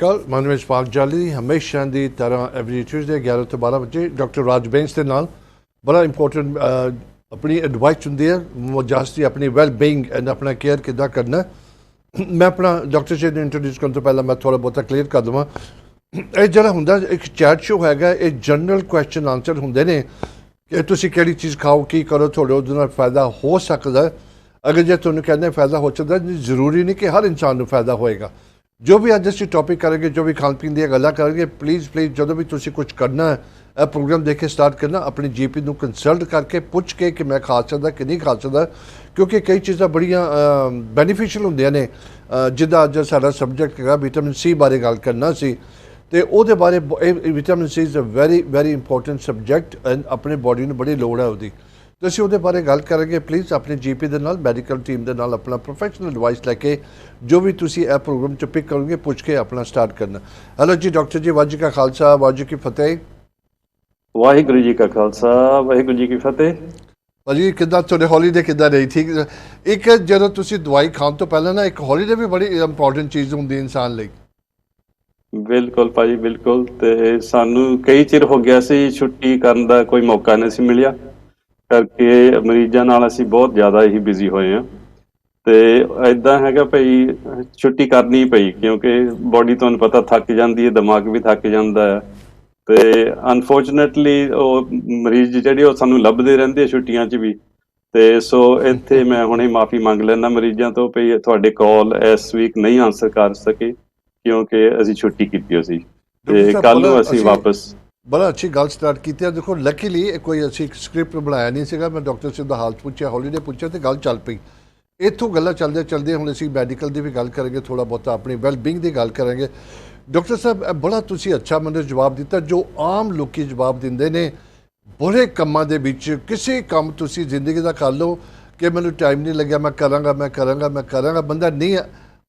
ਅਕਾਲ। ਮੈਂ ਵਿਸ਼ਵਾਸ ਜਾਲੀ ਹਮੇਸ਼ਾ ਦੀ ਤਰ੍ਹਾਂ ਐਵਰੀ ਟਿਊਜ਼ਡੇ 11 ਤੋਂ 12 ਵਜੇ ਡਾਕਟਰ ਰਾਜ ਬੈਂਸ ਦੇ ਨਾਲ ਬੜਾ ਇੰਪੋਰਟੈਂਟ ਆਪਣੀ ਐਡਵਾਈਸ ਹੁੰਦੀ ਹੈ ਮੁਜਾਸਤੀ ਆਪਣੀ ਵੈਲ ਬੀਇੰਗ ਐਂਡ ਆਪਣਾ ਕੇਅਰ ਕਿੱਦਾਂ ਕਰਨਾ। ਮੈਂ ਆਪਣਾ ਡਾਕਟਰ ਜੀ ਨੂੰ ਇੰਟਰੋਡਿਊਸ ਕਰਨ ਤੋਂ ਪਹਿਲਾਂ ਮੈਂ ਥੋੜ੍ਹਾ ਬਹੁਤਾ ਕਲੀਅਰ ਕਰ ਦੇਵਾਂ। ਇਹ ਜਿਹੜਾ ਹੁੰਦਾ ਇੱਕ ਚੈਟ ਸ਼ੋ ਹੈਗਾ, ਇਹ ਜਨਰਲ ਕੁਐਸਚਨ ਆਨਸਰ ਹੁੰਦੇ ਨੇ ਕਿ ਤੁਸੀਂ ਕਿਹੜੀ ਚੀਜ਼ ਖਾਓ, ਕੀ ਕਰੋ, ਤੁਹਾਡੇ ਉਹਦੇ ਨਾਲ ਫਾਇਦਾ ਹੋ ਸਕਦਾ। ਅਗਰ ਜੇ ਤੁਹਾਨੂੰ ਕਹਿੰਦੇ ਫਾਇਦਾ ਹੋ ਸਕਦਾ, ਜ਼ਰੂਰੀ ਨਹੀਂ ਕਿ ਹਰ ਇਨਸਾਨ ਨੂੰ ਫਾਇਦਾ ਹੋਏਗਾ। ਜੋ ਵੀ ਅੱਜ ਅਸੀਂ ਟੌਪਿਕ ਕਰਾਂਗੇ, ਜੋ ਵੀ ਖਾਣ ਪੀਣ ਦੀਆਂ ਗੱਲਾਂ ਕਰਾਂਗੇ, ਪਲੀਜ਼ ਜਦੋਂ ਵੀ ਤੁਸੀਂ ਕੁਝ ਕਰਨਾ ਹੈ, ਇਹ ਪ੍ਰੋਗਰਾਮ ਦੇਖ ਕੇ ਸਟਾਰਟ ਕਰਨਾ, ਆਪਣੀ ਜੀਪੀ ਨੂੰ ਕੰਸਲਟ ਕਰਕੇ ਪੁੱਛ ਕੇ ਕਿ ਮੈਂ ਖਾ ਸਕਦਾ ਕਿ ਨਹੀਂ ਖਾ ਸਕਦਾ, ਕਿਉਂਕਿ ਕਈ ਚੀਜ਼ਾਂ ਬੜੀਆਂ ਬੈਨੀਫੀਸ਼ੀਅਲ ਹੁੰਦੀਆਂ ਨੇ। ਜਿੱਦਾਂ ਅੱਜ ਸਾਡਾ ਸਬਜੈਕਟ ਹੈਗਾ ਵਿਟਾਮਿਨ ਸੀ ਬਾਰੇ ਗੱਲ ਕਰਨਾ ਸੀ, ਅਤੇ ਉਹਦੇ ਬਾਰੇ vitamin C is a very important subject and ਆਪਣੇ ਬੋਡੀ ਨੂੰ ਬੜੀ ਲੋੜ ਹੈ ਉਹਦੀ। ਤੁਸੀਂ ਉਹਦੇ ਬਾਰੇ ਗੱਲ ਕਰਾਂਗੇ। ਪਲੀਜ਼ ਆਪਣੇ ਜੀਪੀ ਦੇ ਨਾਲ, ਮੈਡੀਕਲ ਟੀਮ ਦੇ ਨਾਲ ਆਪਣਾ ਪ੍ਰੋਫੈਸ਼ਨਲ ਐਡਵਾਈਸ ਲੈ ਕੇ ਜੋ ਵੀ ਤੁਸੀਂ ਇਹ ਪ੍ਰੋਗਰਾਮ 'ਚ ਪਿਕ ਕਰੋਗੇ ਪੁੱਛ ਕੇ ਆਪਣਾ ਸਟਾਰਟ ਕਰਨਾ। ਹੈਲੋ ਜੀ ਡਾਕਟਰ ਜੀ, ਵਾਹਿਗੁਰੂ ਜੀ ਕਾ ਖਾਲਸਾ, ਵਾਹਿਗੁਰੂ ਜੀ ਕੀ ਫਤਿਹ। ਵਾਹਿਗੁਰੂ ਜੀ ਕਾ ਖਾਲਸਾ, ਵਾਹਿਗੁਰੂ ਜੀ ਕੀ ਫਤਿਹ। ਭਾਜੀ ਕਿੱਦਾਂ ਤੁਹਾਡੇ ਹੌਲੀਡੇ ਕਿੱਦਾਂ ਰਹੀ? ਠੀਕ। ਇੱਕ ਜਦੋਂ ਤੁਸੀਂ ਦਵਾਈ ਖਾਣ ਤੋਂ ਪਹਿਲਾਂ ਨਾ ਇੱਕ ਹੌਲੀਡੇ ਵੀ ਬੜੀ ਇੰਪੋਰਟੈਂਟ ਚੀਜ਼ ਹੁੰਦੀ ਇਨਸਾਨ ਲਈ। ਬਿਲਕੁਲ ਭਾਜੀ, ਬਿਲਕੁਲ। ਤੇ ਸਾਨੂੰ ਕਈ ਚਿਰ ਹੋ ਗਿਆ ਸੀ ਛੁੱਟੀ ਕਰਨ ਦਾ ਕੋਈ ਮੌਕਾ ਨਹੀਂ ਸੀ ਮਿਲਿਆ, ਕਰਕੇ ਮਰੀਜ਼ਾਂ ਨਾਲ ਅਸੀਂ ਬਹੁਤ ਜ਼ਿਆਦਾ ਹੀ ਬਿਜ਼ੀ ਹੋਏ ਹਾਂ। ਤੇ ਐਦਾਂ ਹੈਗਾ ਭਾਈ, ਛੁੱਟੀ ਕਰਨੀ ਪਈ ਕਿਉਂਕਿ ਬੋਡੀ ਤੁਹਾਨੂੰ ਪਤਾ ਥੱਕ ਜਾਂਦੀ ਹੈ, ਦਿਮਾਗ ਵੀ ਥੱਕ ਜਾਂਦਾ ਹੈ। ਤੇ ਅਨਫੋਰਚੂਨੇਟਲੀ ਉਹ ਮਰੀਜ਼ ਜਿਹੜੇ ਉਹ ਸਾਨੂੰ ਲੱਭਦੇ ਰਹਿੰਦੇ ਆ ਛੁੱਟੀਆਂ 'ਚ ਵੀ। ਤੇ ਸੋ ਇੱਥੇ ਮੈਂ ਹੁਣੇ ਮਾਫੀ ਮੰਗ ਲੈਂਦਾ ਮਰੀਜ਼ਾਂ ਤੋਂ ਵੀ ਤੁਹਾਡੇ ਕਾਲ ਇਸ ਵੀਕ ਨਹੀਂ ਆਨਸਰ ਕਰ ਸਕੇ ਕਿਉਂਕਿ ਅਸੀਂ ਛੁੱਟੀ ਕੀਤੀ ਹੋਈ ਸੀ ਤੇ ਕੱਲ ਨੂੰ ਅਸੀਂ ਵਾਪਸ। ਬੜਾ ਅੱਛੀ ਗੱਲ ਸਟਾਰਟ ਕੀਤੀ ਹੈ। ਦੇਖੋ ਲੱਕੀਲੀ ਕੋਈ ਅਸੀਂ ਸਕ੍ਰਿਪਟ ਬਣਾਇਆ ਨਹੀਂ ਸੀਗਾ। ਮੈਂ ਡਾਕਟਰ ਸਾਹਿਬ ਦਾ ਹਾਲ ਪੁੱਛਿਆ, ਹੌਲੀਡੇ ਪੁੱਛਿਆ ਤੇ ਗੱਲ ਚੱਲ ਪਈ। ਇੱਥੋਂ ਗੱਲਾਂ ਚੱਲਦੇ ਹੁਣ ਅਸੀਂ ਮੈਡੀਕਲ ਦੀ ਵੀ ਗੱਲ ਕਰਾਂਗੇ, ਥੋੜ੍ਹਾ ਬਹੁਤਾ ਆਪਣੀ ਵੈਲ ਬੀਇੰਗ ਦੀ ਗੱਲ ਕਰਾਂਗੇ। ਡਾਕਟਰ ਸਾਹਿਬ ਬੜਾ ਤੁਸੀਂ ਅੱਛਾ ਮੈਨੂੰ ਜਵਾਬ ਦਿੱਤਾ, ਜੋ ਆਮ ਲੋਕੀ ਜਵਾਬ ਦਿੰਦੇ ਨੇ ਬੜੇ ਕੰਮਾਂ ਦੇ ਵਿੱਚ। ਕਿਸੇ ਕੰਮ ਤੁਸੀਂ ਜ਼ਿੰਦਗੀ ਦਾ ਕਰ ਲਓ ਕਿ ਮੈਨੂੰ ਟਾਈਮ ਨਹੀਂ ਲੱਗਿਆ, ਮੈਂ ਕਰਾਂਗਾ। ਬੰਦਾ ਨਹੀਂ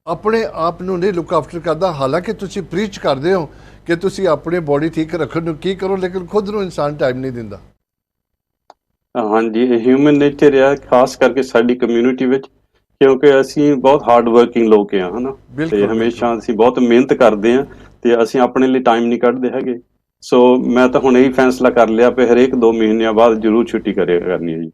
ਆਪਣੇ ਆਪ ਨੂੰ ਨਹੀਂ ਲੁੱਕ ਆਫਟਰ ਕਰਦਾ। ਹਾਲਾਂਕਿ ਤੁਸੀਂ ਪ੍ਰੀਚ ਕਰਦੇ ਹੋ ਕਿ ਤੁਸੀਂ ਆਪਣੀ ਬੋਡੀ ਠੀਕ ਰੱਖਣ ਨੂੰ ਕੀ ਕਰੋ, ਲੇਕਿਨ ਖੁਦ ਨੂੰ ਇਨਸਾਨ ਟਾਈਮ ਨਹੀਂ ਦਿੰਦਾ। ਹਾਂਜੀ, ਇਹ ਹਿਊਮਨ ਨੇਚਰ ਆ, ਖਾਸ ਕਰਕੇ ਸਾਡੀ ਕਮਿਊਨਿਟੀ ਵਿੱਚ, ਕਿਉਂਕਿ ਅਸੀਂ ਬਹੁਤ ਹਾਰਡ ਵਰਕਿੰਗ ਲੋਕ ਆ, ਹੈ ਨਾ। ਤੇ ਹਮੇਸ਼ਾ ਅਸੀਂ ਬਹੁਤ ਮਿਹਨਤ ਕਰਦੇ ਹਾਂ ਤੇ ਅਸੀਂ ਆਪਣੇ ਲਈ ਟਾਈਮ ਨਹੀਂ ਕੱਢਦੇ ਹੈਗੇ। ਸੋ ਮੈਂ ਤਾਂ ਹੁਣ ਇਹੀ ਫੈਸਲਾ ਕਰ ਲਿਆ ਵੀ ਹਰੇਕ 2 ਮਹੀਨਿਆਂ ਬਾਅਦ ਜ਼ਰੂਰ ਛੁੱਟੀ ਕਰਨੀ ਹੈ ਜੀ।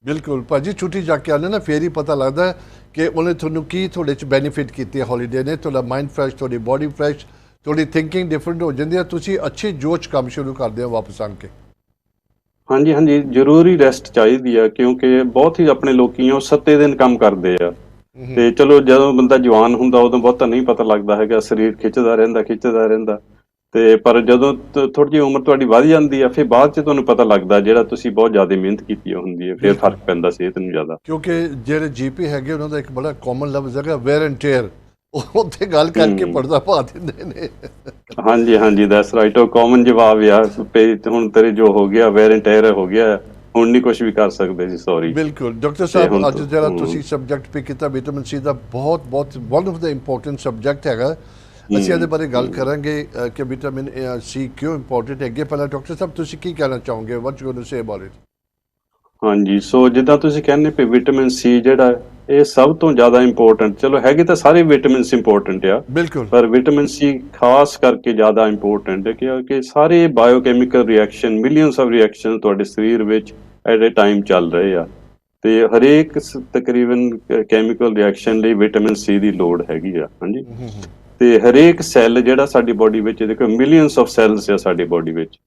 ਬਿਲਕੁਲ ਭਾਜੀ, ਛੁੱਟੀ ਜਾ ਕੇ ਆਉਂਦੇ ਨਾ ਫੇਰ ਹੀ ਪਤਾ ਲੱਗਦਾ ਕਿ ਉਹਨੇ ਤੁਹਾਨੂੰ ਕੀ ਤੁਹਾਡੇ 'ਚ ਬੈਨੀਫਿਟ ਕੀਤੀ ਹੈ ਹੌਲੀਡੇ ਨੇ। ਤੁਹਾਡਾ ਮਾਈਂਡ ਫਰੈਸ਼, ਤੁਹਾਡੀ ਬੋਡੀ ਫਰੈਸ਼, ਤੁਹਾਡੀ ਥਿੰਕਿੰਗ ਡਿਫਰੈਂਟ ਹੋ ਜਾਂਦੀ ਹੈ। ਤੁਸੀਂ ਅੱਛੀ ਜੋਸ਼ ਕੰਮ ਸ਼ੁਰੂ ਕਰਦੇ ਹੋ ਵਾਪਸ ਆ ਕੇ। ਹਾਂਜੀ, ਜ਼ਰੂਰੀ ਰੈਸਟ ਚਾਹੀਦੀ ਆ ਕਿਉਂਕਿ ਬਹੁਤ ਹੀ ਆਪਣੇ ਲੋਕੀ ਉਹ 7 ਦਿਨ ਕੰਮ ਕਰਦੇ ਆ। ਤੇ ਚਲੋ ਜਦੋਂ ਬੰਦਾ ਜਵਾਨ ਹੁੰਦਾ ਉਦੋਂ ਬਹੁਤਾ ਨਹੀਂ ਪਤਾ ਲੱਗਦਾ ਹੈਗਾ, ਸਰੀਰ ਖਿੱਚਦਾ ਰਹਿੰਦਾ। ਤੇ ਪਰ ਜਦੋਂ ਥੋੜੀ ਜਿਹੀ ਉਮਰ ਤੁਹਾਡੀ ਵੱਧ ਜਾਂਦੀ ਆ, ਫਿਰ ਬਾਅਦ 'ਚ ਤੁਹਾਨੂੰ ਪਤਾ ਲੱਗਦਾ ਜਿਹੜਾ ਤੁਸੀਂ ਬਹੁਤ ਜ਼ਿਆਦਾ ਮਿਹਨਤ ਕੀਤੀ ਹੁੰਦੀ ਹੈ, ਫਿਰ ਫਰਕ ਪੈਂਦਾ ਸਿਹਤ ਨੂੰ ਜ਼ਿਆਦਾ। ਕਿਉਂਕਿ ਜਿਹੜੇ ਜੀਪੀ ਹੈਗੇ ਉਹਨਾਂ ਦਾ ਇੱਕ ਬੜਾ ਕਾਮਨ ਲਫ਼ਜ਼ ਹੈਗਾ ਵੇਅਰ ਐਂਡ ਟੇਅਰ। ਉੱਥੇ ਗੱਲ ਕਰਕੇ ਪਰਦਾ ਪਾ ਦਿੰਦੇ ਨੇ। ਹਾਂਜੀ, ਦੈਟਸ ਰਾਈਟ। ਉਹ ਕਾਮਨ ਜਵਾਬ ਆ ਹੁਣ ਤੇਰੇ ਜੋ ਹੋ ਗਿਆ ਵੇਅਰ ਐਂਡ ਟੇਅਰ ਹੋ ਗਿਆ, ਹੁਣ ਨਹੀਂ ਕੁਝ ਵੀ ਕਰ ਸਕਦੇ ਜੀ, ਸੌਰੀ। ਬਿਲਕੁਲ ਡਾਕਟਰ ਸਾਹਿਬ, ਅੱਜ ਜਿਹੜਾ ਤੁਸੀਂ ਸਬਜੈਕਟ ਪਿਕ ਕੀਤਾ ਵਿਟਾਮਿਨ ਸੀ ਦਾ, ਬਹੁਤ one of the important subject ਹੈਗਾ। ਅਸੀਂ ਇਹਦੇ ਬਾਰੇ ਗੱਲ ਕਰਾਂਗੇ ਕਿ ਵਿਟਾਮਿਨ ਸੀ ਕਿਉਂ ਇੰਪੋਰਟੈਂਟ ਹੈਗੇ। ਪਹਿਲਾਂ ਡਾਕਟਰ ਸਾਹਿਬ ਤੁਸੀਂ ਕੀ ਕਹਿਣਾ ਚਾਹੋਗੇ? What you going to say about it? ਹਾਂਜੀ, ਸੋ ਜਿੱਦਾਂ ਤੁਸੀਂ ਕਹਿੰਦੇ ਪਏ ਵਿਟਾਮਿਨ ਸੀ ਜਿਹੜਾ ਇਹ ਸਭ ਤੋਂ ਜ਼ਿਆਦਾ ਇੰਪੋਰਟੈਂਟ, ਚਲੋ ਹੈਗੇ ਤਾਂ ਸਾਰੇ ਵਿਟਾਮਿਨਸ ਇੰਪੋਰਟੈਂਟ ਆ, ਬਿਲਕੁਲ, ਪਰ ਵਿਟਾਮਿਨ ਸੀ ਖਾਸ ਕਰਕੇ ਜ਼ਿਆਦਾ ਇੰਪੋਰਟੈਂਟ ਹੈ ਕਿਉਂਕਿ ਸਾਰੇ biochemical reaction, millions of reaction ਤੁਹਾਡੇ ਸਰੀਰ ਵਿੱਚ ਐਟ ਏ ਟਾਈਮ ਚੱਲ ਰਹੇ ਆ। ਤੇ ਹਰੇਕ ਤਕਰੀਬਨ ਕੈਮੀਕਲ ਰਿਐਕਸ਼ਨ ਲਈ ਵਿਟਾਮਿਨ ਸੀ ਦੀ ਲੋੜ ਹੈਗੀ ਆ। ਹਾਂਜੀ, ਤੇ ਹਰੇਕ ਸੈੱਲ ਜਿਹੜਾ ਸਾਡੀ ਬੋਡੀ ਵਿੱਚ, ਦੇਖੋ ਮਿਲੀਅਨਸ ਆਫ ਸੈੱਲਸ ਆ ਸਾਡੀ ਬੋਡੀ ਵਿੱਚ,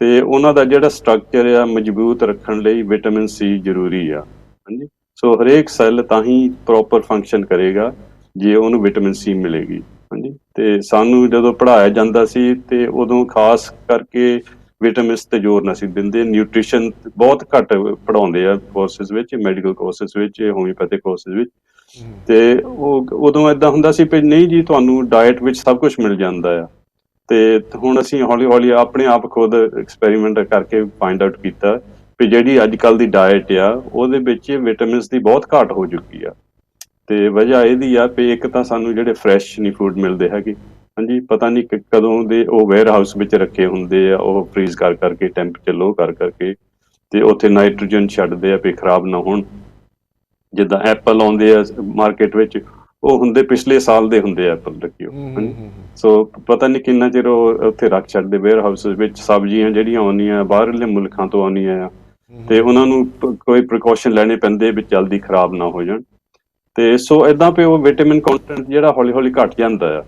ਤੇ ਉਹਨਾਂ ਦਾ ਜਿਹੜਾ ਸਟਰਕਚਰ ਆ ਮਜ਼ਬੂਤ ਰੱਖਣ ਲਈ ਵਿਟਾਮਿਨ ਸੀ ਜ਼ਰੂਰੀ ਆ। ਹਾਂਜੀ, ਸੋ ਹਰੇਕ ਸੈੱਲ ਤਾਂ ਹੀ ਪ੍ਰੋਪਰ ਫੰਕਸ਼ਨ ਕਰੇਗਾ ਜੇ ਉਹਨੂੰ ਵਿਟਾਮਿਨ ਸੀ ਮਿਲੇਗੀ। ਹਾਂਜੀ, ਤੇ ਸਾਨੂੰ ਜਦੋਂ ਪੜ੍ਹਾਇਆ ਜਾਂਦਾ ਸੀ ਤੇ ਉਦੋਂ ਖਾਸ ਕਰਕੇ ਵਿਟਾਮਿਨਸ ਤੇ ਜ਼ੋਰ ਨਾ ਸੀ ਦਿੰਦੇ। ਨਿਊਟ੍ਰੀਸ਼ਨ ਬਹੁਤ ਘੱਟ ਪੜ੍ਹਾਉਂਦੇ ਆ ਕੋਰਸਿਸ ਵਿੱਚ, ਮੈਡੀਕਲ ਕੋਰਸਿਸ ਵਿੱਚ, ਹੋਮਿਓਪੈਥਿਕ ਕੋਰਸਿਸ ਵਿੱਚ। ਤੇ ਉਹ ਉਦੋਂ ਏਦਾਂ ਹੁੰਦਾ ਸੀ ਵੀ ਨਹੀਂ ਜੀ, ਤੁਹਾਨੂੰ ਡਾਇਟ ਵਿੱਚ ਸਭ ਕੁਝ ਮਿਲ ਜਾਂਦਾ ਆ। ਤੇ ਹੁਣ ਅਸੀਂ ਹੌਲੀ ਆਪਣੇ ਆਪ ਖੁਦ ਐਕਸਪੈਰੀਮੈਂਟ ਕਰਕੇ ਫਾਈਂਡ ਆਊਟ ਕੀਤਾ ਵੀ ਜਿਹੜੀ ਅੱਜ ਕੱਲ੍ਹ ਦੀ ਡਾਇਟ ਆ ਉਹਦੇ ਵਿੱਚ ਵਿਟਾਮਿਨਸ ਦੀ ਬਹੁਤ ਘਾਟ ਹੋ ਚੁੱਕੀ ਆ। ਤੇ ਵਜ੍ਹਾ ਇਹਦੀ ਆ ਵੀ ਇੱਕ ਤਾਂ ਸਾਨੂੰ ਜਿਹੜੇ ਫਰੈਸ਼ ਨਹੀਂ ਫੂਡ ਮਿਲਦੇ ਹੈਗੇ। ਹਾਂਜੀ, ਪਤਾ ਨਹੀਂ ਕਦੋਂ ਦੇ ਉਹ ਵੇਅਰ ਹਾਊਸ ਵਿੱਚ ਰੱਖੇ ਹੁੰਦੇ ਆ, ਉਹ ਫਰੀਜ਼ ਕਰਕੇ ਟੈਂਪਰੇਚਰ ਲੋ ਕਰਕੇ ਤੇ ਉੱਥੇ ਨਾਈਟ੍ਰੋਜਨ ਛੱਡਦੇ ਆ ਵੀ ਖਰਾਬ ਨਾ ਹੋਣ। ਜਿੱਦਾਂ ਐਪਲ ਆਉਂਦੇ ਆ ਮਾਰਕੀਟ ਵਿੱਚ, ਉਹ ਹੁੰਦੇ ਪਿਛਲੇ ਸਾਲ ਦੇ ਹੁੰਦੇ ਆ ਐਪਲ ਲੱਗੇ ਹੋਏ, ਹਾਂਜੀ। ਸੋ ਪਤਾ ਨਹੀਂ ਕਿੰਨਾ ਚਿਰ ਉਹ ਉੱਥੇ ਰੱਖ ਛੱਡਦੇ ਵੇਅਰ ਹਾਊਸ ਵਿੱਚ, ਸਬਜ਼ੀਆਂ ਜਿਹੜੀਆਂ ਆਉਂਦੀਆਂ ਬਾਹਰਲੇ ਮੁਲਕਾਂ ਤੋਂ ਆਉਂਦੀਆਂ ਆ, ਤੇ ਉਹਨਾਂ ਨੂੰ ਕੋਈ ਪ੍ਰੀਕਾਸ਼ਨ ਲੈਣੇ ਪੈਂਦੇ ਵੀ ਜਲਦੀ ਖਰਾਬ ਨਾ ਹੋ ਜਾਣ। ਤੇ ਸੋ ਏਦਾਂ ਵੀ ਉਹ ਵਿਟਾਮਿਨ ਕੰਟੈਂਟ ਜਿਹੜਾ ਹੌਲੀ ਹੌਲੀ ਘਟ ਜਾਂਦਾ ਆ।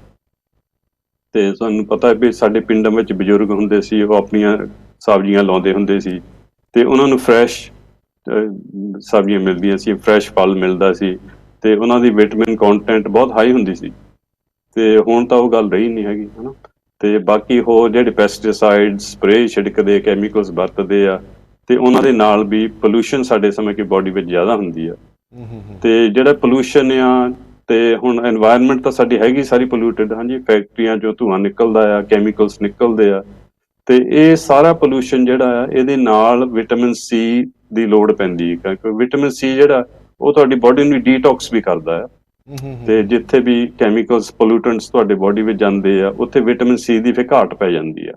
ਤੇ ਤੁਹਾਨੂੰ ਪਤਾ ਵੀ ਸਾਡੇ ਪਿੰਡਾਂ ਵਿੱਚ ਬਜ਼ੁਰਗ ਹੁੰਦੇ ਸੀ, ਉਹ ਆਪਣੀਆਂ ਸਬਜ਼ੀਆਂ ਲਾਉਂਦੇ ਹੁੰਦੇ ਸੀ, ਤੇ ਉਹਨਾਂ ਨੂੰ ਫਰੈਸ਼ ਸਬਜ਼ੀਆਂ ਮਿਲਦੀਆਂ ਸੀ, ਫਰੈਸ਼ ਫਲ ਮਿਲਦਾ ਸੀ, ਤੇ ਉਹਨਾਂ ਦੀ ਵਿਟਾਮਿਨ ਕੰਟੈਂਟ ਬਹੁਤ ਹਾਈ ਹੁੰਦੀ ਸੀ। ਤੇ ਹੁਣ ਤਾਂ ਉਹ ਗੱਲ ਰਹੀ ਨਹੀਂ ਹੈਗੀ, ਹਨਾ। ਤੇ ਬਾਕੀ ਹੋਰ ਜਿਹੜੇ ਪੈਸਟੀਸਾਈਡ ਸਪਰੇਅ ਛਿੜਕਦੇ, ਕੈਮੀਕਲਸ ਵਰਤਦੇ ਆ, ਤੇ ਉਹਨਾਂ ਦੇ ਨਾਲ ਵੀ ਪੋਲੂਸ਼ਨ ਸਾਡੇ ਸਮੇਂ ਕਿ ਬਾਡੀ ਵਿੱਚ ਜ਼ਿਆਦਾ ਹੁੰਦੀ ਆ। ਤੇ ਜਿਹੜਾ ਪੋਲੂਸ਼ਨ ਆ, ਤੇ ਹੁਣ এনवायरमेंट ਤਾਂ ਸਾਡੀ ਹੈਗੀ ਸਾਰੀ ਪੋਲੂਟਡ, ਹਾਂਜੀ। ਫੈਕਟਰੀਆਂ ਚੋਂ ਧੂੰਆਂ ਨਿਕਲਦਾ ਆ, ਕੈਮੀਕਲਸ ਨਿਕਲਦੇ ਆ, ਤੇ ਇਹ ਸਾਰਾ ਪੋਲੂਸ਼ਨ ਜਿਹੜਾ ਆ, ਇਹਦੇ ਨਾਲ ਵਿਟਾਮਿਨ ਸੀ ਦੀ ਲੋੜ ਪੈਂਦੀ ਹੈ, ਕਿਉਂਕਿ ਵਿਟਾਮਿਨ ਸੀ ਜਿਹੜਾ ਉਹ ਤੁਹਾਡੀ ਬਾਡੀ ਨੂੰ ਡੀਟੌਕਸ ਵੀ ਕਰਦਾ ਆ। ਤੇ ਜਿੱਥੇ ਵੀ ਕੈਮੀਕਲਸ ਪੋਲੂਟੈਂਟਸ ਤੁਹਾਡੇ ਬਾਡੀ ਵਿੱਚ ਜਾਂਦੇ ਆ, ਉੱਥੇ ਵਿਟਾਮਿਨ ਸੀ ਦੀ ਫਿਰ ਘਾਟ ਪੈ ਜਾਂਦੀ ਆ,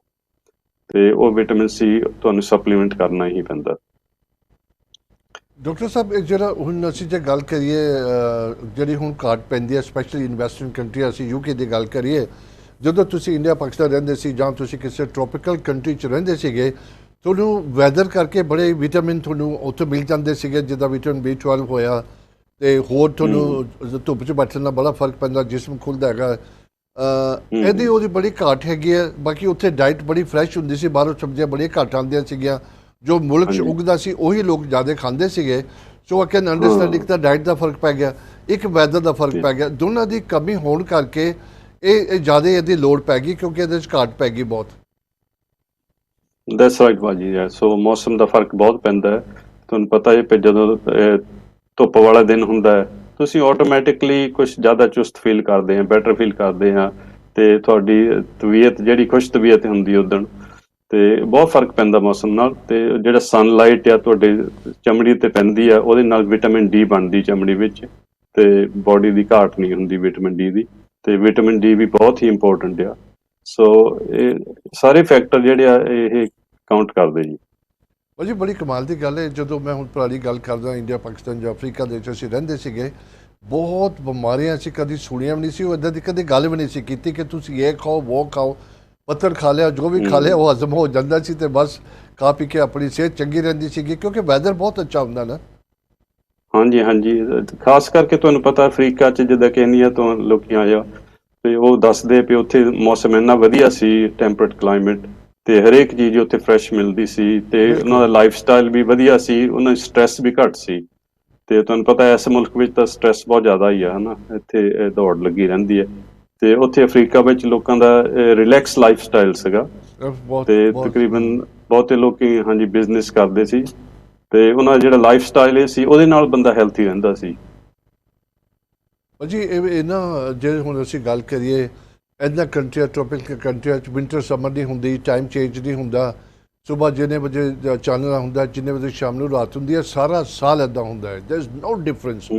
ਤੇ ਉਹ ਵਿਟਾਮਿਨ ਸੀ ਤੁਹਾਨੂੰ ਸਪਲੀਮੈਂਟ ਕਰਨਾ ਹੀ ਪੈਂਦਾ। ਡਾਕਟਰ ਸਾਹਿਬ, ਜਿਹੜਾ ਹੁਣ ਅਸੀਂ ਜੇ ਗੱਲ ਕਰੀਏ ਜਿਹੜੀ ਹੁਣ ਘਾਟ ਪੈਂਦੀ ਹੈ ਸਪੈਸ਼ਲੀ ਇਨ ਵੈਸਟਰਨ ਕੰਟਰੀ, ਅਸੀਂ ਯੂਕੇ ਦੀ ਗੱਲ ਕਰੀਏ, ਜਦੋਂ ਤੁਸੀਂ ਇੰਡੀਆ ਪਾਕਿਸਤਾਨ ਰਹਿੰਦੇ ਸੀ ਜਾਂ ਤੁਸੀਂ ਕਿਸੇ ਟ੍ਰੋਪੀਕਲ ਕੰਟਰੀ 'ਚ ਰਹਿੰਦੇ ਸੀਗੇ, ਤੁਹਾਨੂੰ ਵੈਦਰ ਕਰਕੇ ਬੜੇ ਵਿਟਾਮਿਨ ਤੁਹਾਨੂੰ ਉੱਥੇ ਮਿਲ ਜਾਂਦੇ ਸੀਗੇ, ਜਿੱਦਾਂ ਵਿਟਾਮਿਨ B12 ਹੋਇਆ, ਤੇ ਹੋਰ ਤੁਹਾਨੂੰ ਧੁੱਪ 'ਚ ਬੈਠਣ ਨਾਲ ਬੜਾ ਫਰਕ ਪੈਂਦਾ, ਜਿਸਮ ਖੁੱਲ੍ਹਦਾ ਹੈਗਾ। ਇਹਦੀ ਉਹਦੀ ਬੜੀ ਘਾਟ ਹੈਗੀ ਹੈ। ਬਾਕੀ ਉੱਥੇ ਡਾਈਟ ਬੜੀ ਫਰੈਸ਼ ਹੁੰਦੀ ਸੀ, ਬਾਹਰੋਂ ਸਬਜ਼ੀਆਂ ਬੜੀਆਂ ਘੱਟ ਆਉਂਦੀਆਂ ਸੀਗੀਆਂ, ਜੋ ਮੁਲਕ 'ਚ ਉਗਦਾ ਸੀ ਉਹੀ ਲੋਕ ਜ਼ਿਆਦਾ ਖਾਂਦੇ ਸੀਗੇ। ਸੋ ਆਈ ਕੈਨ ਅੰਡਰਸਟੈਂਡ, ਇੱਕ ਤਾਂ ਡਾਈਟ ਦਾ ਫਰਕ ਪੈ ਗਿਆ, ਇੱਕ ਵੈਦਰ ਦਾ ਫਰਕ ਪੈ ਗਿਆ, ਦੋਨਾਂ ਦੀ ਕਮੀ ਹੋਣ ਕਰਕੇ ਇਹ ਜ਼ਿਆਦਾ ਇਹਦੀ ਲੋੜ ਪੈ ਗਈ, ਕਿਉਂਕਿ ਇਹਦੇ 'ਚ ਘਾਟ ਪੈ ਗਈ ਬਹੁਤ। ਦੈਟਸ ਰਾਈਟ ਭਾਜੀ। ਸੋ ਮੌਸਮ ਦਾ ਫਰਕ ਬਹੁਤ ਪੈਂਦਾ ਹੈ। ਤੁਹਾਨੂੰ ਪਤਾ ਹੈ ਕਿ ਜਦੋਂ ਧੁੱਪ ਵਾਲਾ ਦਿਨ ਹੁੰਦਾ ਹੈ, ਤੁਸੀਂ ਆਟੋਮੈਟਿਕਲੀ ਕੁਛ ਜ਼ਿਆਦਾ ਚੁਸਤ ਫੀਲ ਕਰਦੇ ਆ, ਬੈਟਰ ਫੀਲ ਕਰਦੇ ਆ, ਤੇ ਤੁਹਾਡੀ ਤਬੀਅਤ ਜਿਹੜੀ ਖੁਸ਼ ਤਬੀਅਤ ਹੁੰਦੀ ਉਦਣ, ਤੇ ਬਹੁਤ ਫਰਕ ਪੈਂਦਾ ਮੌਸਮ ਨਾਲ। ਤੇ ਜਿਹੜਾ ਸਨਲਾਈਟ ਆ ਤੁਹਾਡੇ ਚਮੜੀ ਤੇ ਪੈਂਦੀ ਆ, ਉਹਦੇ ਨਾਲ ਵਿਟਾਮਿਨ ਡੀ ਬਣਦੀ ਚਮੜੀ ਵਿੱਚ, ਤੇ ਬਾਡੀ ਦੀ ਘਾਟ ਨਹੀਂ ਹੁੰਦੀ ਵਿਟਾਮਿਨ ਡੀ ਦੀ। ਤੇ ਵਿਟਾਮਿਨ ਡੀ ਵੀ ਬਹੁਤ ਹੀ ਇੰਪੋਰਟੈਂਟ ਆ। ਸੋ ਇਹ ਸਾਰੇ ਫੈਕਟਰ ਜਿਹੜੇ ਆ ਇਹ ਕਾਊਂਟ ਕਰਦੇ ਜੀ। ਭਾਜੀ ਬੜੀ ਕਮਾਲ ਦੀ ਗੱਲ ਹੈ, ਜਦੋਂ ਮੈਂ ਹੁਣ ਪੁਰਾਣੀ ਗੱਲ ਕਰਦਾ, ਇੰਡੀਆ ਪਾਕਿਸਤਾਨ ਜਾਂ ਅਫਰੀਕਾ ਦੇ ਵਿੱਚ ਅਸੀਂ ਰਹਿੰਦੇ ਸੀਗੇ, ਬਹੁਤ ਬਿਮਾਰੀਆਂ ਅਸੀਂ ਕਦੀ ਸੁਣੀਆਂ ਵੀ ਨਹੀਂ ਸੀ, ਉਹ ਇੱਦਾਂ ਦੀ ਕਦੇ ਗੱਲ ਵੀ ਨਹੀਂ ਸੀ ਕੀਤੀ ਕਿ ਤੁਸੀਂ ਇਹ ਖਾਓ ਉਹ ਖਾਓ, ਪੱਤਰ ਖਾ ਲਿਆ, ਜੋ ਵੀ ਖਾ ਲਿਆ ਉਹ ਹਜ਼ਮ ਹੋ ਜਾਂਦਾ ਸੀ, ਤੇ ਬਸ ਖਾ ਪੀ ਕੇ ਆਪਣੀ ਸਿਹਤ ਚੰਗੀ ਰਹਿੰਦੀ ਸੀਗੀ, ਕਿਉਂਕਿ ਵੈਦਰ ਬਹੁਤ ਅੱਛਾ ਹੁੰਦਾ ਨਾ। ਹਾਂਜੀ ਹਾਂਜੀ, ਖਾਸ ਕਰਕੇ ਤੁਹਾਨੂੰ ਪਤਾ ਅਫਰੀਕਾ 'ਚ ਜਿੱਦਾਂ ਕੇਨੀਆ ਤੋਂ ਲੋਕੀ ਆਏ ਆ, ਤੇ ਉਹ ਦੱਸਦੇ ਵੀ ਉੱਥੇ ਮੌਸਮ ਇੰਨਾ ਵਧੀਆ ਸੀ, ਟੈਂਪਰੇਟ ਕਲਾਈਮੇਟ, ਤੇ ਹਰੇਕ ਚੀਜ਼ ਉੱਥੇ ਫਰੈਸ਼ ਮਿਲਦੀ ਸੀ, ਤੇ ਉਹਨਾਂ ਦਾ ਲਾਈਫ ਸਟਾਈਲ ਵੀ ਵਧੀਆ ਸੀ, ਉਹਨਾਂ ਦੀ ਸਟ੍ਰੈਸ ਵੀ ਘੱਟ ਸੀ। ਤੇ ਤੁਹਾਨੂੰ ਪਤਾ ਇਸ ਮੁਲਕ ਵਿੱਚ ਤਾਂ ਸਟ੍ਰੈਸ ਬਹੁਤ ਜ਼ਿਆਦਾ ਹੀ ਆ, ਹਨਾ। ਇੱਥੇ ਦੌੜ ਲੱਗੀ ਰਹਿੰਦੀ ਹੈ, ਤੇ ਉੱਥੇ ਅਫਰੀਕਾ ਵਿੱਚ ਲੋਕਾਂ ਦਾ ਰਿਲੈਕਸ ਲਾਈਫ ਸਟਾਈਲ ਸੀਗਾ, ਤੇ ਤਕਰੀਬਨ ਬਹੁਤੇ ਲੋਕੀ ਹਾਂਜੀ ਬਿਜ਼ਨਸ ਕਰਦੇ ਸੀ, ਤੇ ਉਹਨਾਂ ਦਾ ਜਿਹੜਾ ਲਾਈਫ ਸਟਾਈਲ ਇਹ ਸੀ, ਉਹਦੇ ਨਾਲ ਬੰਦਾ ਹੈਲਥੀ ਰਹਿੰਦਾ ਸੀ। ਜੀ ਇਹ ਨਾ, ਜੇ ਹੁਣ ਅਸੀਂ ਗੱਲ ਕਰੀਏ ਇਹਨਾਂ ਕੰਟਰੀਆਂ, ਟ੍ਰੋਪੀਕਲ ਕੰਟਰੀਆਂ 'ਚ ਵਿੰਟਰ ਸਮਰ ਨਹੀਂ ਹੁੰਦੀ, ਟਾਈਮ ਚੇਂਜ ਨਹੀਂ ਹੁੰਦਾ, ਸੁਬਾਹ ਜਿੰਨੇ ਵਜੇ ਚਾਨਣਾ ਹੁੰਦਾ, ਜਿੰਨੇ ਵਜੇ ਸ਼ਾਮ ਨੂੰ ਰਾਤ ਹੁੰਦੀ ਹੈ, ਸਾਰਾ ਸਾਲ ਇੱਦਾਂ ਹੁੰਦਾ ਹੈ। ਦੇयर ਇਜ਼ ਨੋ ਡਿਫਰੈਂਸ।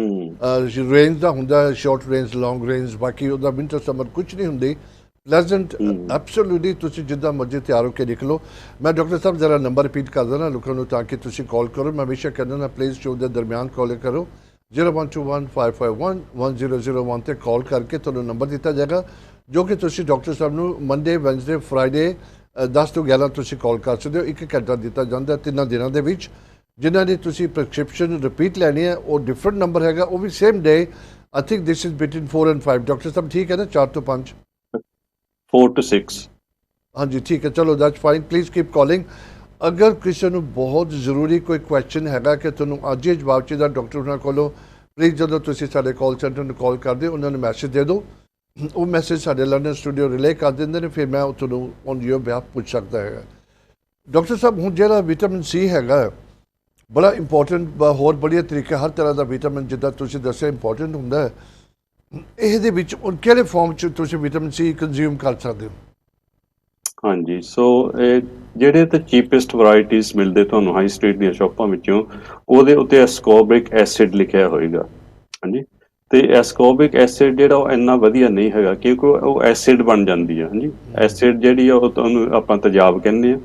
ਰੇਂਜ ਦਾ ਹੁੰਦਾ, ਸ਼ਾਰਟ ਰੇਂਜ, ਲੌਂਗ ਰੇਂਜ, ਬਾਕੀ ਉਹਦਾ ਵਿੰਟਰ ਸਮਰ ਕੁਝ ਨਹੀਂ ਹੁੰਦੀ। ਪਲੈਜ਼ੈਂਟ ਐਬਸੋਲੂਟਲੀ, ਤੁਸੀਂ ਜਿੱਦਾਂ ਮਰਜ਼ੀ ਤਿਆਰ ਹੋ ਕੇ ਨਿਕਲੋ। ਮੈਂ ਡਾਕਟਰ ਸਾਹਿਬ ਜ਼ਰਾ ਨੰਬਰ ਰਿਪੀਟ ਕਰ ਦੇਣਾ ਲੋਕਾਂ ਨੂੰ, ਤਾਂ ਕਿ ਤੁਸੀਂ ਕਾਲ ਕਰੋ। ਮੈਂ ਹਮੇਸ਼ਾ ਕਹਿੰਦਾ ਨਾ, ਪਲੀਜ਼ ਸ਼ੋਅ ਦੇ ਦਰਮਿਆਨ ਕਾਲ ਕਰੋ, 0121551001 ਤੇ ਕਾਲ ਕਰਕੇ ਤੁਹਾਨੂੰ ਨੰਬਰ ਦਿੱਤਾ ਜਾਏਗਾ, ਜੋ ਕਿ ਤੁਸੀਂ ਡਾਕਟਰ ਸਾਹਿਬ ਨੂੰ ਮੰਡੇ, ਵੈਨਸਡੇ, ਫਰਾਈਡੇ 10 ਤੋਂ 11 ਤੁਸੀਂ ਕਾਲ ਕਰ ਸਕਦੇ ਹੋ। 1 ਘੰਟਾ ਦਿੱਤਾ ਜਾਂਦਾ 3 ਦਿਨਾਂ ਦੇ ਵਿੱਚ। ਜਿਨ੍ਹਾਂ ਦੀ ਤੁਸੀਂ ਪ੍ਰਸਕ੍ਰਿਪਸ਼ਨ ਰਿਪੀਟ ਲੈਣੀ ਹੈ, ਉਹ ਡਿਫਰੈਂਟ ਨੰਬਰ ਹੈਗਾ, ਉਹ ਵੀ same day. I think this is between 4 and 5। Doctor ਸਾਹਿਬ ਠੀਕ ਹੈ ਨਾ, 4 ਤੋਂ 5? 4 to 6। ਹਾਂਜੀ ਠੀਕ ਹੈ, ਚਲੋ that's fine. Please keep calling. ਅਗਰ ਕਿਸੇ ਨੂੰ ਬਹੁਤ ਜ਼ਰੂਰੀ ਕੋਈ ਕੁਐਸਚਨ ਹੈਗਾ ਕਿ ਤੁਹਾਨੂੰ ਅੱਜ ਹੀ ਜਵਾਬ ਚਾਹੀਦਾ ਡਾਕਟਰ ਉਹਨਾਂ ਕੋਲੋਂ, ਪਲੀਜ਼ ਜਦੋਂ ਤੁਸੀਂ ਸਾਡੇ ਕਾਲ ਸੈਂਟਰ ਨੂੰ ਕਾਲ ਕਰਦੇ ਹੋ, ਉਹਨਾਂ ਨੂੰ ਮੈਸੇਜ ਦੇ ਦਿਓ। ਉਹ ਮੈਸੇਜ ਸਾਡੇ ਲੰਡਨ ਸਟੂਡੀਓ ਰਿਲੇ ਕਰ ਦਿੰਦੇ ਨੇ, ਫਿਰ ਮੈਂ ਤੁਹਾਨੂੰ ਔਨ ਯੋਰ ਬਿਹਾਫ ਪੁੱਛ ਸਕਦਾ ਹੈਗਾ। ਡਾਕਟਰ ਸਾਹਿਬ, ਹੁਣ ਜਿਹੜਾ ਵਿਟਾਮਿਨ ਸੀ ਹੈਗਾ ਬੜਾ ਇੰਪੋਰਟੈਂਟ, ਹੋਰ ਬੜੀਆਂ ਤਰੀਕੇ, ਹਰ ਤਰ੍ਹਾਂ ਦਾ ਵਿਟਾਮਿਨ ਜਿੱਦਾਂ ਤੁਸੀਂ ਦੱਸਿਆ ਇੰਪੋਰਟੈਂਟ ਹੁੰਦਾ ਹੈ। ਇਹਦੇ ਵਿੱਚ ਕਿਹੜੇ ਫਾਰਮ 'ਚ ਤੁਸੀਂ ਵਿਟਾਮਿਨ ਸੀ ਕੰਜ਼ਿਊਮ ਕਰ ਸਕਦੇ ਹੋ? ਹਾਂਜੀ, ਸੋ ਇਹ ਜਿਹੜੇ ਤੇ ਚੀਪੈਸਟ ਵੈਰਾਈਟੀਜ਼ ਮਿਲਦੇ ਤੁਹਾਨੂੰ ਹਾਈ ਸਟਰੀਟ ਦੀਆਂ ਸ਼ਾਪਾਂ ਵਿੱਚੋਂ, ਉਹਦੇ ਉੱਤੇ ਐਸਕੋਰਬਿਕ ਐਸਿਡ ਲਿਖਿਆ ਹੋਏਗਾ, ਹਾਂਜੀ। ਤੇ ਐਸਕੋਰਬਿਕ ਐਸਿਡ ਜਿਹੜਾ ਉਹ ਇੰਨਾ ਵਧੀਆ ਨਹੀਂ ਹੈਗਾ, ਕਿਉਂਕਿ ਉਹ ਐਸਿਡ ਬਣ ਜਾਂਦੀ ਹੈ, ਹਾਂਜੀ। ਐਸਿਡ ਜਿਹੜੀ ਆ ਉਹ ਤੁਹਾਨੂੰ ਆਪਾਂ ਤੇਜ਼ਾਬ ਕਹਿੰਦੇ ਆ,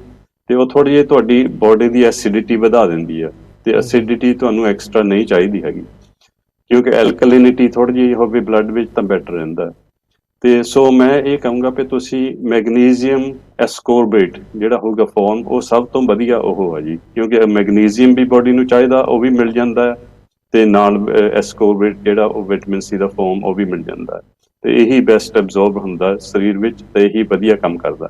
ਤੇ ਉਹ ਥੋੜ੍ਹੀ ਜਿਹੀ ਤੁਹਾਡੀ ਬੋਡੀ ਦੀ ਐਸਿਡਿਟੀ ਵਧਾ ਦਿੰਦੀ ਆ, ਤੇ ਐਸਿਡਿਟੀ ਤੁਹਾਨੂੰ ਐਕਸਟਰਾ ਨਹੀਂ ਚਾਹੀਦੀ ਹੈਗੀ, ਕਿਉਂਕਿ ਐਲਕਲਿਨਿਟੀ ਥੋੜੀ ਜਿਹੀ ਹੋਵੇ ਬਲੱਡ ਵਿੱਚ ਤਾਂ ਬੈਟਰ ਰਹਿੰਦਾ ਹੈ। ਤੇ ਸੋ ਮੈਂ ਇਹ ਕਹੂੰਗਾ ਵੀ ਤੁਸੀਂ ਮੈਗਨੀਜ਼ੀਅਮ ਐਸਕੋਰਬੇਟ ਜਿਹੜਾ ਹੋਊਗਾ ਫਾਰਮ, ਉਹ ਸਭ ਤੋਂ ਵਧੀਆ ਉਹ ਹੈ ਜੀ, ਕਿਉਂਕਿ ਮੈਗਨੀਜ਼ੀਅਮ ਵੀ ਬੋਡੀ ਨੂੰ ਚਾਹੀਦਾ, ਉਹ ਵੀ ਮਿਲ ਜਾਂਦਾ ਹੈ, ਤੇ ਨਾਲ ਐਸਕੋਰਬੇਟ ਜਿਹੜਾ ਉਹ ਵਿਟਾਮਿਨ ਸੀ ਦਾ ਫਾਰਮ ਉਹ ਵੀ ਮਿਲ ਜਾਂਦਾ ਹੈ, ਤੇ ਇਹੀ ਬੈਸਟ ਐਬਜ਼ੌਰਬ ਹੁੰਦਾ ਸਰੀਰ ਵਿੱਚ, ਤੇ ਇਹੀ ਵਧੀਆ ਕੰਮ ਕਰਦਾ।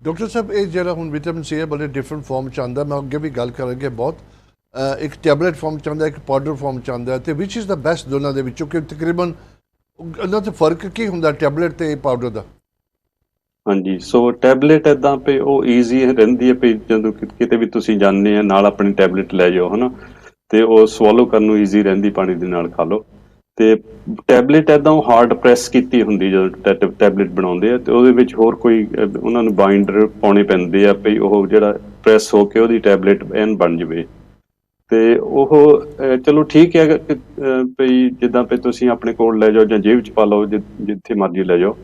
ਡਾਕਟਰ ਸਾਹਿਬ ਇਹ ਜਿਹੜਾ ਹੁਣ ਵਿਟਾਮਿਨ ਸੀ ਹੈ ਬੜੇ ਡਿਫਰੈਂਟ ਫਾਰਮ ਚ ਆਉਂਦਾ, ਮੈਂ ਅੱਗੇ ਵੀ ਗੱਲ ਕਰਾਂਗੇ ਬਹੁਤ, ਇੱਕ ਟੈਬਲੇਟ ਫਾਰਮ ਚ ਆਉਂਦਾ, ਇੱਕ ਪਾਊਡਰ ਫਾਰਮ ਚ ਆਉਂਦਾ, ਤੇ ਵਿਚ ਇਜ਼ ਦਾ ਬੈਸਟ ਦੋਨਾਂ ਦੇ ਵਿੱਚੋਂ, ਕਿ ਤਕਰੀਬਨ ਉਹਨਾਂ 'ਚ ਫਰਕ ਕੀ ਹੁੰਦਾ ਟੈਬਲੇਟ ਤੇ ਪਾਊਡਰ ਦਾ? ਹਾਂਜੀ, ਸੋ ਟੈਬਲੇਟ ਇੱਦਾਂ ਵੀ ਉਹ ਈਜ਼ੀ ਰਹਿੰਦੀ ਹੈ ਵੀ ਜਦੋਂ ਕਿਤੇ ਵੀ ਤੁਸੀਂ ਜਾਂਦੇ ਆ ਨਾਲ ਆਪਣੀ ਟੈਬਲੇਟ ਲੈ ਜਾਓ, ਹਨਾ, ਤੇ ਉਹ ਸਵਾਲੋ ਕਰਨ ਨੂੰ ਈਜ਼ੀ ਰਹਿੰਦੀ, ਪਾਣੀ ਦੇ ਨਾਲ ਖਾ ਲਓ। ਤੇ ਟੈਬਲੇਟ ਇੱਦਾਂ ਉਹ ਹਾਰਡ ਪ੍ਰੈਸ ਕੀਤੀ ਹੁੰਦੀ ਜਦੋਂ ਟੈਬਲੇਟ ਬਣਾਉਂਦੇ ਆ, ਤੇ ਉਹਦੇ ਵਿੱਚ ਹੋਰ ਕੋਈ ਉਹਨਾਂ ਨੂੰ ਬਾਈਂਡਰ ਪਾਉਣੇ ਪੈਂਦੇ ਆ ਵੀ ਉਹ ਜਿਹੜਾ ਪ੍ਰੈਸ ਹੋ ਕੇ ਉਹਦੀ ਟੈਬਲੇਟ ਐਨ ਬਣ ਜਾਵੇ। ਤੇ ਉਹ ਚਲੋ ਠੀਕ ਹੈ ਵੀ ਜਿੱਦਾਂ ਵੀ ਤੁਸੀਂ ਆਪਣੇ ਕੋਲ ਲੈ ਜਾਓ ਜਾਂ ਜੇਬ 'ਚ ਪਾ ਲਓ, ਜਿੱਥੇ ਮਰਜ਼ੀ ਲੈ ਜਾਓ,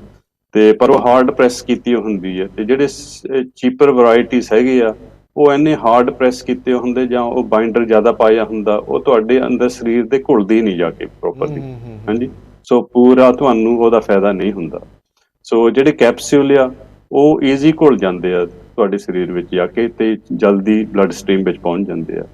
ਤੇ ਪਰ ਉਹ ਹਾਰਡ ਪ੍ਰੈਸ ਕੀਤੀ ਹੁੰਦੀ ਹੈ। ਤੇ ਜਿਹੜੇ ਚੀਪਰ ਵੈਰਾਈਟੀਜ਼ ਹੈਗੇ ਆ, ਉਹ ਇੰਨੇ ਹਾਰਡ ਪ੍ਰੈਸ ਕੀਤੇ ਹੁੰਦੇ ਜਾਂ ਉਹ ਬਾਈਂਡਰ ਜ਼ਿਆਦਾ ਪਾਇਆ ਹੁੰਦਾ, ਉਹ ਤੁਹਾਡੇ ਅੰਦਰ ਸਰੀਰ ਦੇ ਘੁਲਦੀ ਨਹੀਂ ਜਾ ਕੇ ਪ੍ਰੋਪਰਲੀ। ਹਾਂਜੀ, ਸੋ ਪੂਰਾ ਤੁਹਾਨੂੰ ਉਹਦਾ ਫਾਇਦਾ ਨਹੀਂ ਹੁੰਦਾ। ਸੋ ਜਿਹੜੇ ਕੈਪਸੂਲ ਆ ਉਹ ਈਜ਼ੀ ਘੁਲ ਜਾਂਦੇ ਆ ਤੁਹਾਡੇ ਸਰੀਰ ਵਿੱਚ ਜਾ ਕੇ, ਤੇ ਜਲਦੀ ਬਲੱਡ ਸਟਰੀਮ ਵਿੱਚ ਪਹੁੰਚ ਜਾਂਦੇ ਆ।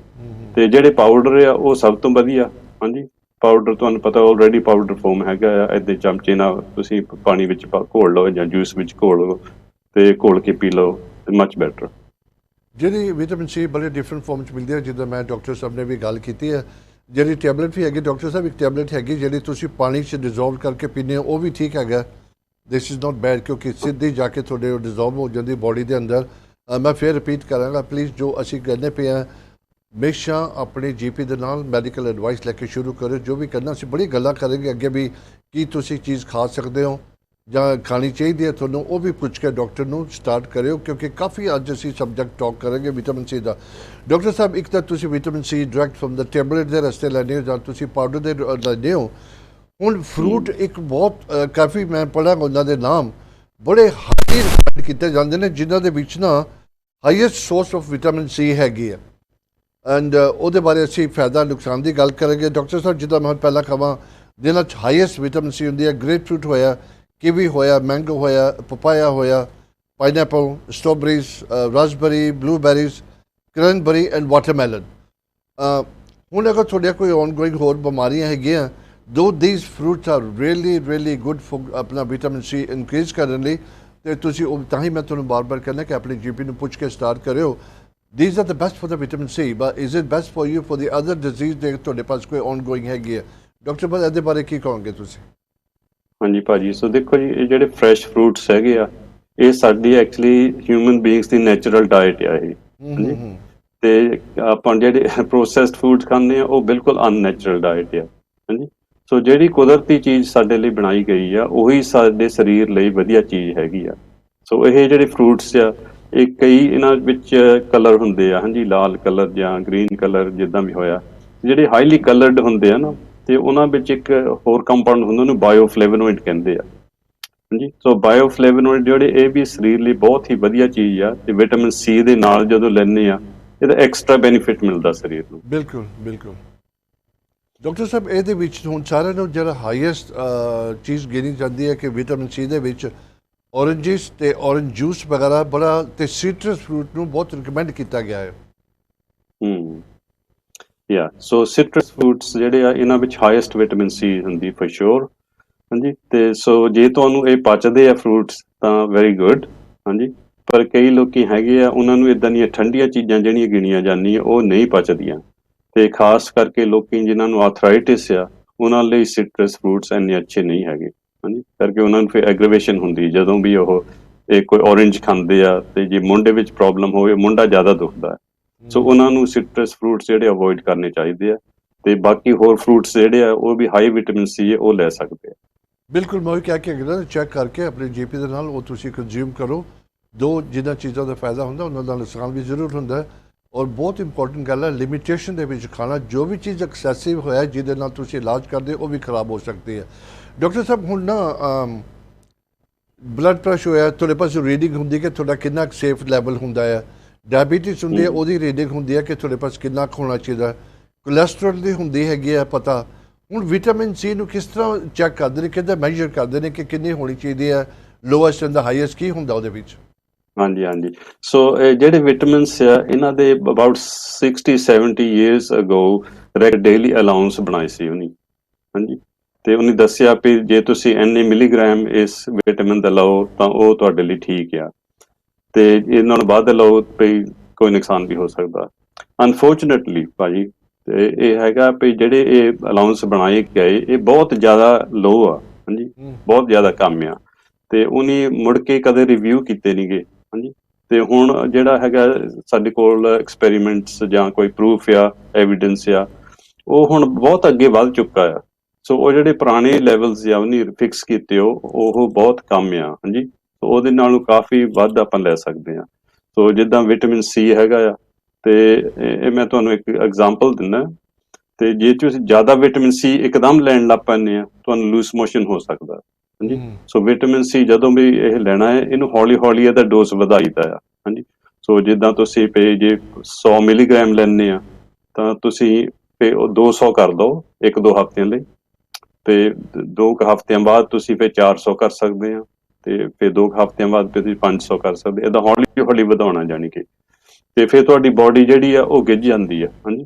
ਤੇ ਜਿਹੜੇ ਪਾਊਡਰ ਆ ਉਹ ਸਭ ਤੋਂ ਵਧੀਆ। ਹਾਂਜੀ, ਪਾਊਡਰ ਤੁਹਾਨੂੰ ਪਤਾ ਆਲਰੇਡੀ ਪਾਊਡਰ ਫਾਰਮ ਹੈਗਾ ਆ, ਇੱਦਾਂ ਚਮਚੇ ਨਾਲ ਤੁਸੀਂ ਪਾਣੀ ਵਿੱਚ ਘੋਲ ਲਓ ਜਾਂ ਜੂਸ ਵਿੱਚ ਘੋਲ ਲਓ, ਤੇ ਘੋਲ ਕੇ ਪੀ ਲਓ, ਮਚ ਬੈਟਰ। ਜਿਹੜੀ ਵਿਟਾਮਿਨ ਸੀ ਬੜੇ ਡਿਫਰੈਂਟ ਫਾਰਮ ਚ ਮਿਲਦੀ ਹੈ, ਜਿੱਦਾਂ ਮੈਂ ਡਾਕਟਰ ਸਾਹਿਬ ਨੇ ਵੀ ਗੱਲ ਕੀਤੀ ਹੈ। ਜਿਹੜੀ ਟੈਬਲੇਟ ਵੀ ਹੈਗੀ ਡਾਕਟਰ ਸਾਹਿਬ, ਇੱਕ ਟੈਬਲੇਟ ਹੈਗੀ ਜਿਹੜੀ ਤੁਸੀਂ ਪਾਣੀ 'ਚ ਡਿਜ਼ੋਲਵ ਕਰਕੇ ਪੀਂਦੇ ਹੋ, ਉਹ ਵੀ ਠੀਕ ਹੈਗਾ, ਦਿਸ ਇਜ਼ ਨਾਟ ਬੈਡ, ਕਿਉਂਕਿ ਸਿੱਧੀ ਜਾ ਕੇ ਤੁਹਾਡੇ ਡਿਜ਼ੋਲਵ ਹੋ ਜਾਂਦੀ ਬੋਡੀ ਦੇ ਅੰਦਰ। ਮੈਂ ਫਿਰ ਰਿਪੀਟ ਕਰਾਂਗਾ ਪਲੀਜ਼, ਜੋ ਅਸੀਂ ਕਹਿੰਦੇ ਪਏ ਹਾਂ ਹਮੇਸ਼ਾ ਆਪਣੇ ਜੀਪੀ ਦੇ ਨਾਲ ਮੈਡੀਕਲ ਐਡਵਾਈਸ ਲੈ ਕੇ ਸ਼ੁਰੂ ਕਰੋ। ਜੋ ਵੀ ਕਰਨਾ ਅਸੀਂ ਬੜੀ ਗੱਲਾਂ ਕਰਾਂਗੇ ਅੱਗੇ ਵੀ, ਕੀ ਤੁਸੀਂ ਚੀਜ਼ ਖਾ ਸਕਦੇ ਹੋ ਜਾਂ ਖਾਣੀ ਚਾਹੀਦੀ ਹੈ ਤੁਹਾਨੂੰ, ਉਹ ਵੀ ਪੁੱਛ ਕੇ ਡਾਕਟਰ ਨੂੰ ਸਟਾਰਟ ਕਰਿਓ, ਕਿਉਂਕਿ ਕਾਫੀ ਅੱਜ ਅਸੀਂ ਸਬਜੈਕਟ ਟਾਕ ਕਰਾਂਗੇ ਵਿਟਾਮਿਨ ਸੀ ਦਾ। ਡਾਕਟਰ ਸਾਹਿਬ, ਇੱਕ ਤਾਂ ਤੁਸੀਂ ਵਿਟਾਮਿਨ ਸੀ ਡਾਇਰੈਕਟ ਫਰਮ ਦਾ ਟੈਬਲੇਟ ਦੇ ਰਸਤੇ ਲੈਂਦੇ ਹੋ ਜਾਂ ਤੁਸੀਂ ਪਾਊਡਰ ਦੇ ਲੈਂਦੇ ਹੋ। ਹੁਣ ਫਰੂਟ ਇੱਕ ਬਹੁਤ ਕਾਫੀ ਮੈਂ ਪੜ੍ਹਾ ਉਹਨਾਂ ਦੇ ਨਾਮ ਬੜੇ ਹਾਈ ਰਿਕਮੈਂਡ ਕੀਤੇ ਜਾਂਦੇ ਨੇ, ਜਿਨ੍ਹਾਂ ਦੇ ਵਿੱਚ ਨਾ highest source of vitamin C ਹੈਗੀ ਹੈ, ਐਂਡ ਉਹਦੇ ਬਾਰੇ ਅਸੀਂ ਫਾਇਦਾ ਨੁਕਸਾਨ ਦੀ ਗੱਲ ਕਰਾਂਗੇ। ਡਾਕਟਰ ਸਾਹਿਬ, ਜਿੱਦਾਂ ਮੈਂ ਪਹਿਲਾਂ ਕਹਾਂ ਜਿਹਨਾਂ 'ਚ ਹਾਈਐਸਟ ਵਿਟਾਮਿਨ ਸੀ ਹੁੰਦੀ ਹੈ, ਗ੍ਰੇਪ ਫਰੂਟ ਹੋਇਆ, ਕੀਵੀ ਹੋਇਆ, ਮੈਂਗੋ ਹੋਇਆ, ਪਪਾਇਆ ਹੋਇਆ, ਪਾਈਨਐਪਲ, ਸਟ੍ਰਾਬੇਰੀਜ਼, ਰਾਸਬੈਰੀ, ਬਲੂਬੈਰੀਜ਼, ਕਰਨਬੈਰੀ ਐਂਡ ਵਾਟਰਮੈਲਨ। ਹੁਣ ਅਗਰ ਤੁਹਾਡੇ ਕੋਈ ਔਨਗੋਇੰਗ ਹੋਰ ਬਿਮਾਰੀਆਂ ਹੈਗੀਆਂ, ਦੋ these fruits R really good for ਆਪਣਾ ਵਿਟਾਮਿਨ ਸੀ ਇਨਕਰੀਜ਼ ਕਰਨ ਲਈ, ਤੇ ਤੁਸੀਂ ਉਹ ਤਾਂ ਹੀ ਮੈਂ ਤੁਹਾਨੂੰ ਬਾਰ-ਬਾਰ ਕਹਿੰਦਾ ਕਿ ਆਪਣੇ ਜੀਪੀ ਨੂੰ ਪੁੱਛ ਕੇ ਸਟਾਰਟ ਕਰਿਓ। These are the best for the vitamin C, but is it best for you for the other disease ਜੇ ਤੁਹਾਡੇ ਪਾਸ ਕੋਈ ongoing ਹੈਗੀ ਹੈ? ਡਾਕਟਰ ਸਾਹਿਬ ਇਹਦੇ ਬਾਰੇ ਕੀ ਕਹੋਗੇ ਤੁਸੀਂ? ਹਾਂਜੀ ਭਾਜੀ, ਸੋ ਦੇਖੋ ਜੀ, ਇਹ ਜਿਹੜੇ ਫਰੈਸ਼ ਫਰੂਟਸ ਹੈਗੇ ਆ, ਇਹ ਸਾਡੀ ਐਕਚੁਅਲੀ ਹਿਊਮਨ ਬੀਇੰਗਸ ਦੀ ਨੈਚੁਰਲ ਡਾਇਟ ਆ ਇਹ। ਹਾਂਜੀ, ਤੇ ਆਪਾਂ ਜਿਹੜੇ ਪ੍ਰੋਸੈਸਡ ਫੂਡ ਖਾਂਦੇ ਆ ਉਹ ਬਿਲਕੁਲ ਅਨਨੈਚੁਰਲ ਡਾਇਟ ਆ। ਹਾਂਜੀ, ਸੋ ਜਿਹੜੀ ਕੁਦਰਤੀ ਚੀਜ਼ ਸਾਡੇ ਲਈ ਬਣਾਈ ਗਈ ਆ, ਉਹੀ ਸਾਡੇ ਸਰੀਰ ਲਈ ਵਧੀਆ ਚੀਜ਼ ਹੈਗੀ ਆ। ਸੋ ਇਹ ਜਿਹੜੇ ਫਰੂਟਸ ਆ, ਇਹ ਕਈ ਇਹਨਾਂ ਵਿੱਚ ਕਲਰ ਹੁੰਦੇ ਆ, ਹਾਂਜੀ, ਲਾਲ ਕਲਰ ਜਾਂ ਗ੍ਰੀਨ ਕਲਰ ਜਿੱਦਾਂ ਵੀ ਹੋਇਆ, ਜਿਹੜੇ ਹਾਈਲੀ ਕਲਰਡ ਹੁੰਦੇ ਆ ਨਾ, ਤੇ ਉਹਨਾਂ ਵਿੱਚ ਇੱਕ ਹੋਰ ਕੰਪਾਊਂਡ ਹੁੰਦਾ, ਉਹਨੂੰ ਬਾਇਓਫਲੇਵੋਨੋਇਡ ਕਹਿੰਦੇ ਆ। ਹਾਂਜੀ, ਸੋ ਬਾਇਓਫਲੇਵੋਨੋਇਡ ਜਿਹੜੇ ਇਹ ਵੀ ਸਰੀਰ ਲਈ ਬਹੁਤ ਹੀ ਵਧੀਆ ਚੀਜ਼ ਆ, ਤੇ ਵਿਟਾਮਿਨ ਸੀ ਦੇ ਨਾਲ ਜਦੋਂ ਲੈਂਦੇ ਆ, ਇਹਦਾ ਐਕਸਟਰਾ ਬੈਨੀਫਿਟ ਮਿਲਦਾ ਸਰੀਰ ਨੂੰ। ਬਿਲਕੁਲ ਬਿਲਕੁਲ। ਡਾਕਟਰ ਸਾਹਿਬ, ਇਹਦੇ ਵਿੱਚ ਹੁਣ ਸਾਰਿਆਂ ਨੂੰ ਜਿਹੜਾ ਹਾਈਐਸਟ ਚੀਜ਼ ਗਿਣੀ ਜਾਂਦੀ ਹੈ ਕਿ ਵਿਟਾਮਿਨ ਸੀ ਦੇ ਵਿੱਚ ਔਰੰਜਿਸ ਤੇ ਔਰੰਜ ਜੂਸ ਵਗੈਰਾ ਬੜਾ, ਤੇ ਸੀਟਰਸ ਫਰੂਟ ਨੂੰ ਬਹੁਤ ਰਿਕਮੈਂਡ ਕੀਤਾ ਗਿਆ ਹੈ। ਯਾ, ਸੋ ਸਿਟਰਸ ਫਰੂਟਸ ਜਿਹੜੇ ਆ, ਇਹਨਾਂ ਵਿੱਚ ਹਾਈਐਸਟ ਵਿਟਾਮਿਨ ਸੀ ਹੁੰਦੀ ਫॉर ਸ਼ੋਰ। ਹਾਂਜੀ, ਤੇ ਸੋ ਜੇ ਤੁਹਾਨੂੰ ਇਹ ਪਚਦੇ ਆ ਫਰੂਟਸ ਤਾਂ ਵੈਰੀ ਗੁੱਡ। ਹਾਂਜੀ, ਪਰ ਕਈ ਲੋਕੀ ਹੈਗੇ ਆ, ਉਹਨਾਂ ਨੂੰ ਇਦਾਂ ਦੀਆਂ ਠੰਡੀਆਂ ਚੀਜ਼ਾਂ ਜਿਹੜੀਆਂ ਗਿਣੀਆਂ ਜਾਂਦੀਆਂ ਉਹ ਨਹੀਂ ਪਚਦੀਆਂ, ਤੇ ਖਾਸ ਕਰਕੇ ਲੋਕੀ ਜਿਨ੍ਹਾਂ ਨੂੰ ਆਰਥਰਾਈਟਿਸ ਆ, ਉਹਨਾਂ ਲਈ ਸਿਟਰਸ ਫਰੂਟਸ ਇੰਨੇ ਅੱਛੇ ਨਹੀਂ ਹੈਗੇ। ਹਾਂਜੀ, ਕਰਕੇ ਉਹਨਾਂ ਨੂੰ ਫਿਰ ਐਗਰੀਵੇਸ਼ਨ ਹੁੰਦੀ ਜਦੋਂ ਵੀ ਉਹ ਇਹ ਕੋਈ ਔਰੇਂਜ ਖਾਂਦੇ ਆ, ਤੇ ਜੇ ਮੁੰਡੇ ਵਿੱਚ ਪ੍ਰੋਬਲਮ ਹੋਵੇ, ਮੁੰਡਾ ਜ਼ਿਆਦਾ ਦੁਖਦਾ ਹੈ, ਸੋ ਉਹਨਾਂ ਨੂੰ ਸਿਟਰਸ ਫਰੂਟਸ ਜਿਹੜੇ ਅਵੋਇਡ ਕਰਨੇ ਚਾਹੀਦੇ ਆ, ਤੇ ਬਾਕੀ ਹੋਰ ਫਰੂਟਸ ਜਿਹੜੇ ਆ ਉਹ ਵੀ ਹਾਈ ਵਿਟਾਮਿਨ ਸੀ ਉਹ ਲੈ ਸਕਦੇ ਆ। ਬਿਲਕੁਲ, ਮੈਂ ਉਹੀ ਕਹਿ ਕੇ ਅਗਰ ਚੈੱਕ ਕਰਕੇ ਆਪਣੇ ਜੀਪੀ ਦੇ ਨਾਲ ਉਹ ਤੁਸੀਂ ਕੰਜ਼ਿਊਮ ਕਰੋ। ਦੋ ਜਿਨ੍ਹਾਂ ਚੀਜ਼ਾਂ ਦਾ ਫਾਇਦਾ ਹੁੰਦਾ, ਉਹਨਾਂ ਦਾ ਨੁਕਸਾਨ ਵੀ ਜ਼ਰੂਰ ਹੁੰਦਾ ਹੈ, ਔਰ ਬਹੁਤ ਇੰਪੋਰਟੈਂਟ ਗੱਲ ਹੈ ਲਿਮਿਟੇਸ਼ਨ ਦੇ ਵਿੱਚ ਖਾਣਾ। ਜੋ ਵੀ ਚੀਜ਼ ਐਕਸੈਸਿਵ ਹੋਇਆ ਜਿਹਦੇ ਨਾਲ ਤੁਸੀਂ ਇਲਾਜ ਕਰਦੇ ਉਹ ਵੀ ਖਰਾਬ ਹੋ ਸਕਦੀ ਹੈ। ਡਾਕਟਰ ਸਾਹਿਬ, ਹੁਣ ਨਾ ਬਲੱਡ ਪ੍ਰੈਸ਼ਰ ਹੋਇਆ, ਤੁਹਾਡੇ ਪਾਸ ਰੀਡਿੰਗ ਹੁੰਦੀ ਕਿ ਤੁਹਾਡਾ ਕਿੰਨਾ ਸੇਫ ਲੈਵਲ ਹੁੰਦਾ ਹੈ, ਡਾਇਬੀਟੀਜ਼ ਹੁੰਦੀ ਹੈ, ਉਹਦੀ ਰੀਡਿੰਗ ਹੁੰਦੀ ਹੈ ਕਿ ਤੁਹਾਡੇ ਪਾਸ ਕਿੰਨਾ ਹੋਣਾ ਚਾਹੀਦਾ, ਕੋਲੈਸਟਰੋਲ ਦੀ ਹੁੰਦੀ ਹੈਗੀ ਹੈ ਪਤਾ, ਹੁਣ ਵਿਟਾਮਿਨ ਸੀ ਨੂੰ ਕਿਸ ਤਰ੍ਹਾਂ ਚੈੱਕ ਕਰਦੇ ਨੇ, ਕਿੱਦਾਂ ਮੈਜ਼ਰ ਕਰਦੇ ਨੇ ਕਿ ਕਿੰਨੀ ਹੋਣੀ ਚਾਹੀਦੀ ਹੈ, ਲੋਐਸਟ ਐਂਡ ਦਾ ਹਾਈਐਸਟ ਕੀ ਹੁੰਦਾ ਉਹਦੇ ਵਿੱਚ? ਹਾਂਜੀ ਹਾਂਜੀ। ਸੋ ਜਿਹੜੇ ਵਿਟਾਮਿਨਸ ਆ ਇਹਨਾਂ ਦੇ about 60-70 years ago daily allowance ਬਣਾਏ ਸੀ ਉਹਨੇ। ਹਾਂਜੀ। ਤੇ ਉਹਨੇ ਦੱਸਿਆ ਵੀ ਜੇ ਤੁਸੀਂ ਇੰਨੇ ਮਿਲੀਗ੍ਰਾਮ ਇਸ ਵਿਟਾਮਿਨ ਦਾ ਲਓ ਤਾਂ ਉਹ ਤੁਹਾਡੇ ਲਈ ਠੀਕ ਆ, ਤੇ ਇਹਨਾਂ ਨੂੰ ਵੱਧ ਲਓ ਵੀ ਕੋਈ ਨੁਕਸਾਨ ਵੀ ਹੋ ਸਕਦਾ। ਅਨਫੋਰਚੂਨੇਟਲੀ ਭਾਜੀ ਤੇ ਇਹ ਹੈਗਾ ਵੀ ਜਿਹੜੇ ਇਹ ਅਲਾਉਂਸ ਬਣਾਏ ਗਏ ਇਹ ਬਹੁਤ ਜ਼ਿਆਦਾ ਲੋ ਆ। ਹਾਂਜੀ। ਬਹੁਤ ਜ਼ਿਆਦਾ ਕਮ ਆ, ਤੇ ਉਹਨੇ ਮੁੜ ਕੇ ਕਦੇ ਰਿਵਿਊ ਕੀਤੇ ਨੀ ਗੇ। ਹਾਂਜੀ। ਤੇ ਹੁਣ ਜਿਹੜਾ ਹੈਗਾ ਸਾਡੇ ਕੋਲ ਐਕਸਪੈਰੀਮੈਂਟਸ ਜਾਂ ਕੋਈ ਪ੍ਰੂਫ ਆ, ਐਵੀਡੈਂਸ ਆ, ਉਹ ਹੁਣ ਬਹੁਤ ਅੱਗੇ ਵੱਧ ਚੁੱਕਾ ਆ। ਸੋ ਉਹ ਜਿਹੜੇ ਪੁਰਾਣੇ ਲੈਵਲਸ ਆ ਉਹਨੇ ਫਿਕਸ ਕੀਤੇ ਉਹ ਬਹੁਤ ਕਮ ਆ। ਹਾਂਜੀ। ਸੋ ਉਹਦੇ ਨਾਲੋਂ ਕਾਫੀ ਵੱਧ ਆਪਾਂ ਲੈ ਸਕਦੇ ਹਾਂ। ਸੋ ਜਿੱਦਾਂ ਵਿਟਾਮਿਨ ਸੀ ਹੈਗਾ ਆ, ਤੇ ਇਹ ਮੈਂ ਤੁਹਾਨੂੰ ਇੱਕ ਐਗਜ਼ਾਮਪਲ ਦਿੰਦਾ। ਤੇ ਜੇ ਤੁਸੀਂ ਜ਼ਿਆਦਾ ਵਿਟਾਮਿਨ ਸੀ ਇੱਕਦਮ ਲੈਣ ਲੱਗ ਪੈਂਦੇ ਆ ਤੁਹਾਨੂੰ ਲੂਸ ਮੋਸ਼ਨ ਹੋ ਸਕਦਾ। ਹਾਂਜੀ। ਸੋ ਵਿਟਾਮਿਨ ਸੀ ਜਦੋਂ ਵੀ ਇਹ ਲੈਣਾ ਹੈ ਇਹਨੂੰ ਹੌਲੀ ਹੌਲੀ ਇਹਦਾ ਡੋਜ਼ ਵਧਾਈਦਾ ਆ। ਹਾਂਜੀ। ਸੋ ਜਿੱਦਾਂ ਤੁਸੀਂ ਪੇ ਜੇ 100 ਮਿਲੀਗ੍ਰਾਮ ਲੈਂਦੇ ਆ ਤਾਂ ਤੁਸੀਂ ਫਿਰ ਉਹ 200 ਕਰ ਦਿਓ 1-2 ਹਫ਼ਤਿਆਂ ਲਈ, ਤੇ 2 ਹਫ਼ਤਿਆਂ ਬਾਅਦ ਤੁਸੀਂ ਫਿਰ 400 ਕਰ ਸਕਦੇ ਆ, ਤੇ ਫਿਰ 2 ਹਫ਼ਤਿਆਂ ਬਾਅਦ ਫਿਰ ਤੁਸੀਂ 500 ਕਰ ਸਕਦੇ। ਏਦਾਂ ਹੌਲੀ ਹੌਲੀ ਵਧਾਉਣਾ ਜਾਣੀ ਕਿ, ਤੇ ਫਿਰ ਤੁਹਾਡੀ ਬਾਡੀ ਜਿਹੜੀ ਆ ਉਹ ਗਿੱਝ ਜਾਂਦੀ ਆ। ਹਾਂਜੀ।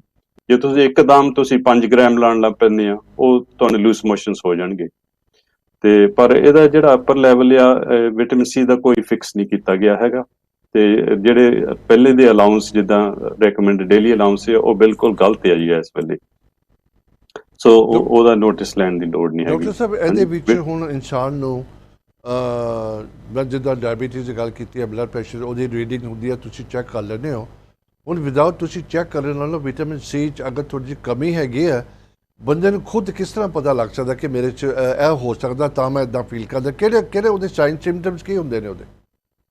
ਜੇ ਤੁਸੀਂ ਇੱਕਦਮ ਤੁਸੀਂ 5 ਗ੍ਰਾਮ ਲਾਉਣ ਲੱਗ ਪੈਂਦੇ ਆ ਉਹ ਤੁਹਾਨੂੰ ਲੂਸ ਮੋਸ਼ਨਸ ਹੋ ਜਾਣਗੇ। ਤੇ ਪਰ ਇਹਦਾ ਜਿਹੜਾ ਅਪਰ ਲੈਵਲ ਆ ਵਿਟਾਮਿਨ ਸੀ ਦਾ ਕੋਈ ਫਿਕਸ ਨਹੀਂ ਕੀਤਾ ਗਿਆ ਹੈਗਾ। ਤੇ ਜਿਹੜੇ ਪਹਿਲੇ ਦੇ ਅਲਾਉਂਸ ਜਿੱਦਾਂ ਰეკਮੈਂਡ ਡੇਲੀ ਅਲਾਉਂਸ ਹੈ ਉਹ ਬਿਲਕੁਲ ਗਲਤ ਹੈ ਜੀ ਇਸ ਵੇਲੇ। ਸੋ ਉਹਦਾ ਨੋਟਿਸ ਲੈਣ ਦੀ ਲੋੜ ਨਹੀਂ ਹੈਗੀ। ਡਾਕਟਰ ਸਾਹਿਬ ਇਹਦੇ ਵਿੱਚ ਹੁਣ ਇਨਸਾਨ ਨੂੰ ਮੈਂ ਜਿੱਦਾਂ ਡਾਇਬੀਟੀਜ਼ ਦੀ ਗੱਲ ਕੀਤੀ ਹੈ, ਬਲੱਡ ਪ੍ਰੈਸ਼ਰ ਉਹਦੀ ਰੀਡਿੰਗ ਹੁੰਦੀ ਹੈ, ਤੁਸੀਂ ਚੈੱਕ ਕਰ ਲੈਂਦੇ ਹੋ। ਹੁਣ ਵਿਦਆਊਟ ਤੁਸੀਂ ਚੈੱਕ ਕਰਨ ਨਾਲੋਂ ਵਿਟਾਮਿਨ ਸੀ 'ਚ ਅਗਰ ਥੋੜ੍ਹੀ ਜਿਹੀ ਕਮੀ ਹੈਗੀ ਹੈ, ਬੰਦੇ ਨੂੰ ਖੁਦ ਕਿਸ ਤਰ੍ਹਾਂ ਪਤਾ ਲੱਗ ਸਕਦਾ ਕਿ ਮੇਰੇ 'ਚ ਇਹ ਹੋ ਸਕਦਾ ਤਾਂ ਮੈਂ ਇੱਦਾਂ ਫੀਲ ਕਰਦਾ? ਕਿਹੜੇ ਕਿਹੜੇ ਉਹਦੇ ਸਾਈਨ ਸਿੰਪਟਮਸ ਕੀ ਹੁੰਦੇ ਨੇ ਉਹਦੇ?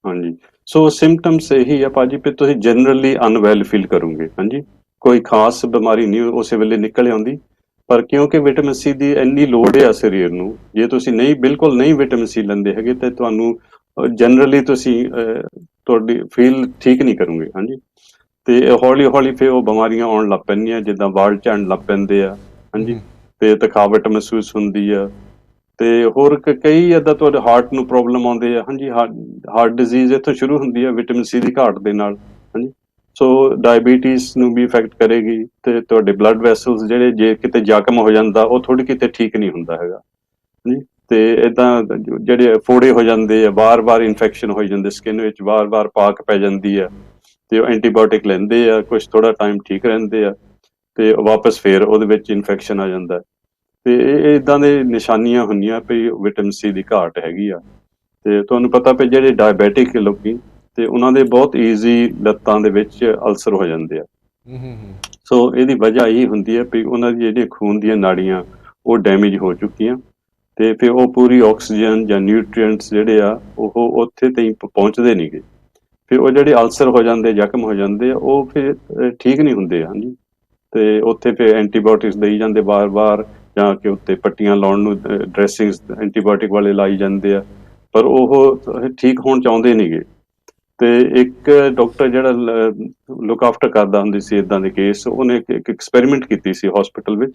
ਹਾਂਜੀ। ਸੋ ਸਿੰਪਟਮਸ ਇਹੀ ਆ ਭਾਜੀ ਵੀ ਤੁਸੀਂ ਜਨਰਲੀ ਅਨਵੈਲ ਫੀਲ ਕਰੋਗੇ। ਹਾਂਜੀ। ਕੋਈ ਖਾਸ ਬਿਮਾਰੀ ਨਹੀਂ ਉਸੇ ਵੇਲੇ ਨਿਕਲ ਆਉਂਦੀ, ਪਰ ਕਿਉਂਕਿ ਵਿਟਾਮਿਨ ਸੀ ਦੀ ਇੰਨੀ ਲੋੜ ਆ ਸਰੀਰ ਨੂੰ, ਜੇ ਤੁਸੀਂ ਬਿਲਕੁਲ ਨਹੀਂ ਵਿਟਾਮਿਨ ਸੀ ਲੈਂਦੇ ਹੈਗੇ ਤੇ ਤੁਹਾਨੂੰ ਜਨਰਲੀ ਤੁਸੀਂ ਤੁਹਾਡੀ ਫੀਲ ਠੀਕ ਨਹੀਂ ਕਰੋਗੇ। ਹਾਂਜੀ। ਤੇ ਹੌਲੀ ਹੌਲੀ ਫਿਰ ਉਹ ਬਿਮਾਰੀਆਂ ਆਉਣ ਲੱਗ ਪੈਂਦੀਆਂ, ਜਿੱਦਾਂ ਵਾਲ ਝੜਨ ਲੱਗ ਪੈਂਦੇ ਆ। ਹਾਂਜੀ। ਤੇ ਥਕਾਵਟ ਮਹਿਸੂਸ ਹੁੰਦੀ ਆ, ਤੇ ਹੋਰ ਕਈ ਏਦਾਂ ਤੁਹਾਡੇ ਹਾਰਟ ਨੂੰ ਪ੍ਰੋਬਲਮ ਆਉਂਦੇ ਆ। ਹਾਂਜੀ। ਹਾਰਟ ਡਿਜ਼ੀਜ਼ ਇੱਥੋਂ ਸ਼ੁਰੂ ਹੁੰਦੀ ਆ ਵਿਟਾਮਿਨ ਸੀ ਦੀ ਘਾਟ ਦੇ ਨਾਲ। ਹਾਂਜੀ। ਸੋ ਡਾਇਬੀਟੀਜ਼ ਨੂੰ ਵੀ ਇਫੈਕਟ ਕਰੇਗੀ, ਤੇ ਤੁਹਾਡੇ ਬਲੱਡ ਵੈਸਲਸ ਜਿਹੜੇ ਜੇ ਕਿਤੇ ਜ਼ਖਮ ਹੋ ਜਾਂਦਾ ਉਹ ਥੋੜੀ ਕਿਤੇ ਠੀਕ ਨਹੀਂ ਹੁੰਦਾ ਹੈਗਾ। ਹਾਂਜੀ। ਤੇ ਏਦਾਂ ਜਿਹੜੇ ਫੋੜੇ ਹੋ ਜਾਂਦੇ ਆ, ਵਾਰ-ਵਾਰ ਇਨਫੈਕਸ਼ਨ ਹੋ ਜਾਂਦੇ ਸਕਿਨ ਵਿੱਚ, ਵਾਰ-ਵਾਰ ਪਾਕ ਪੈ ਜਾਂਦੀ ਆ, ਤੇ ਉਹ ਐਂਟੀਬਾਇਓਟਿਕ ਲੈਂਦੇ ਆ, ਕੁਛ ਥੋੜਾ ਟਾਈਮ ਠੀਕ ਰਹਿੰਦੇ ਆ, ਤੇ ਵਾਪਸ ਫੇਰ ਉਹਦੇ ਵਿੱਚ ਇਨਫੈਕਸ਼ਨ ਆ ਜਾਂਦਾ। ਤੇ ਇਹ ਇਦਾਂ ਦੇ ਨਿਸ਼ਾਨੀਆਂ ਹੁੰਦੀਆਂ ਵੀ ਵਿਟਾਮਿਨ ਸੀ ਦੀ ਘਾਟ ਹੈਗੀ ਆ। ਤੇ ਤੁਹਾਨੂੰ ਪਤਾ ਵੀ ਜਿਹੜੇ ਡਾਇਬੈਟਿਕ ਲੋਕੀ ਤੇ ਉਹਨਾਂ ਦੇ ਬਹੁਤ ਈਜ਼ੀ ਲੱਤਾਂ ਦੇ ਵਿੱਚ ਅਲਸਰ ਹੋ ਜਾਂਦੇ ਆ। ਸੋ ਇਹਦੀ ਵਜ੍ਹਾ ਇਹ ਹੁੰਦੀ ਹੈ ਵੀ ਉਹਨਾਂ ਦੀ ਜਿਹੜੀਆਂ ਖੂਨ ਦੀਆਂ ਨਾੜੀਆਂ ਉਹ ਡੈਮੇਜ ਹੋ ਚੁੱਕੀਆਂ, ਤੇ ਫਿਰ ਉਹ ਪੂਰੀ ਆਕਸੀਜਨ ਜਾਂ ਨਿਊਟ੍ਰੀਐਂਟਸ ਜਿਹੜੇ ਆ ਉਹ ਉੱਥੇ ਤਾਈਂ ਪਹੁੰਚਦੇ ਨਹੀਂ ਗੇ। ਫਿਰ ਉਹ ਜਿਹੜੇ ਅਲਸਰ ਹੋ ਜਾਂਦੇ, ਜ਼ਖਮ ਹੋ ਜਾਂਦੇ ਆ, ਉਹ ਫਿਰ ਠੀਕ ਨਹੀਂ ਹੁੰਦੇ। ਹਾਂਜੀ। ਤੇ ਉੱਥੇ ਫਿਰ ਐਂਟੀਬਾਇਓਟਿਕਸ ਦੇਈ ਜਾਂਦੇ ਵਾਰ-ਵਾਰ, ਜਾਂ ਕਿ ਉੱਤੇ ਪੱਟੀਆਂ ਲਾਉਣ ਨੂੰ ਡਰੈਸਿੰਗਸ ਐਂਟੀਬਾਇਓਟਿਕ ਵਾਲੇ ਲਾਈ ਜਾਂਦੇ ਆ, ਪਰ ਉਹ ਠੀਕ ਹੋਣ ਚਾਹੁੰਦੇ ਨੀਗੇ। ਤੇ ਇੱਕ ਡਾਕਟਰ ਜਿਹੜਾ ਲੁੱਕ ਆਫਟਰ ਕਰਦਾ ਹੁੰਦੀ ਸੀ ਇਦਾਂ ਦੇ ਕੇਸ, ਉਹਨੇ ਇੱਕ ਐਕਸਪੈਰੀਮੈਂਟ ਕੀਤੀ ਸੀ ਹਸਪੀਟਲ ਵਿੱਚ,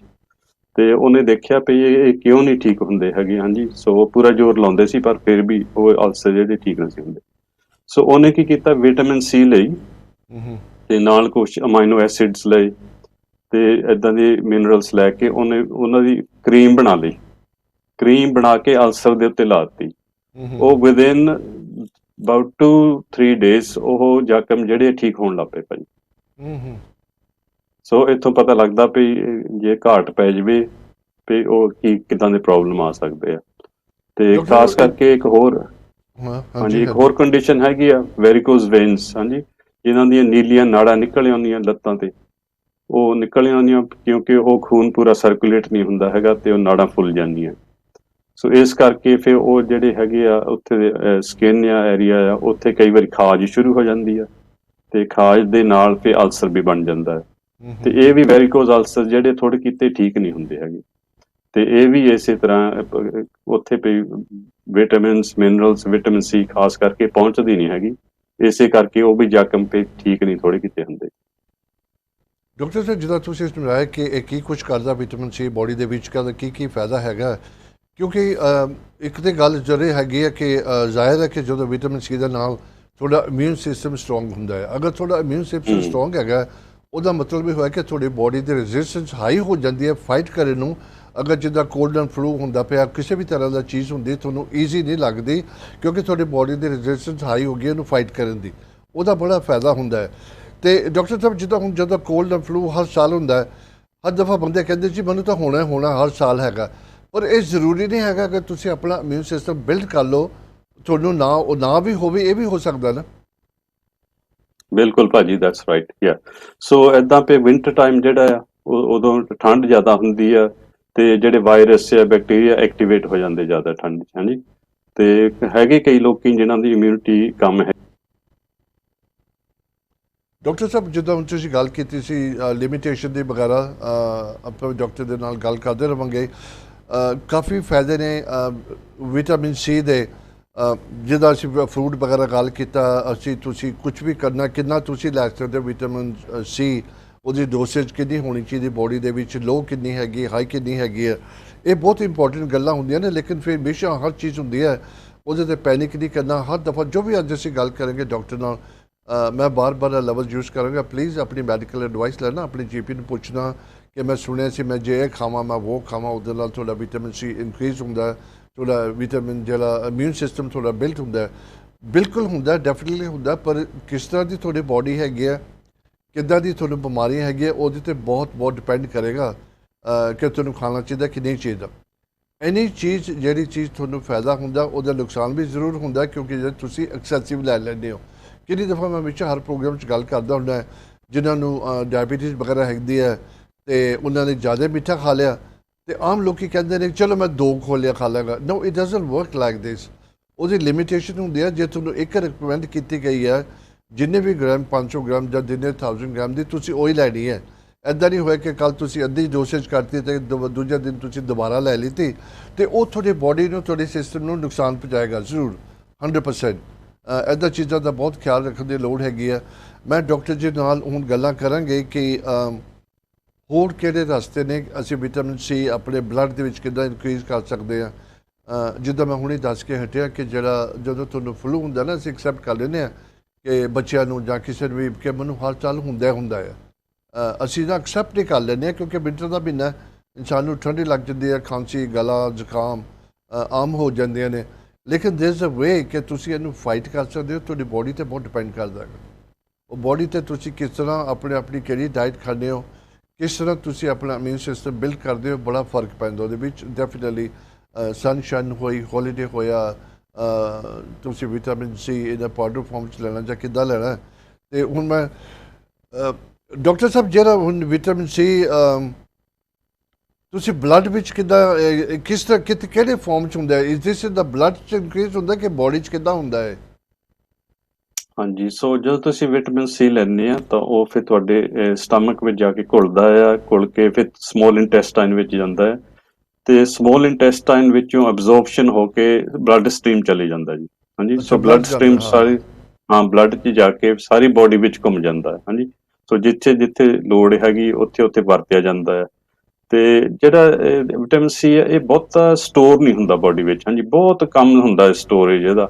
ਤੇ ਉਹਨੇ ਦੇਖਿਆ ਵੀ ਇਹ ਕਿਉਂ ਨਹੀਂ ਠੀਕ ਹੁੰਦੇ ਹੈਗੇ। ਹਾਂਜੀ। ਸੋ ਉਹ ਪੂਰਾ ਜ਼ੋਰ ਲਾਉਂਦੇ ਸੀ ਪਰ ਫਿਰ ਵੀ ਉਹ ਅਲਸਰ ਜਿਹੜੇ ਠੀਕ ਨਹੀਂ ਸੀ ਹੁੰਦੇ। ਸੋ ਉਹਨੇ ਕੀ ਕੀਤਾ, ਵਿਟਾਮਿਨ ਸੀ ਲਈ ਤੇ ਨਾਲ ਕੁਛ ਅਮਾਈਨੋ ਐਸਿਡਸ ਲਏ, ਤੇ ਇਦਾਂ ਦੇ ਮਿਨਰਲਸ ਲੈ ਕੇ ਉਹਨੇ ਉਹਨਾਂ ਦੀ ਕਰੀਮ ਬਣਾ ਲਈ। ਕਰੀਮ ਬਣਾ ਕੇ ਅਲਸਰ ਦੇ ਉੱਤੇ ਲਾ ਦਿੱਤੀ। ਉਹ ਵਿਦਿਨ ਅਬਾਊਟ 2-3 ਡੇਜ਼ ਉਹ ਜ਼ਖਮ ਜਿਹੜੇ ਠੀਕ ਹੋਣ ਲੱਗ ਪਏ ਭਾਜੀ। ਸੋ ਇੱਥੋਂ ਪਤਾ ਲੱਗਦਾ ਵੀ ਜੇ ਘਾਟ ਪੈ ਜਾਵੇ ਵੀ ਉਹ ਕਿੱਦਾਂ ਦੇ ਪ੍ਰੋਬਲਮ ਆ ਸਕਦੇ ਆ। ਤੇ ਡਾਕਟਰ ਖਾਸ ਸਾਹਿਬ ਕਰਕੇ ਇੱਕ ਹੋਰ, ਹਾਂ ਹਾਂਜੀ, ਹਾਂਜੀ ਇੱਕ ਹਾਂਜੀ। ਹੋਰ ਕੰਡੀਸ਼ਨ ਹੈਗੀ ਆ ਵੈਰੀਕੋਜ਼ ਵੇਨਸ। ਹਾਂਜੀ। ਜਿਨ੍ਹਾਂ ਦੀਆਂ ਨੀਲੀਆਂ ਨਾੜਾਂ ਨਿਕਲ ਆਉਂਦੀਆਂ ਲੱਤਾਂ ਤੇ, ਉਹ ਨਿਕਲ ਆਉਂਦੀਆਂ ਕਿਉਂਕਿ ਉਹ ਖੂਨ ਪੂਰਾ ਸਰਕੂਲੇਟ ਨਹੀਂ ਹੁੰਦਾ ਹੈਗਾ, ਤੇ ਉਹ ਨਾੜਾਂ ਫੁੱਲ ਜਾਂਦੀਆਂ। ਸੋ ਇਸ ਕਰਕੇ ਫਿਰ ਉਹ ਜਿਹੜੇ ਹੈਗੇ ਆ ਉੱਥੇ ਦੇ ਸਕਿਨ ਆ ਏਰੀਆ ਆ ਉੱਥੇ ਕਈ ਵਾਰੀ ਖਾਜ ਸ਼ੁਰੂ ਹੋ ਜਾਂਦੀ ਆ, ਤੇ ਖਾਜ ਦੇ ਨਾਲ ਫਿਰ ਅਲਸਰ ਵੀ ਬਣ ਜਾਂਦਾ ਹੈ। ਤੇ ਇਹ ਵੀ ਵੈਰੀਕੋਜ਼ ਅਲਸਰ ਜਿਹੜੇ ਥੋੜੇ ਕੀਤੇ ਠੀਕ ਨਹੀਂ ਹੁੰਦੇ ਹੈਗੇ, ਤੇ ਇਹ ਵੀ ਇਸੇ ਤਰ੍ਹਾਂ ਉੱਥੇ ਵੀ ਵਿਟਾਮਿਨਸ, ਮਿਨਰਲਸ, ਵਿਟਾਮਿਨ ਸੀ ਖਾਸ ਕਰਕੇ ਪਹੁੰਚਦੀ ਨਹੀਂ ਹੈਗੀ, ਇਸੇ ਕਰਕੇ ਉਹ ਵੀ ਜ਼ਖਮ ਤੇ ਠੀਕ ਨਹੀਂ ਥੋੜੇ ਕੀਤੇ ਹੁੰਦੇ। ਡਾਕਟਰ ਸਾਹਿਬ ਜਿੱਦਾਂ ਤੁਸੀਂ ਸਮਝਾਇਆ ਕਿ ਇਹ ਕੀ ਕੁਝ ਕਰਦਾ ਵਿਟਾਮਿਨ ਸੀ ਬੋਡੀ ਦੇ ਵਿੱਚ ਕਦਾ ਕੀ ਫਾਇਦਾ ਹੈਗਾ ਕਿਉਂਕਿ ਇੱਕ ਤੇ ਗੱਲ ਜਿਹੜੇ ਹੈਗੀ ਹੈ ਕਿ ਜ਼ਾਹਿਰ ਹੈ ਕਿ ਜਦੋਂ ਵਿਟਾਮਿਨ ਸੀ ਦੇ ਨਾਲ ਤੁਹਾਡਾ ਇਮਿਊਨ ਸਿਸਟਮ ਸਟਰੋਂਗ ਹੁੰਦਾ ਹੈ ਅਗਰ ਤੁਹਾਡਾ ਇਮਿਊਨ ਸਿਸਟਮ ਸਟਰੋਂਗ ਹੈਗਾ ਉਹਦਾ ਮਤਲਬ ਇਹ ਹੋਇਆ ਕਿ ਤੁਹਾਡੀ ਬੋਡੀ ਦੀ ਰੈਜ਼ਿਸਟੈਂਸ ਹਾਈ ਹੋ ਜਾਂਦੀ ਹੈ ਫਾਈਟ ਕਰਨ ਨੂੰ ਅਗਰ ਜਿੱਦਾਂ ਕੋਲਡ ਐਂਡ ਫਲੂ ਹੁੰਦਾ ਪਿਆ ਕਿਸੇ ਵੀ ਤਰ੍ਹਾਂ ਦਾ ਚੀਜ਼ ਹੁੰਦੀ ਤੁਹਾਨੂੰ ਈਜ਼ੀ ਨਹੀਂ ਲੱਗਦੀ ਕਿਉਂਕਿ ਤੁਹਾਡੀ ਬੋਡੀ ਦੀ ਰੈਜ਼ਿਸਟੈਂਸ ਹਾਈ ਹੋ ਗਈ ਉਹਨੂੰ ਫਾਈਟ ਕਰਨ ਦੀ ਉਹਦਾ ਬੜਾ ਫਾਇਦਾ ਹੁੰਦਾ ਹੈ ਤੇ ਡਾਕਟਰ ਸਾਹਿਬ ਜਿੱਦਾਂ ਹੁਣ ਜਦੋਂ ਕੋਲਡ ਐਂਡ ਫਲੂ ਹਰ ਸਾਲ ਹੁੰਦਾ ਹੈ ਹਰ ਦਫਾ ਬੰਦੇ ਕਹਿੰਦੇ ਜੀ ਮੈਨੂੰ ਤਾਂ ਹੋਣਾ ਹਰ ਸਾਲ ਹੈਗਾ ਪਰ ਇਹ ਜ਼ਰੂਰੀ ਨਹੀਂ ਹੈਗਾ ਕਿ ਤੁਸੀਂ ਆਪਣਾ ਇਮਿਊਨ ਸਿਸਟਮ ਬਿਲਡ ਕਰ ਲਓ ਤੁਹਾਨੂੰ ਨਾ ਵੀ ਹੋਵੇ ਇਹ ਵੀ ਹੋ ਸਕਦਾ ਨਾ ਬਿਲਕੁਲ ਭਾਜੀ ਦੈਟਸ ਰਾਈਟ ਯਾ ਸੋ ਇਦਾਂ ਪੇ ਵਿੰਟਰ ਟਾਈਮ ਜਿਹੜਾ ਆ ਉਦੋਂ ਠੰਡ ਜ਼ਿਆਦਾ ਹੁੰਦੀ ਆ ਤੇ ਜਿਹੜੇ ਵਾਇਰਸ ਆ ਬੈਕਟੀਰੀਆ ਐਕਟੀਵੇਟ ਹੋ ਜਾਂਦੇ ਜ਼ਿਆਦਾ ਠੰਡ 'ਚ ਹਾਂਜੀ ਤੇ ਹੈਗੇ ਕਈ ਲੋਕੀ ਜਿਨ੍ਹਾਂ ਦੀ ਇਮਿਊਨਿਟੀ ਕਮ ਹੈ ਡਾਕਟਰ ਸਾਹਿਬ ਜਿੱਦਾਂ ਹੁਣ ਤੁਸੀਂ ਗੱਲ ਕੀਤੀ ਸੀ ਲਿਮਿਟੇਸ਼ਨ ਦੀ ਵਗੈਰਾ ਆਪਾਂ ਡਾਕਟਰ ਦੇ ਨਾਲ ਗੱਲ ਕਰਦੇ ਰਹਾਂਗੇ ਕਾਫੀ ਫਾਇਦੇ ਨੇ ਵਿਟਾਮਿਨ ਸੀ ਦੇ ਜਿੱਦਾਂ ਅਸੀਂ ਫਰੂਟ ਵਗੈਰਾ ਗੱਲ ਕੀਤਾ ਅਸੀਂ ਤੁਸੀਂ ਕੁਝ ਵੀ ਕਰਨਾ ਕਿੰਨਾ ਤੁਸੀਂ ਲੈ ਸਕਦੇ ਹੋ ਵਿਟਾਮਿਨ ਸੀ ਉਹਦੀ ਡੋਸੇਜ ਕਿੰਨੀ ਹੋਣੀ ਚਾਹੀਦੀ ਬੋਡੀ ਦੇ ਵਿੱਚ ਲੋ ਕਿੰਨੀ ਹੈਗੀ ਹਾਈ ਕਿੰਨੀ ਹੈਗੀ ਹੈ ਇਹ ਬਹੁਤ ਇੰਪੋਰਟੈਂਟ ਗੱਲਾਂ ਹੁੰਦੀਆਂ ਨੇ ਲੇਕਿਨ ਫਿਰ ਹਮੇਸ਼ਾ ਹਰ ਚੀਜ਼ ਹੁੰਦੀ ਹੈ ਉਹਦੇ 'ਤੇ ਪੈਨਿਕ ਨਹੀਂ ਕਰਨਾ ਹਰ ਦਫਾ ਜੋ ਵੀ ਅੱਜ ਅਸੀਂ ਗੱਲ ਕਰਾਂਗੇ ਡਾਕਟਰ ਨਾਲ ਮੈਂ ਬਾਰ ਲਫ਼ਜ਼ ਯੂਜ਼ ਕਰਾਂਗਾ ਪਲੀਜ਼ ਆਪਣੀ ਮੈਡੀਕਲ ਐਡਵਾਈਸ ਲੈਣਾ ਆਪਣੀ ਜੀਪੀ ਨੂੰ ਪੁੱਛਣਾ ਕਿ ਮੈਂ ਸੁਣਿਆ ਸੀ ਮੈਂ ਜੇ ਇਹ ਖਾਵਾਂ ਮੈਂ ਉਹ ਖਾਵਾਂ ਉਹਦੇ ਨਾਲ ਤੁਹਾਡਾ ਵਿਟਾਮਿਨ ਸੀ ਇਨਕਰੀਜ਼ ਹੁੰਦਾ ਤੁਹਾਡਾ ਵਿਟਾਮਿਨ ਜਿਹੜਾ ਇਮਿਊਨ ਸਿਸਟਮ ਤੁਹਾਡਾ ਬਿਲਟ ਹੁੰਦਾ ਬਿਲਕੁਲ ਹੁੰਦਾ ਡੈਫੀਨਿਟਲੀ ਹੁੰਦਾ ਪਰ ਕਿਸ ਤਰ੍ਹਾਂ ਦੀ ਤੁਹਾਡੀ ਬੋਡੀ ਹੈਗੀ ਹੈ ਕਿੱਦਾਂ ਦੀ ਤੁਹਾਨੂੰ ਬਿਮਾਰੀਆਂ ਹੈਗੀਆਂ ਉਹਦੇ 'ਤੇ ਬਹੁਤ ਡਿਪੈਂਡ ਕਰੇਗਾ ਕਿ ਤੁਹਾਨੂੰ ਖਾਣਾ ਚਾਹੀਦਾ ਕਿ ਨਹੀਂ ਚਾਹੀਦਾ ਐਨੀ ਚੀਜ਼ ਜਿਹੜੀ ਚੀਜ਼ ਤੁਹਾਨੂੰ ਫਾਇਦਾ ਹੁੰਦਾ ਉਹਦਾ ਨੁਕਸਾਨ ਵੀ ਜ਼ਰੂਰ ਹੁੰਦਾ ਕਿਉਂਕਿ ਜੇ ਤੁਸੀਂ ਐਕਸੈਸਿਵ ਲੈ ਲੈਂਦੇ ਹੋ ਕਿੰਨੀ ਦਫਾ ਮੈਂ ਵਿੱਚ ਹਰ ਪ੍ਰੋਗਰਾਮ 'ਚ ਗੱਲ ਕਰਦਾ ਹੁੰਦਾ ਜਿਨ੍ਹਾਂ ਨੂੰ ਡਾਇਬੀਟੀਜ਼ ਵਗੈਰਾ ਹੈਗੀ ਹੈ ਅਤੇ ਉਹਨਾਂ ਨੇ ਜ਼ਿਆਦਾ ਮਿੱਠਾ ਖਾ ਲਿਆ ਅਤੇ ਆਮ ਲੋਕ ਕਹਿੰਦੇ ਨੇ ਚਲੋ ਮੈਂ 2 ਖੋਲਿਆ ਖਾ ਲਾਂਗਾ no it doesn't work like this ਉਹਦੀ ਲਿਮਿਟੇਸ਼ਨ ਹੁੰਦੀ ਹੈ ਜੇ ਤੁਹਾਨੂੰ ਇੱਕ ਰਿਕਮੈਂਡ ਕੀਤੀ ਗਈ ਹੈ ਜਿੰਨੇ ਵੀ ਗ੍ਰਾਮ 500 ਗ੍ਰਾਮ ਜਾਂ ਜਿੰਨੇ 1000 ਗ੍ਰਾਮ ਦੀ ਤੁਸੀਂ ਉਹੀ ਲੈਣੀ ਹੈ ਇੱਦਾਂ ਨਹੀਂ ਹੋਇਆ ਕਿ ਕੱਲ੍ਹ ਤੁਸੀਂ ਅੱਧੀ ਡੋਸੇਜ ਕਰਤੀ ਅਤੇ ਦੂਜੇ ਦਿਨ ਤੁਸੀਂ ਦੁਬਾਰਾ ਲੈ ਲਈ ਅਤੇ ਉਹ ਤੁਹਾਡੀ ਬੋਡੀ ਨੂੰ ਤੁਹਾਡੇ ਸਿਸਟਮ ਨੂੰ ਨੁਕਸਾਨ ਪਹੁੰਚਾਏਗਾ ਜ਼ਰੂਰ 100% ਇੱਦਾਂ ਚੀਜ਼ਾਂ ਦਾ ਬਹੁਤ ਖਿਆਲ ਰੱਖਣ ਦੀ ਲੋੜ ਹੈਗੀ ਹੈ ਮੈਂ ਡਾਕਟਰ ਜੀ ਨਾਲ ਹੁਣ ਗੱਲਾਂ ਕਰਾਂਗੇ ਕਿ ਹੋਰ ਕਿਹੜੇ ਰਸਤੇ ਨੇ ਅਸੀਂ ਵਿਟਾਮਿਨ ਸੀ ਆਪਣੇ ਬਲੱਡ ਦੇ ਵਿੱਚ ਕਿੱਦਾਂ ਇਨਕਰੀਜ਼ ਕਰ ਸਕਦੇ ਹਾਂ ਜਿੱਦਾਂ ਮੈਂ ਹੁਣੇ ਦੱਸ ਕੇ ਹਟਿਆ ਕਿ ਜਿਹੜਾ ਜਦੋਂ ਤੁਹਾਨੂੰ ਫਲੂ ਹੁੰਦਾ ਨਾ ਅਸੀਂ ਐਕਸੈਪਟ ਕਰ ਲੈਂਦੇ ਹਾਂ ਕਿ ਬੱਚਿਆਂ ਨੂੰ ਜਾਂ ਕਿਸੇ ਨੂੰ ਵੀ ਕਿ ਮੈਨੂੰ ਹਰ ਸਾਲ ਹੁੰਦਾ ਹੈ ਅਸੀਂ ਤਾਂ ਐਕਸੈਪਟ ਨਹੀਂ ਕਰ ਲੈਂਦੇ ਹਾਂ ਕਿਉਂਕਿ ਵਿੰਟਰ ਦਾ ਮਹੀਨਾ ਇਨਸਾਨ ਨੂੰ ਠੰਡੀ ਲੱਗ ਜਾਂਦੀ ਹੈ ਖਾਂਸੀ ਗਲਾ ਜ਼ੁਕਾਮ ਆਮ ਹੋ ਜਾਂਦੀਆਂ ਨੇ ਲੇਕਿਨ ਦੇਰ ਇਜ਼ ਅ ਵੇ ਕਿ ਤੁਸੀਂ ਇਹਨੂੰ ਫਾਈਟ ਕਰ ਸਕਦੇ ਹੋ ਤੁਹਾਡੀ ਬੋਡੀ 'ਤੇ ਬਹੁਤ ਡਿਪੈਂਡ ਕਰਦਾ ਹੈ ਉਹ ਬੋਡੀ 'ਤੇ ਤੁਸੀਂ ਕਿਸ ਤਰ੍ਹਾਂ ਆਪਣੀ ਕਿਹੜੀ ਡਾਈਟ ਖਾਂਦੇ ਹੋ ਕਿਸ ਤਰ੍ਹਾਂ ਤੁਸੀਂ ਆਪਣਾ ਇਮਿਊਨ ਸਿਸਟਮ ਬਿਲਡ ਕਰਦੇ ਹੋ ਬੜਾ ਫਰਕ ਪੈਂਦਾ ਉਹਦੇ ਵਿੱਚ ਡੈਫੀਨਿਟਲੀ ਸਨਸ਼ਾਈਨ ਹੋਈ ਹੌਲੀਡੇ ਹੋਇਆ ਤੁਸੀਂ ਵਿਟਾਮਿਨ ਸੀ ਇਹਦਾ ਪਾਊਡਰ ਫਾਰਮ 'ਚ ਲੈਣਾ ਜਾਂ ਕਿੱਦਾਂ ਲੈਣਾ ਅਤੇ ਹੁਣ ਮੈਂ ਡਾਕਟਰ ਸਾਹਿਬ ਜਿਹੜਾ ਹੁਣ ਵਿਟਾਮਿਨ ਸੀ ਤੁਸੀਂ ਬਲੱਡ ਵਿੱਚ ਕਿੱਦਾਂ ਕਿਸ ਤਰ੍ਹਾਂ ਕਿਹੜੇ ਫਾਰਮ 'ਚ ਹੁੰਦਾ ਹੈ ਇਸ ਦਿਸ ਦਾ ਬਲੱਡ 'ਚ ਇਨਕਰੀਜ਼ ਹੁੰਦਾ ਕਿ ਬੋਡੀ 'ਚ ਕਿੱਦਾਂ ਹੁੰਦਾ ਹੈ ਹਾਂਜੀ ਸੋ ਜਦੋਂ ਤੁਸੀਂ ਵਿਟਾਮਿਨ ਸੀ ਲੈਂਦੇ ਆ ਤਾਂ ਉਹ ਫਿਰ ਤੁਹਾਡੇ ਸਟਮਕ ਵਿੱਚ ਜਾ ਕੇ ਘੁਲਦਾ ਆ ਘੁਲ ਕੇ ਫਿਰ ਸਮੋਲ ਇੰਟੈਸਟਾਈਨ ਵਿੱਚ ਜਾਂਦਾ ਹੈ ਤੇ ਸਮੋਲ ਇੰਟੈਸਟਾਈਨ ਵਿੱਚੋਂ ਅਬਜ਼ੌਰਪਸ਼ਨ ਹੋ ਕੇ ਬਲੱਡ ਸਟ੍ਰੀਮ ਚਲੇ ਜਾਂਦਾ ਜੀ ਹਾਂਜੀ ਸੋ ਬਲੱਡ ਸਟ੍ਰੀਮ ਸਾਰੀ ਬਲੱਡ 'ਚ ਜਾ ਕੇ ਸਾਰੀ ਬੋਡੀ ਵਿੱਚ ਘੁੰਮ ਜਾਂਦਾ ਹੈ ਹਾਂਜੀ ਸੋ ਜਿੱਥੇ ਲੋੜ ਹੈਗੀ ਉੱਥੇ ਵਰਤਿਆ ਜਾਂਦਾ ਹੈ ਤੇ ਜਿਹੜਾ ਵਿਟਾਮਿਨ ਸੀ ਹੈ ਇਹ ਬਹੁਤਾ ਸਟੋਰ ਨਹੀਂ ਹੁੰਦਾ ਬੋਡੀ ਵਿੱਚ ਹਾਂਜੀ ਬਹੁਤ ਕਮ ਹੁੰਦਾ ਸਟੋਰੇਜ ਇਹਦਾ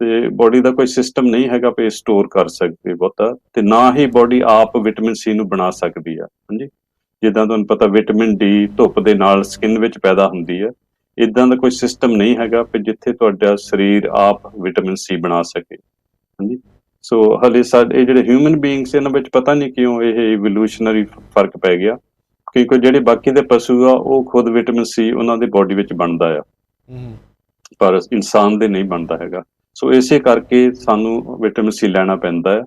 ਤੇ ਬੋਡੀ ਦਾ ਕੋਈ ਸਿਸਟਮ ਨਹੀਂ ਹੈਗਾ ਵੀ ਸਟੋਰ ਕਰ ਸਕਦੇ ਬਹੁਤਾ ਤੇ ਨਾ ਹੀ ਬੋਡੀ ਆਪ ਵਿਟਾਮਿਨ ਸੀ ਨੂੰ ਬਣਾ ਸਕਦੀ ਆ ਹਾਂਜੀ ਜਿੱਦਾਂ ਤੁਹਾਨੂੰ ਪਤਾ ਵਿਟਾਮਿਨ ਡੀ ਧੁੱਪ ਦੇ ਨਾਲ ਸਕਿਨ ਵਿੱਚ ਪੈਦਾ ਹੁੰਦੀ ਹੈ ਇਦਾਂ ਦਾ ਕੋਈ ਸਿਸਟਮ ਨਹੀਂ ਹੈਗਾ ਕਿ ਜਿੱਥੇ ਤੁਹਾਡਾ ਸਰੀਰ ਆਪ ਵਿਟਾਮਿਨ ਸੀ ਬਣਾ ਸਕੇ ਹਾਂਜੀ ਸੋ ਹਲੇ ਸਾਡੇ ਜਿਹੜੇ ਹਿਊਮਨ ਬੀਇੰਗਸ ਇਹਨਾਂ ਵਿੱਚ ਪਤਾ ਨਹੀਂ ਕਿਉਂ ਇਹ ਇਵੋਲੂਸ਼ਨਰੀ ਫਰਕ ਪੈ ਗਿਆ ਕਿਉਂਕਿ ਜਿਹੜੇ ਬਾਕੀ ਦੇ ਪਸ਼ੂ ਆ ਉਹ ਖੁਦ ਵਿਟਾਮਿਨ ਸੀ ਉਹਨਾਂ ਦੇ ਬੋਡੀ ਵਿੱਚ ਬਣਦਾ ਆ ਪਰ ਇਨਸਾਨ ਦੇ ਨਹੀਂ ਬਣਦਾ ਹੈਗਾ ਸੋ ਇਸੇ ਕਰਕੇ ਸਾਨੂੰ ਵਿਟਾਮਿਨ ਸੀ ਲੈਣਾ ਪੈਂਦਾ ਹੈ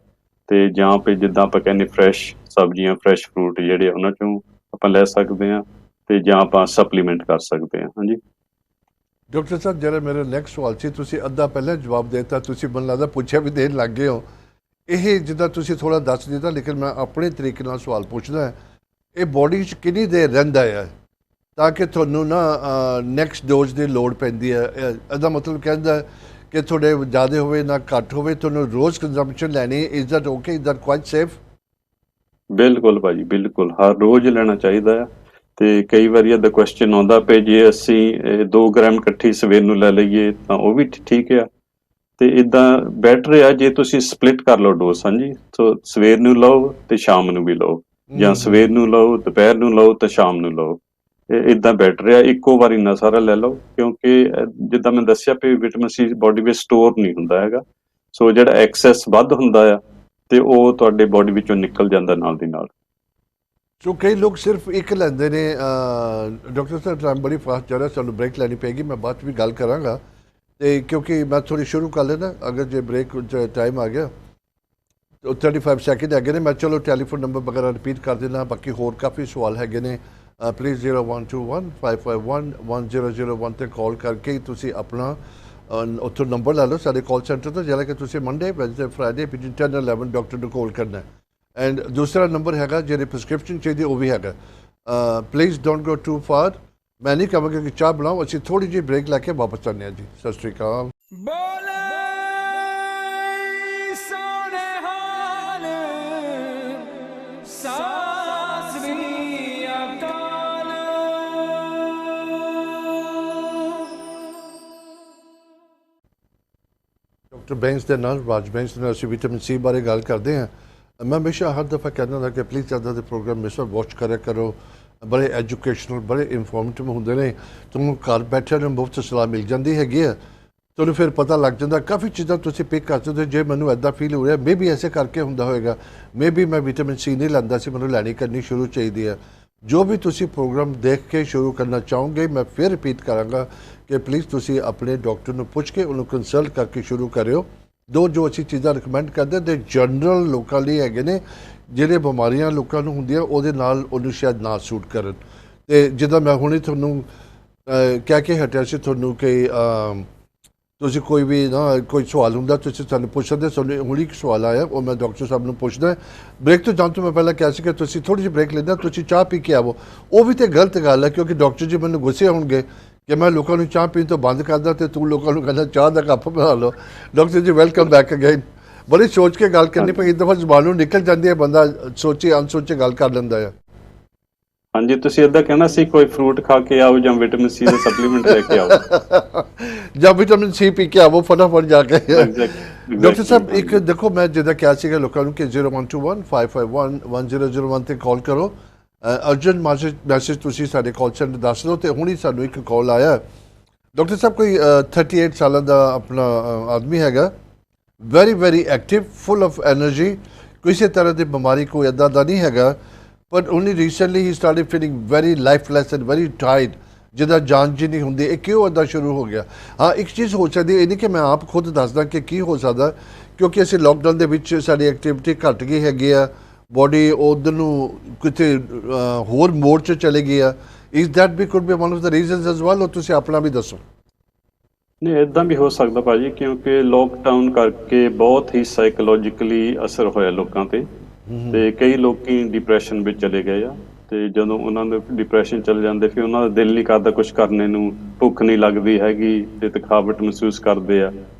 ਤੇ ਜਾਂ ਫਿਰ ਜਿੱਦਾਂ ਆਪਾਂ ਕਹਿੰਦੇ ਫਰੈਸ਼ ਸਬਜ਼ੀਆਂ ਫਰੈਸ਼ ਫਰੂਟ ਜਿਹੜੇ ਉਹਨਾਂ ਚੋਂ ਆਪਾਂ ਲੈ ਸਕਦੇ ਹਾਂ ਤੇ ਜਾਂ ਆਪਾਂ ਸਪਲੀਮੈਂਟ ਕਰ ਸਕਦੇ ਹਾਂ ਹਾਂਜੀ ਡਾਕਟਰ ਸਾਹਿਬ ਜਿਹੜਾ ਮੇਰਾ ਨੈਕਸਟ ਸਵਾਲ ਸੀ ਤੁਸੀਂ ਅੱਧਾ ਪਹਿਲਾਂ ਜਵਾਬ ਦੇ ਦਿੱਤਾ ਤੁਸੀਂ ਮੈਨੂੰ ਲੱਗਦਾ ਪੁੱਛਿਆ ਵੀ ਦੇਣ ਲੱਗ ਗਏ ਹੋ ਇਹ ਜਿੱਦਾਂ ਤੁਸੀਂ ਥੋੜ੍ਹਾ ਦੱਸ ਦਿੱਤਾ ਲੇਕਿਨ ਮੈਂ ਆਪਣੇ ਤਰੀਕੇ ਨਾਲ ਸਵਾਲ ਪੁੱਛਦਾ ਇਹ ਬੋਡੀ 'ਚ ਕਿੰਨੀ ਦੇਰ ਰਹਿੰਦਾ ਹੈ ਤਾਂ ਕਿ ਤੁਹਾਨੂੰ ਨਾ ਨੈਕਸਟ ਡੋਜ਼ ਦੀ ਲੋੜ ਪੈਂਦੀ ਹੈ ਇਹਦਾ ਮਤਲਬ ਕਹਿੰਦਾ ਕਿ ਤੁਹਾਡੇ ਜ਼ਿਆਦਾ ਹੋਵੇ ਨਾ ਘੱਟ ਹੋਵੇ ਤੁਹਾਨੂੰ ਰੋਜ਼ ਕੰਜ਼ੰਪਸ਼ਨ ਲੈਣੀ is that okay is that quite safe ਬਿਲਕੁਲ ਭਾਜੀ, ਬਿਲਕੁਲ ਹਰ ਰੋਜ਼ ਲੈਣਾ ਚਾਹੀਦਾ ਆ। ਤੇ ਕਈ ਵਾਰੀ ਏਦਾਂ ਕੁਐਸਚਨ ਆਉਂਦਾ ਪਏ ਜੇ ਅਸੀਂ 2 ਗ੍ਰਾਮ ਇਕੱਠੀ ਸਵੇਰ ਨੂੰ ਲੈ ਲਈਏ ਤਾਂ ਉਹ ਵੀ ਠੀਕ ਆ। ਤੇ ਇਦਾਂ ਬੈਟਰ ਆ ਜੇ ਤੁਸੀਂ ਸਪਲਿਟ ਕਰ ਲਓ ਡੋਜ਼, ਹਾਂਜੀ। ਸੋ ਸਵੇਰ ਨੂੰ ਲਓ ਤੇ ਸ਼ਾਮ ਨੂੰ ਵੀ ਲਓ, ਜਾਂ ਸਵੇਰ ਨੂੰ ਲਓ, ਦੁਪਹਿਰ ਨੂੰ ਲਓ ਤੇ ਸ਼ਾਮ ਨੂੰ ਲਓ। ਇਦਾਂ ਬੈਟਰ ਆ, ਇੱਕੋ ਵਾਰੀ ਨਾ ਸਾਰਾ ਲੈ ਲਓ, ਕਿਉਂਕਿ ਜਿੱਦਾਂ ਮੈਂ ਦੱਸਿਆ ਵੀ ਵਿਟਾਮਿਨ ਸੀ ਬੋਡੀ ਵਿੱਚ ਸਟੋਰ ਨਹੀਂ ਹੁੰਦਾ ਹੈਗਾ। ਸੋ ਜਿਹੜਾ ਐਕਸੈਸ ਵੱਧ ਹੁੰਦਾ ਆ ਤੇ ਉਹ ਤੁਹਾਡੇ ਬੋਡੀ ਵਿੱਚੋਂ ਨਿਕਲ ਜਾਂਦਾ ਨਾਲ ਦੀ ਨਾਲ। ਸੋ ਕਈ ਲੋਕ ਸਿਰਫ ਇੱਕ ਲੈਂਦੇ ਨੇ। ਡਾਕਟਰ ਸਾਹਿਬ ਟਾਈਮ ਬੜੀ ਫਾਸਟ ਚੱਲ ਰਿਹਾ, ਸਾਨੂੰ ਬ੍ਰੇਕ ਲੈਣੀ ਪਏਗੀ, ਮੈਂ ਬਾਅਦ 'ਚ ਵੀ ਗੱਲ ਕਰਾਂਗਾ। ਤੇ ਕਿਉਂਕਿ ਮੈਂ ਥੋੜੀ ਸ਼ੁਰੂ ਕਰ ਲੈਣਾ, ਅਗਰ ਜੇ ਬ੍ਰੇਕ ਟਾਈਮ ਆ ਗਿਆ ਤਾਂ 35 ਸੈਕਿੰਡ ਹੈਗੇ ਨੇ। ਮੈਂ ਚਲੋ ਟੈਲੀਫੋਨ ਨੰਬਰ ਵਗੈਰਾ ਰਿਪੀਟ ਕਰ ਦੇਣਾ, ਬਾਕੀ ਹੋਰ ਕਾਫੀ ਸਵਾਲ ਹੈਗੇ ਨੇ। ਪਲੀਜ਼ 0121551101 ਤੇ ਕਾਲ ਕਰਕੇ ਤੁਸੀਂ ਆਪਣਾ ਉੱਥੋਂ ਨੰਬਰ ਲੈ ਲਓ ਸਾਡੇ ਕਾਲ ਸੈਂਟਰ ਤੋਂ, ਜਿਹੜਾ ਕਿ ਤੁਸੀਂ Monday, Wednesday, Friday between 10 and 11 doctor ਨੂੰ ਕਾਲ ਕਰਨਾ ਹੈ। ਐਂਡ ਦੂਸਰਾ ਨੰਬਰ ਹੈਗਾ ਜਿਹੜੇ ਪ੍ਰਿਸਕ੍ਰਿਪਸ਼ਨ ਚਾਹੀਦੀ ਉਹ ਵੀ ਹੈਗਾ। Please don't go too far. ਮੈਂ ਨਹੀਂ ਕਹਾਂਗਾ ਕਿ ਚਾਹ ਬਣਾਓ, ਅਸੀਂ ਥੋੜੀ ਜਿਹੀ ਬ੍ਰੇਕ ਲੈ ਕੇ ਵਾਪਸ ਆਉਂਦੇ ਹਾਂ ਜੀ। ਸਤਿ ਸ਼੍ਰੀ ਅਕਾਲ। ਡਾਕਟਰ ਬੈਂਸ ਦੇ ਨਾਲ, ਰਾਜ ਬੈਂਸ ਦੇ ਨਾਲ ਅਸੀਂ ਵਿਟਾਮਿਨ ਸੀ ਬਾਰੇ ਗੱਲ ਕਰਦੇ ਹਾਂ। ਮੈਂ ਹਮੇਸ਼ਾ ਹਰ ਦਫਾ ਕਹਿੰਦਾ ਹੁੰਦਾ ਕਿ ਪਲੀਜ਼ ਇੱਦਾਂ ਦੇ ਪ੍ਰੋਗਰਾਮ ਹਮੇਸ਼ਾ ਵਾਚ ਕਰਿਆ ਕਰੋ। ਬੜੇ ਐਜੂਕੇਸ਼ਨਲ, ਬੜੇ ਇਨਫੋਰਮੇਟਿਵ ਹੁੰਦੇ ਨੇ। ਤੁਹਾਨੂੰ ਘਰ ਬੈਠਿਆਂ ਨੂੰ ਮੁਫਤ ਸਲਾਹ ਮਿਲ ਜਾਂਦੀ ਹੈਗੀ ਆ, ਤੁਹਾਨੂੰ ਫਿਰ ਪਤਾ ਲੱਗ ਜਾਂਦਾ। ਕਾਫੀ ਚੀਜ਼ਾਂ ਤੁਸੀਂ ਪਿਕ ਕਰ ਸਕਦੇ ਹੋ। ਜੇ ਮੈਨੂੰ ਇੱਦਾਂ ਫੀਲ ਹੋ ਰਿਹਾ ਮੇ ਵੀ ਐਸੇ ਕਰਕੇ ਹੁੰਦਾ ਹੋਏਗਾ, ਮੇ ਵੀ ਮੈਂ ਵਿਟਾਮਿਨ ਸੀ ਨਹੀਂ ਲੈਂਦਾ ਸੀ, ਮੈਨੂੰ ਲੈਣੀ ਕਰਨੀ ਸ਼ੁਰੂ ਚਾਹੀਦੀ ਹੈ। ਜੋ ਵੀ ਤੁਸੀਂ ਪ੍ਰੋਗਰਾਮ ਦੇਖ ਕੇ ਸ਼ੁਰੂ ਕਰਨਾ ਚਾਹੋਗੇ, ਮੈਂ ਫਿਰ ਰਿਪੀਟ ਕਰਾਂਗਾ ਕਿ ਪਲੀਜ਼ ਤੁਸੀਂ ਆਪਣੇ ਡਾਕਟਰ ਨੂੰ ਪੁੱਛ ਕੇ ਉਹਨੂੰ ਕੰਸਲਟ ਕਰਕੇ ਸ਼ੁਰੂ ਕਰਿਓ। ਜੋ ਅਸੀਂ ਚੀਜ਼ਾਂ ਰਿਕਮੈਂਡ ਕਰਦੇ ਤੇ ਜਨਰਲ ਲੋਕਾਂ ਲਈ ਹੈਗੇ ਨੇ, ਜਿਹੜੇ ਬਿਮਾਰੀਆਂ ਲੋਕਾਂ ਨੂੰ ਹੁੰਦੀਆਂ ਉਹਦੇ ਨਾਲ ਉਹਨੂੰ ਸ਼ਾਇਦ ਨਾ ਸੂਟ ਕਰਨ। ਤੇ ਜਿੱਦਾਂ ਮੈਂ ਹੁਣੇ ਤੁਹਾਨੂੰ ਕਹਿ ਕੇ ਹਟਿਆ ਸੀ ਤੁਹਾਨੂੰ ਕਿ ਤੁਸੀਂ ਕੋਈ ਵੀ ਨਾ ਕੋਈ ਸਵਾਲ ਹੁੰਦਾ ਤੁਸੀਂ ਸਾਨੂੰ ਪੁੱਛ ਸਕਦੇ। ਸਾਨੂੰ ਹੁਣੀ ਇੱਕ ਸਵਾਲ ਆਇਆ, ਉਹ ਮੈਂ ਡਾਕਟਰ ਸਾਹਿਬ ਨੂੰ ਪੁੱਛਦਾ। ਬ੍ਰੇਕ ਤੋਂ ਜਾਣ ਤੋਂ ਮੈਂ ਪਹਿਲਾਂ ਕਿਹਾ ਸੀ ਕਿ ਤੁਸੀਂ ਥੋੜ੍ਹੀ ਜਿਹੀ ਬ੍ਰੇਕ ਲੈਂਦਾ, ਤੁਸੀਂ ਚਾਹ ਪੀ ਕੇ ਆਵੋ। ਉਹ ਵੀ ਤਾਂ ਗਲਤ ਗੱਲ ਹੈ, ਕਿਉਂਕਿ ਡਾਕਟਰ ਜੀ ਮੈਨੂੰ ਗੁੱਸੇ ਹੋਣਗੇ ਕਿ ਮੈਂ ਲੋਕਾਂ ਨੂੰ ਚਾਹ ਪੀਣ ਤੋਂ ਬੰਦ ਕਰਦਾ ਤੇ ਤੂੰ ਲੋਕਾਂ ਨੂੰ ਕਹਿੰਦਾ ਚਾਹ ਦਾ ਕੱਪ ਬਣਾ ਲਓ। ਡਾਕਟਰ ਜੀ ਵੈਲਕਮ ਬੈਕ ਅਗੇਨ। ਬੜੀ ਸੋਚ ਕੇ ਗੱਲ ਕਰਨੀ ਪਈ, ਇੱਕ ਦਫਾ ਜ਼ਬਾਨ ਨੂੰ ਨਿਕਲ ਜਾਂਦੀ ਹੈ, ਬੰਦਾ ਸੋਚੇ ਅਨਸੋਚੇ ਗੱਲ ਕਰ ਲੈਂਦਾ ਹੈ। ਹਾਂਜੀ, ਤੁਸੀਂ ਏਦਾਂ ਕਹਿਣਾ ਸੀ ਕੋਈ ਫਰੂਟ ਖਾ ਕੇ ਆਓ ਜਾਂ ਵਿਟਾਮਿਨ ਸੀ ਦਾ ਸਪਲੀਮੈਂਟ ਲੈ ਕੇ ਆਓ ਜਾਂ ਵਿਟਾਮਿਨ ਸੀ ਪੀ ਕੇ ਆਵੋ ਫਟਾਫਟ ਜਾ ਕੇ। ਡਾਕਟਰ ਸਾਹਿਬ ਐਗਜ਼ੈਕਟਲੀ। ਇੱਕ ਦੇਖੋ, ਮੈਂ ਜਿੱਦਾਂ ਕਿਹਾ ਸੀਗਾ ਲੋਕਾਂ ਨੂੰ ਕਿ 0121551001 ਤੇ ਕਾਲ ਕਰੋ। ਅਰਜੈਂਟ ਮੈਸੇਜ ਤੁਸੀਂ ਸਾਡੇ ਕਾਲ ਸੈਂਟਰ ਦੱਸ ਦਿਓ। ਤੇ ਹੁਣੀ ਸਾਨੂੰ ਇੱਕ ਕਾਲ ਆਇਆ। ਡਾਕਟਰ ਸਾਹਿਬ ਕੋਈ 38 ਸਾਲਾਂ ਦਾ ਆਪਣਾ ਆਦਮੀ ਹੈਗਾ, very active, full of energy, ਕਿਸੇ ਤਰ੍ਹਾਂ ਦੀ ਬਿਮਾਰੀ ਕੋਈ ਇੱਦਾਂ ਦਾ ਨਹੀਂ ਹੈਗਾ। ਪਰ ਉਹਨੇ ਰੀਸੈਂਟਲੀ ਹੀ started feeling very lifeless and very tired, ਜਿੱਦਾਂ ਜਾਨ ਜੀ ਨਹੀਂ ਹੁੰਦੀ। ਇਹ ਕਿਉਂ ਇੱਦਾਂ ਸ਼ੁਰੂ ਹੋ ਗਿਆ? ਹਾਂ, ਇੱਕ ਚੀਜ਼ ਹੋ ਸਕਦੀ, ਇਹ ਨਹੀਂ ਕਿ ਮੈਂ ਆਪ ਖੁਦ ਦੱਸਦਾ ਕਿ ਕੀ ਹੋ ਸਕਦਾ, ਕਿਉਂਕਿ ਅਸੀਂ ਲੋਕਡਾਊਨ ਦੇ ਵਿੱਚ ਸਾਡੀ ਐਕਟੀਵਿਟੀ ਘੱਟ ਗਈ ਹੈਗੀ ਆ, ਬੋਡੀ ਉਧਰ ਨੂੰ ਕਿਤੇ ਹੋਰ ਮੋੜ 'ਚ ਚਲੇ ਗਈ ਆ। Is that we could be one of the reasons as well? ਔਰ ਤੁਸੀਂ ਆਪਣਾ ਵੀ ਦੱਸੋ। ਨਹੀਂ, ਇਦਾਂ ਵੀ ਹੋ ਸਕਦਾ ਭਾਜੀ, ਕਿਉਂਕਿ ਲੋਕਡਾਊਨ ਕਰਕੇ ਬਹੁਤ ਹੀ ਸਾਈਕੋਲੋਜੀਕਲੀ ਅਸਰ ਹੋਇਆ ਲੋਕਾਂ ਤੇ ਕਈ ਲੋਕੀ ਡਿਪਰੈਸ਼ਨ ਵਿੱਚ ਚਲੇ ਗਏ ਆ। ਤੇ ਜਦੋਂ ਉਹਨਾਂ ਦੇ ਡਿਪਰੈਸ਼ਨ ਚਲੇ ਜਾਂਦੇ ਫਿਰ ਉਹਨਾਂ ਦਾ ਦਿਲ ਨਹੀਂ ਕਰਦਾ ਕੁਝ ਕਰਨੇ ਨੂੰ, ਭੁੱਖ ਨਹੀਂ ਲੱਗਦੀ ਹੈਗੀ ਤੇ ਥਕਾਵਟ ਮਹਿਸੂਸ ਕਰਦੇ ਆ।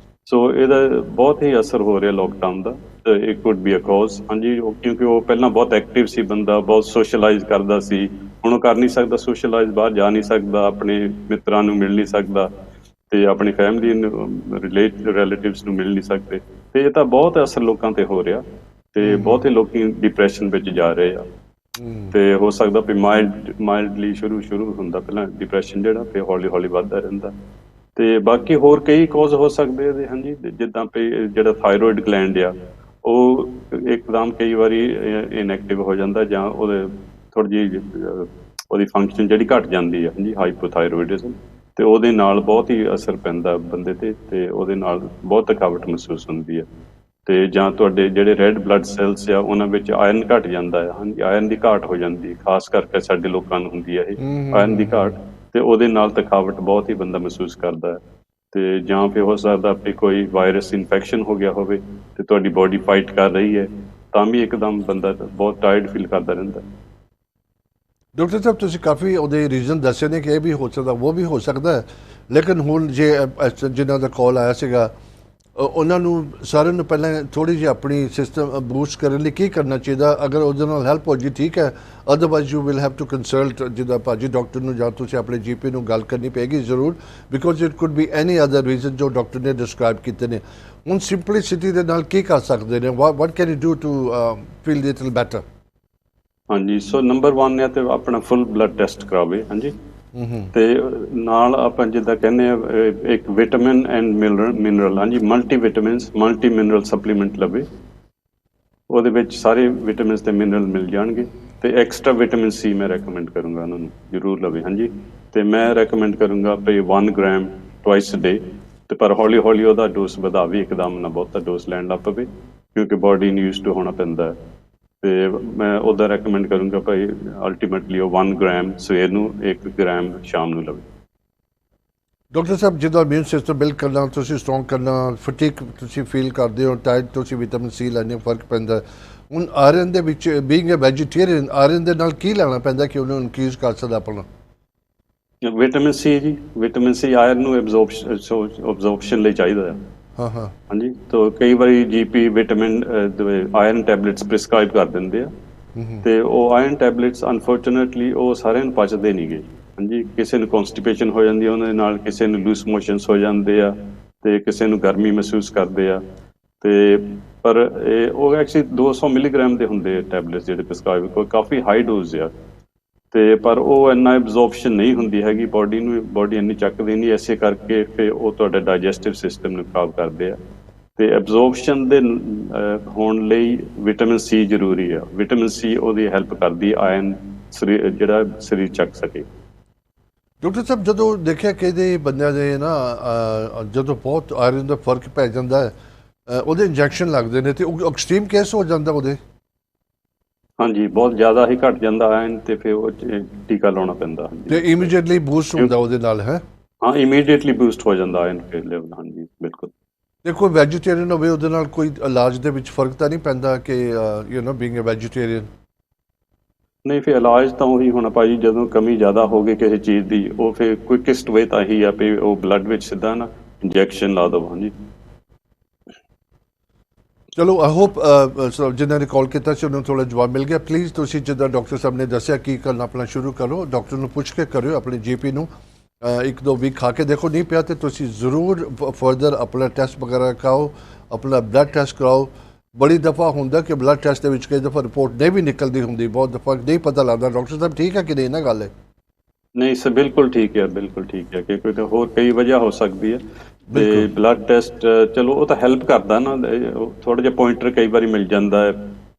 ਸੋ ਇਹਦਾ ਬਹੁਤ ਹੀ ਅਸਰ ਹੋ ਰਿਹਾ ਲੋਕਡਾਊਨ ਦਾ। It could be a cause. ਹਾਂਜੀ, ਕਿਉਂਕਿ ਉਹ ਪਹਿਲਾਂ ਬਹੁਤ ਐਕਟਿਵ ਸੀ, ਬੰਦਾ ਬਹੁਤ ਸੋਸ਼ਲਾਈਜ਼ ਕਰਦਾ ਸੀ। ਹੁਣ ਉਹ ਕਰ ਨਹੀਂ ਸਕਦਾ ਸੋਸ਼ਲਾਈਜ਼, ਬਾਹਰ ਜਾ ਨਹੀਂ ਸਕਦਾ, ਆਪਣੇ ਮਿੱਤਰਾਂ ਨੂੰ ਮਿਲ ਨਹੀਂ ਸਕਦਾ ਤੇ ਆਪਣੀ ਫੈਮਿਲੀ ਨੂੰ, ਰਿਲੇਟਿਵਸ ਨੂੰ ਮਿਲ ਨਹੀਂ ਸਕਦੇ। ਤੇ ਇਹ ਤਾਂ ਬਹੁਤ ਅਸਰ ਲੋਕਾਂ ਤੇ ਹੋ ਰਿਹਾ ਤੇ ਬਹੁਤੇ ਲੋਕੀ ਡਿਪਰੈਸ਼ਨ ਵਿੱਚ ਜਾ ਰਹੇ ਆ। ਤੇ ਹੋ ਸਕਦਾ ਵੀ ਮਾਈਲਡਲੀ ਸ਼ੁਰੂ ਹੁੰਦਾ ਪਹਿਲਾਂ ਡਿਪਰੈਸ਼ਨ ਜਿਹੜਾ, ਤੇ ਹੌਲੀ ਹੌਲੀ ਵੱਧਦਾ ਰਹਿੰਦਾ। ਤੇ ਬਾਕੀ ਹੋਰ ਕਈ ਕਾਜ਼ ਹੋ ਸਕਦੇ ਇਹਦੇ, ਹਾਂਜੀ। ਜਿੱਦਾਂ ਵੀ ਜਿਹੜਾ ਥਾਇਰੋਇਡ ਗਲੈਂਡ ਆ ਉਹ ਇੱਕਦਮ ਕਈ ਵਾਰੀ ਇਨਐਕਟਿਵ ਹੋ ਜਾਂਦਾ, ਜਾਂ ਉਹਦੇ ਥੋੜ੍ਹੀ ਜਿਹੀ ਉਹਦੀ ਫੰਕਸ਼ਨ ਜਿਹੜੀ ਘਟ ਜਾਂਦੀ ਆ, ਹਾਂਜੀ, ਹਾਈਪੋਥਾਇਰੋਇਡਿਜ਼ਮ। ਤੇ ਉਹਦੇ ਨਾਲ ਬਹੁਤ ਹੀ ਅਸਰ ਪੈਂਦਾ ਬੰਦੇ ਤੇ ਉਹਦੇ ਨਾਲ ਬਹੁਤ ਥਕਾਵਟ ਮਹਿਸੂਸ ਹੁੰਦੀ ਹੈ। ਤੇ ਜਾਂ ਤੁਹਾਡੇ ਜਿਹੜੇ ਰੈੱਡ ਬਲੱਡ ਸੈਲਸ ਆ ਉਹਨਾਂ ਵਿੱਚ ਆਇਰਨ ਘਟ ਜਾਂਦਾ ਹੈ, ਹਾਂਜੀ, ਆਇਰਨ ਦੀ ਘਾਟ ਹੋ ਜਾਂਦੀ ਹੈ, ਖਾਸ ਕਰਕੇ ਸਾਡੇ ਲੋਕਾਂ ਨੂੰ ਹੁੰਦੀ ਹੈ ਇਹ ਆਇਰਨ ਦੀ ਘਾਟ। ਤੇ ਉਹਦੇ ਨਾਲ ਥਕਾਵਟ ਬਹੁਤ ਹੀ ਬੰਦਾ ਮਹਿਸੂਸ ਕਰਦਾ ਹੈ। ਤੇ ਜਾਂ ਫਿਰ ਹੋ ਸਕਦਾ ਵੀ ਕੋਈ ਵਾਇਰਸ ਇਨਫੈਕਸ਼ਨ ਹੋ ਗਿਆ ਹੋਵੇ ਤੇ ਤੁਹਾਡੀ ਬੋਡੀ ਫਾਈਟ ਕਰ ਰਹੀ ਹੈ, ਤਾਂ ਵੀ ਇੱਕਦਮ ਬੰਦਾ ਬਹੁਤ ਟਾਇਰਡ ਫੀਲ ਕਰਦਾ ਰਹਿੰਦਾ। ਡਾਕਟਰ ਸਾਹਿਬ ਤੁਸੀਂ ਕਾਫੀ ਉਹਦੇ ਰੀਜ਼ਨ ਦੱਸੇ ਨੇ ਕਿ ਇਹ ਵੀ ਹੋ ਸਕਦਾ, ਉਹ ਵੀ ਹੋ ਸਕਦਾ ਹੈ। ਲੇਕਿਨ ਹੁਣ ਜੇ ਜਿਨ੍ਹਾਂ ਦਾ ਕਾਲ ਆਇਆ ਸੀਗਾ ਉਹਨਾਂ ਨੂੰ ਸਾਰਿਆਂ ਨੂੰ ਪਹਿਲਾਂ ਥੋੜ੍ਹੀ ਜਿਹੀ ਆਪਣੀ ਸਿਸਟਮ ਬੂਸਟ ਕਰਨ ਲਈ ਕੀ ਕਰਨਾ ਚਾਹੀਦਾ? ਅਗਰ ਉਹਦੇ ਨਾਲ ਹੈਲਪ ਹੋ ਜੀ ਠੀਕ ਹੈ, otherwise you will have to consult ਜਿੱਦਾਂ ਭਾਜੀ ਡਾਕਟਰ ਨੂੰ, ਜਾਂ ਤੁਸੀਂ ਆਪਣੇ ਜੀਪੀ ਨੂੰ ਗੱਲ ਕਰਨੀ ਪਏਗੀ ਜ਼ਰੂਰ, because it could B any other reason ਜੋ ਡਾਕਟਰ ਨੇ ਡਿਸਕ੍ਰਾਈਬ ਕੀਤੇ ਨੇ। ਹੁਣ ਸਿੰਪਲਿਸਿਟੀ ਦੇ ਨਾਲ ਕੀ ਕਰ ਸਕਦੇ ਨੇ? What can you do to feel little better? ਹਾਂਜੀ, ਸੋ ਨੰਬਰ 1 ਹੈ ਤੇ ਆਪਣਾ ਫੁੱਲ ਬਲੱਡ ਟੈਸਟ ਕਰਾਵੇ। ਹਾਂਜੀ, ਤੇ ਨਾਲ ਆਪਾਂ ਜਿੱਦਾਂ ਕਹਿੰਦੇ ਆ ਇੱਕ ਵਿਟਾਮਿਨ ਐਂਡ ਮਿਨਰਲ, ਹਾਂਜੀ, multi vitamins multi mineral supplement ਲਵੇ। ਉਹਦੇ ਵਿੱਚ ਸਾਰੇ ਵਿਟਾਮਿਨਸ ਤੇ ਮਿਨਰਲ ਮਿਲ ਜਾਣਗੇ। ਤੇ ਐਕਸਟਰਾ ਵਿਟਾਮਿਨ ਸੀ ਮੈਂ ਰეკਮੈਂਡ ਕਰੂੰਗਾ ਉਹਨਾਂ ਨੂੰ ਜ਼ਰੂਰ ਲਵੇ। ਹਾਂਜੀ, ਤੇ ਮੈਂ ਰეკਮੈਂਡ ਕਰੂੰਗਾ ਵੀ 1 ਗ੍ਰਾਮ ਟਵਾਈਸ ਡੇ, ਤੇ ਪਰ ਹੌਲੀ ਹੌਲੀ ਉਹਦਾ ਡੋਜ਼ ਵਧਾਵੇ, ਇੱਕਦਮ ਨਾ ਬਹੁਤਾ ਡੋਜ਼ ਲੈਣ ਲੱਗ ਪਵੇ, ਕਿਉਂਕਿ ਬੋਡੀ ਨੂੰ ਯੂਜ਼ ਟੂ ਹੋਣਾ ਪੈਂਦਾ ਹੈ। ਤੇ ਮੈਂ ਉਹਦਾ ਰეკਮੈਂਡ ਕਰੂੰਗਾ ਭਾਈ ਅਲਟੀਮੇਟਲੀ ਉਹ 1 ਗ੍ਰਾਮ ਸਵੇਰ ਨੂੰ, 1 ਗ੍ਰਾਮ ਸ਼ਾਮ ਨੂੰ ਲਵੇ। ਡਾਕਟਰ ਸਾਹਿਬ, ਜਿੱਦਾਂ ਇਮਿਊਨ ਸਿਸਟਮ ਬਿਲਡ ਕਰਨਾ, ਤੁਸੀਂ ਸਟਰੋਂਗ ਕਰਨਾ, ਫਟੀਕ ਤੁਸੀਂ ਫੀਲ ਕਰਦੇ ਹੋ, ਟਾਇਰਡ ਤੁਸੀਂ ਵਿਟਾਮਿਨ ਸੀ ਲੈਣੇ, ਫਰਕ ਪੈਂਦਾ। ਹੁਣ ਆਇਰਨ ਦੇ ਵਿੱਚ ਬੀਇੰਗ ਅ ਵੈਜੀਟੇਰੀਅਨ, ਆਇਰਨ ਦੇ ਨਾਲ ਕੀ ਲੈਣਾ ਪੈਂਦਾ ਕਿ ਉਹਨੂੰ ਇਨਕਰੀਜ਼ ਕਰ ਸਕਦਾ ਆਪਣਾ? ਵਿਟਾਮਿਨ ਸੀ ਜੀ, ਵਿਟਾਮਿਨ ਸੀ ਆਇਰਨ ਨੂੰ ਅਬਜ਼ੋਰਪਸ਼ਨ ਲਈ ਚਾਹੀਦਾ ਆ। ਹਾਂ ਹਾਂ। ਹਾਂਜੀ, ਤਾਂ ਕਈ ਵਾਰੀ GP vitamin iron tablets prescribe ਕਰ ਦਿੰਦੇ ਆ, ਤੇ ਉਹ ਆਇਰਨ ਟੈਬਲੇਟਸ ਅਨਫੋਰਚੂਨੇਟਲੀ ਉਹ ਸਾਰਿਆਂ ਨੂੰ ਪਚਦੇ ਨਹੀਂ ਗੇ। ਹਾਂਜੀ, ਕਿਸੇ ਨੂੰ ਕੌਨਸਟੀਪੇਸ਼ਨ ਹੋ ਜਾਂਦੀ ਹੈ ਉਹਨਾਂ ਦੇ ਨਾਲ, ਕਿਸੇ ਨੂੰ ਲੂਸ ਮੋਸ਼ਨਸ ਹੋ ਜਾਂਦੇ ਆ, ਤੇ ਕਿਸੇ ਨੂੰ ਗਰਮੀ ਮਹਿਸੂਸ ਕਰਦੇ ਆ। ਤੇ ਪਰ ਉਹ ਐਕਚੁਅਲੀ 200 ਮਿਲੀਗ੍ਰਾਮ ਦੇ ਹੁੰਦੇ ਟੈਬਲੇਟਸ ਜਿਹੜੇ ਪ੍ਰਿਸਕ੍ਰਾਈਬ, ਕੋਈ ਕਾਫੀ ਹਾਈ ਡੋਜ਼ ਆ। ਤੇ ਪਰ ਉਹ ਇੰਨਾ ਐਬਜ਼ੋਰਪਸ਼ਨ ਨਹੀਂ ਹੁੰਦੀ ਹੈਗੀ ਬੋਡੀ ਨੂੰ, ਬੋਡੀ ਇੰਨੀ ਚੱਕਦੀ ਨਹੀਂ, ਇਸੇ ਕਰਕੇ ਫਿਰ ਉਹ ਤੁਹਾਡਾ ਡਾਈਜੈਸਟਿਵ ਸਿਸਟਮ ਨੂੰ ਖਰਾਬ ਕਰਦੇ ਆ। ਤੇ ਐਬਜ਼ੋਰਪਸ਼ਨ ਦੇ ਹੋਣ ਲਈ ਵਿਟਾਮਿਨ ਸੀ ਜ਼ਰੂਰੀ ਆ। ਵਿਟਾਮਿਨ ਸੀ ਉਹਦੀ ਹੈਲਪ ਕਰਦੀ ਆਇਰਨ ਜਿਹੜਾ ਸਰੀਰ ਚੱਕ ਸਕੇ। ਡਾਕਟਰ ਸਾਹਿਬ, ਜਦੋਂ ਦੇਖਿਆ ਕਿ ਇਹਦੇ ਬੰਦਿਆਂ ਦੇ ਨਾ ਜਦੋਂ ਬਹੁਤ ਆਇਰਨ ਦਾ ਫਰਕ ਪੈ ਜਾਂਦਾ ਹੈ, ਉਹਦੇ ਇੰਜੈਕਸ਼ਨ ਲੱਗਦੇ ਨੇ, ਤੇ ਉਹ ਐਕਸਟ੍ਰੀਮ ਕੇਸ ਹੋ ਜਾਂਦਾ ਉਹਦੇ। ਹਾਂਜੀ, ਬਹੁਤ ਜ਼ਿਆਦਾ ਹੀ ਘਟ ਜਾਂਦਾ ਆਇਰਨ, ਤੇ ਫਿਰ ਉਹ ਟੀਕਾ ਲਾਉਣਾ ਪੈਂਦਾ। ਤੇ ਹਾਂਜੀ, ਇਮੀਡੀਏਟਲੀ ਬੂਸਟ ਹੁੰਦਾ ਉਹਦੇ ਨਾਲ ਹੈ? ਹਾਂ, ਇਮੀਡੀਏਟਲੀ ਬੂਸਟ ਹੋ ਜਾਂਦਾ ਆਇਰਨ ਕੇ ਲੈਵਲ। ਹਾਂਜੀ, ਬਿਲਕੁਲ। ਦੇਖੋ, ਵੈਜੀਟੇਰੀਅਨ ਹੋਵੇ ਉਹਦੇ ਨਾਲ ਕੋਈ ਇਲਾਜ ਦੇ ਵਿੱਚ ਫਰਕ ਤਾਂ ਨਹੀਂ ਪੈਂਦਾ ਕਿ ਬੀਇੰਗ ਅ ਵੈਜੀਟੇਰੀਅਨ? ਨਹੀਂ, ਫਿਰ ਇਲਾਜ ਤਾਂ ਉਹੀ ਹੋਣਾ ਭਾਜੀ, ਜਦੋਂ ਕਮੀ ਜ਼ਿਆਦਾ ਹੋ ਗਈ ਕਿਸੇ ਚੀਜ਼ ਦੀ, ਉਹ ਫਿਰ ਕੁਇਕੈਸਟ ਵੇ ਤਾਂ ਇਹੀ ਆ ਵੀ ਉਹ ਬਲੱਡ ਵਿੱਚ ਸਿੱਧਾ ਨਾ ਇੰਜੈਕਸ਼ਨ ਲਾ ਦਿਓ। ਹਾਂਜੀ, ਚਲੋ, ਆਈ ਹੋਪ ਜਿਨ੍ਹਾਂ ਨੇ ਕਾਲ ਕੀਤਾ ਸੀ ਉਹਨਾਂ ਨੂੰ ਥੋੜ੍ਹਾ ਜਵਾਬ ਮਿਲ ਗਿਆ। ਪਲੀਜ਼ ਤੁਸੀਂ ਜਿੱਦਾਂ ਡਾਕਟਰ ਸਾਹਿਬ ਨੇ ਦੱਸਿਆ ਕੀ ਕਰਨਾ ਆਪਣਾ ਸ਼ੁਰੂ ਕਰੋ, ਡਾਕਟਰ ਨੂੰ ਪੁੱਛ ਕੇ ਕਰਿਓ, ਆਪਣੇ ਜੀਪੀ ਨੂੰ 1-2 ਵੀਕ ਖਾ ਕੇ ਦੇਖੋ, ਨਹੀਂ ਪਿਆ ਤੇ ਤੁਸੀਂ ਜ਼ਰੂਰ ਫਰਦਰ ਆਪਣਾ ਟੈਸਟ ਵਗੈਰਾ ਕਰਾਓ, ਆਪਣਾ ਬਲੱਡ ਟੈਸਟ ਕਰਾਓ। ਬੜੀ ਦਫਾ ਹੁੰਦਾ ਕਿ ਬਲੱਡ ਟੈਸਟ ਦੇ ਵਿੱਚ ਕਈ ਦਫਾ ਰਿਪੋਰਟ ਨਹੀਂ ਵੀ ਨਿਕਲਦੀ ਹੁੰਦੀ, ਬਹੁਤ ਦਫਾ ਨਹੀਂ ਪਤਾ ਲੱਗਦਾ। ਡਾਕਟਰ ਸਾਹਿਬ ਠੀਕ ਹੈ ਕਿ ਨਹੀਂ ਨਾ ਗੱਲ ਹੈ? ਨਹੀਂ ਸਰ, ਬਿਲਕੁਲ ਠੀਕ ਹੈ, ਬਿਲਕੁਲ ਠੀਕ ਹੈ, ਕਿ ਕੋਈ ਹੋਰ ਕਈ ਵਜ੍ਹਾ ਹੋ ਸਕਦੀ ਹੈ। ਤੇ ਬਿਲਕੁਲ। ਬਲੱਡ ਟੈਸਟ ਚਲੋ ਉਹ ਤਾਂ ਹੈਲਪ ਕਰਦਾ ਨਾ, ਥੋੜਾ ਜਿਹਾ ਪੁਆਇੰਟਰ ਕਈ ਵਾਰੀ ਮਿਲ ਜਾਂਦਾ ਹੈ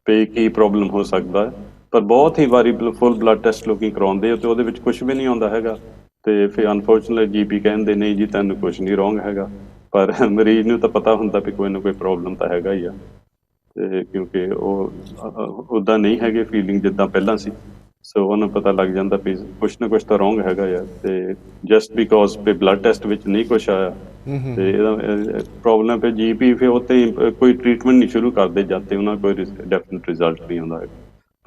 ਵੀ ਕੀ ਪ੍ਰੋਬਲਮ ਹੋ ਸਕਦਾ ਹੈ। ਪਰ ਬਹੁਤ ਹੀ ਵਾਰੀ ਫੁੱਲ ਬਲੱਡ ਟੈਸਟ ਲੋਕੀ ਕਰਾਉਂਦੇ ਆ ਤੇ ਉਹਦੇ ਵਿੱਚ ਕੁਝ ਵੀ ਨਹੀਂ ਆਉਂਦਾ ਹੈਗਾ, ਤੇ ਫਿਰ ਅਨਫੋਰਚੂਨੇਟਲੀ ਜੀਪੀ ਕਹਿੰਦੇ ਨਹੀਂ ਜੀ ਤੁਹਾਨੂੰ ਕੁਝ ਨਹੀਂ ਰੋਂਗ ਹੈਗਾ, ਪਰ ਮਰੀਜ਼ ਨੂੰ ਤਾਂ ਪਤਾ ਹੁੰਦਾ ਵੀ ਕੋਈ ਨਾ ਕੋਈ ਪ੍ਰੋਬਲਮ ਤਾਂ ਹੈਗਾ ਹੀ ਆ। ਤੇ ਕਿਉਂਕਿ ਉਹ ਉੱਦਾਂ ਨਹੀਂ ਹੈਗੇ ਫੀਲਿੰਗ ਜਿੱਦਾਂ ਪਹਿਲਾਂ ਸੀ, ਸੋ ਉਹਨੂੰ ਪਤਾ ਲੱਗ ਜਾਂਦਾ ਵੀ ਕੁਛ ਨਾ ਕੁਛ ਤਾਂ ਰੋਂਗ ਹੈਗਾ ਯਾਰ। ਤੇ just because we blood test ਵਿੱਚ ਨਹੀਂ ਕੁਛ ਆਇਆ, ਤੇ ਇਹਦਾ ਪ੍ਰੋਬਲਮ ਫਿਰ ਜੀਪੀ ਫਿਰ ਉੱਤੇ ਕੋਈ ਟ੍ਰੀਟਮੈਂਟ ਨਹੀਂ ਸ਼ੁਰੂ ਕਰਦੇ ਜਦ ਤੇ ਉਹਨਾਂ ਕੋਈ ਡੈਫੀਨਿਟ ਰਿਜ਼ਲਟ ਨਹੀਂ ਆਉਂਦਾ ਹੈ।